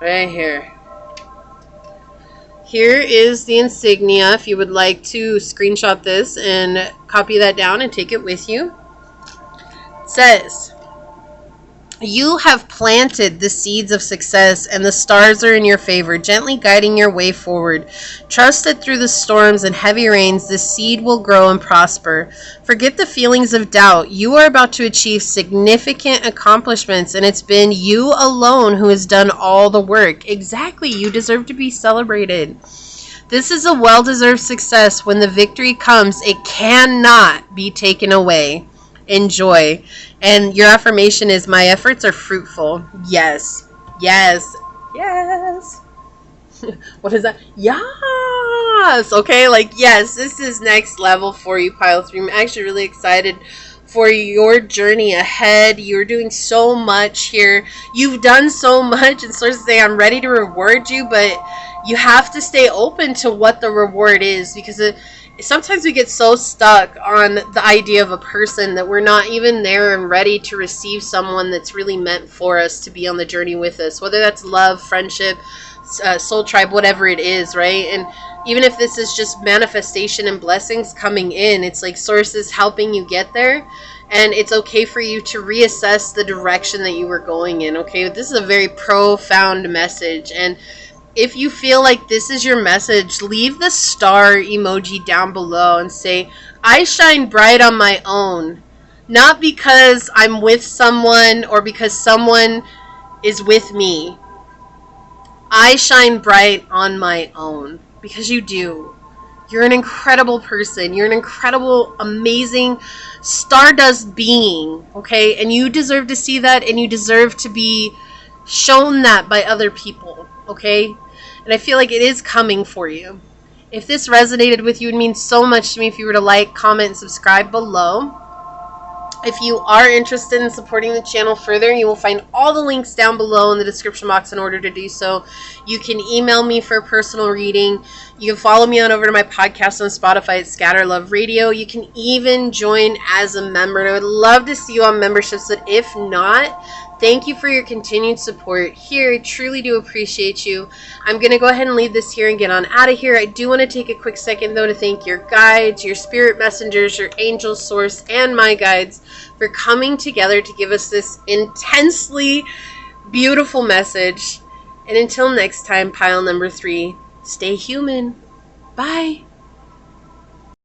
Right here. Here is the insignia. If you would like to screenshot this and copy that down and take it with you. Says, you have planted the seeds of success and the stars are in your favor, gently guiding your way forward. Trust that through the storms and heavy rains, the seed will grow and prosper. Forget the feelings of doubt. You are about to achieve significant accomplishments, and it's been you alone who has done all the work. Exactly. You deserve to be celebrated. This is a well-deserved success. When the victory comes, it cannot be taken away. Enjoy. And your affirmation is, my efforts are fruitful. Yes. Yes. Yes. What is that? Yes. Okay, like, yes, this is next level for you, Pile 3. I'm actually really excited for your journey ahead. You're doing so much here. You've done so much, and Source is saying, I'm ready to reward you, but you have to stay open to what the reward is, because sometimes we get so stuck on the idea of a person that we're not even there and ready to receive someone that's really meant for us to be on the journey with us, whether that's love, friendship, soul tribe, whatever it is, right? And even if this is just manifestation and blessings coming in, it's like Source is helping you get there. And it's okay for you to reassess the direction that you were going in, okay? This is a very profound message. And if you feel like this is your message, leave the star emoji down below and say, I shine bright on my own. Not because I'm with someone or because someone is with me. I shine bright on my own. Because you do. You're an incredible person. You're an incredible, amazing, stardust being, okay? And you deserve to see that, and you deserve to be shown that by other people, okay? And I feel like it is coming for you. If this resonated with you, it would mean so much to me if you were to like, comment, and subscribe below. If you are interested in supporting the channel further, you will find all the links down below in the description box in order to do so. You can email me for a personal reading. You can follow me on over to my podcast on Spotify at Scatter Love Radio. You can even join as a member. And I would love to see you on memberships, but if not, thank you for your continued support here. I truly do appreciate you. I'm going to go ahead and leave this here and get on out of here. I do want to take a quick second, though, to thank your guides, your spirit messengers, your angel Source, and my guides for coming together to give us this intensely beautiful message. And until next time, pile number 3, stay human. Bye.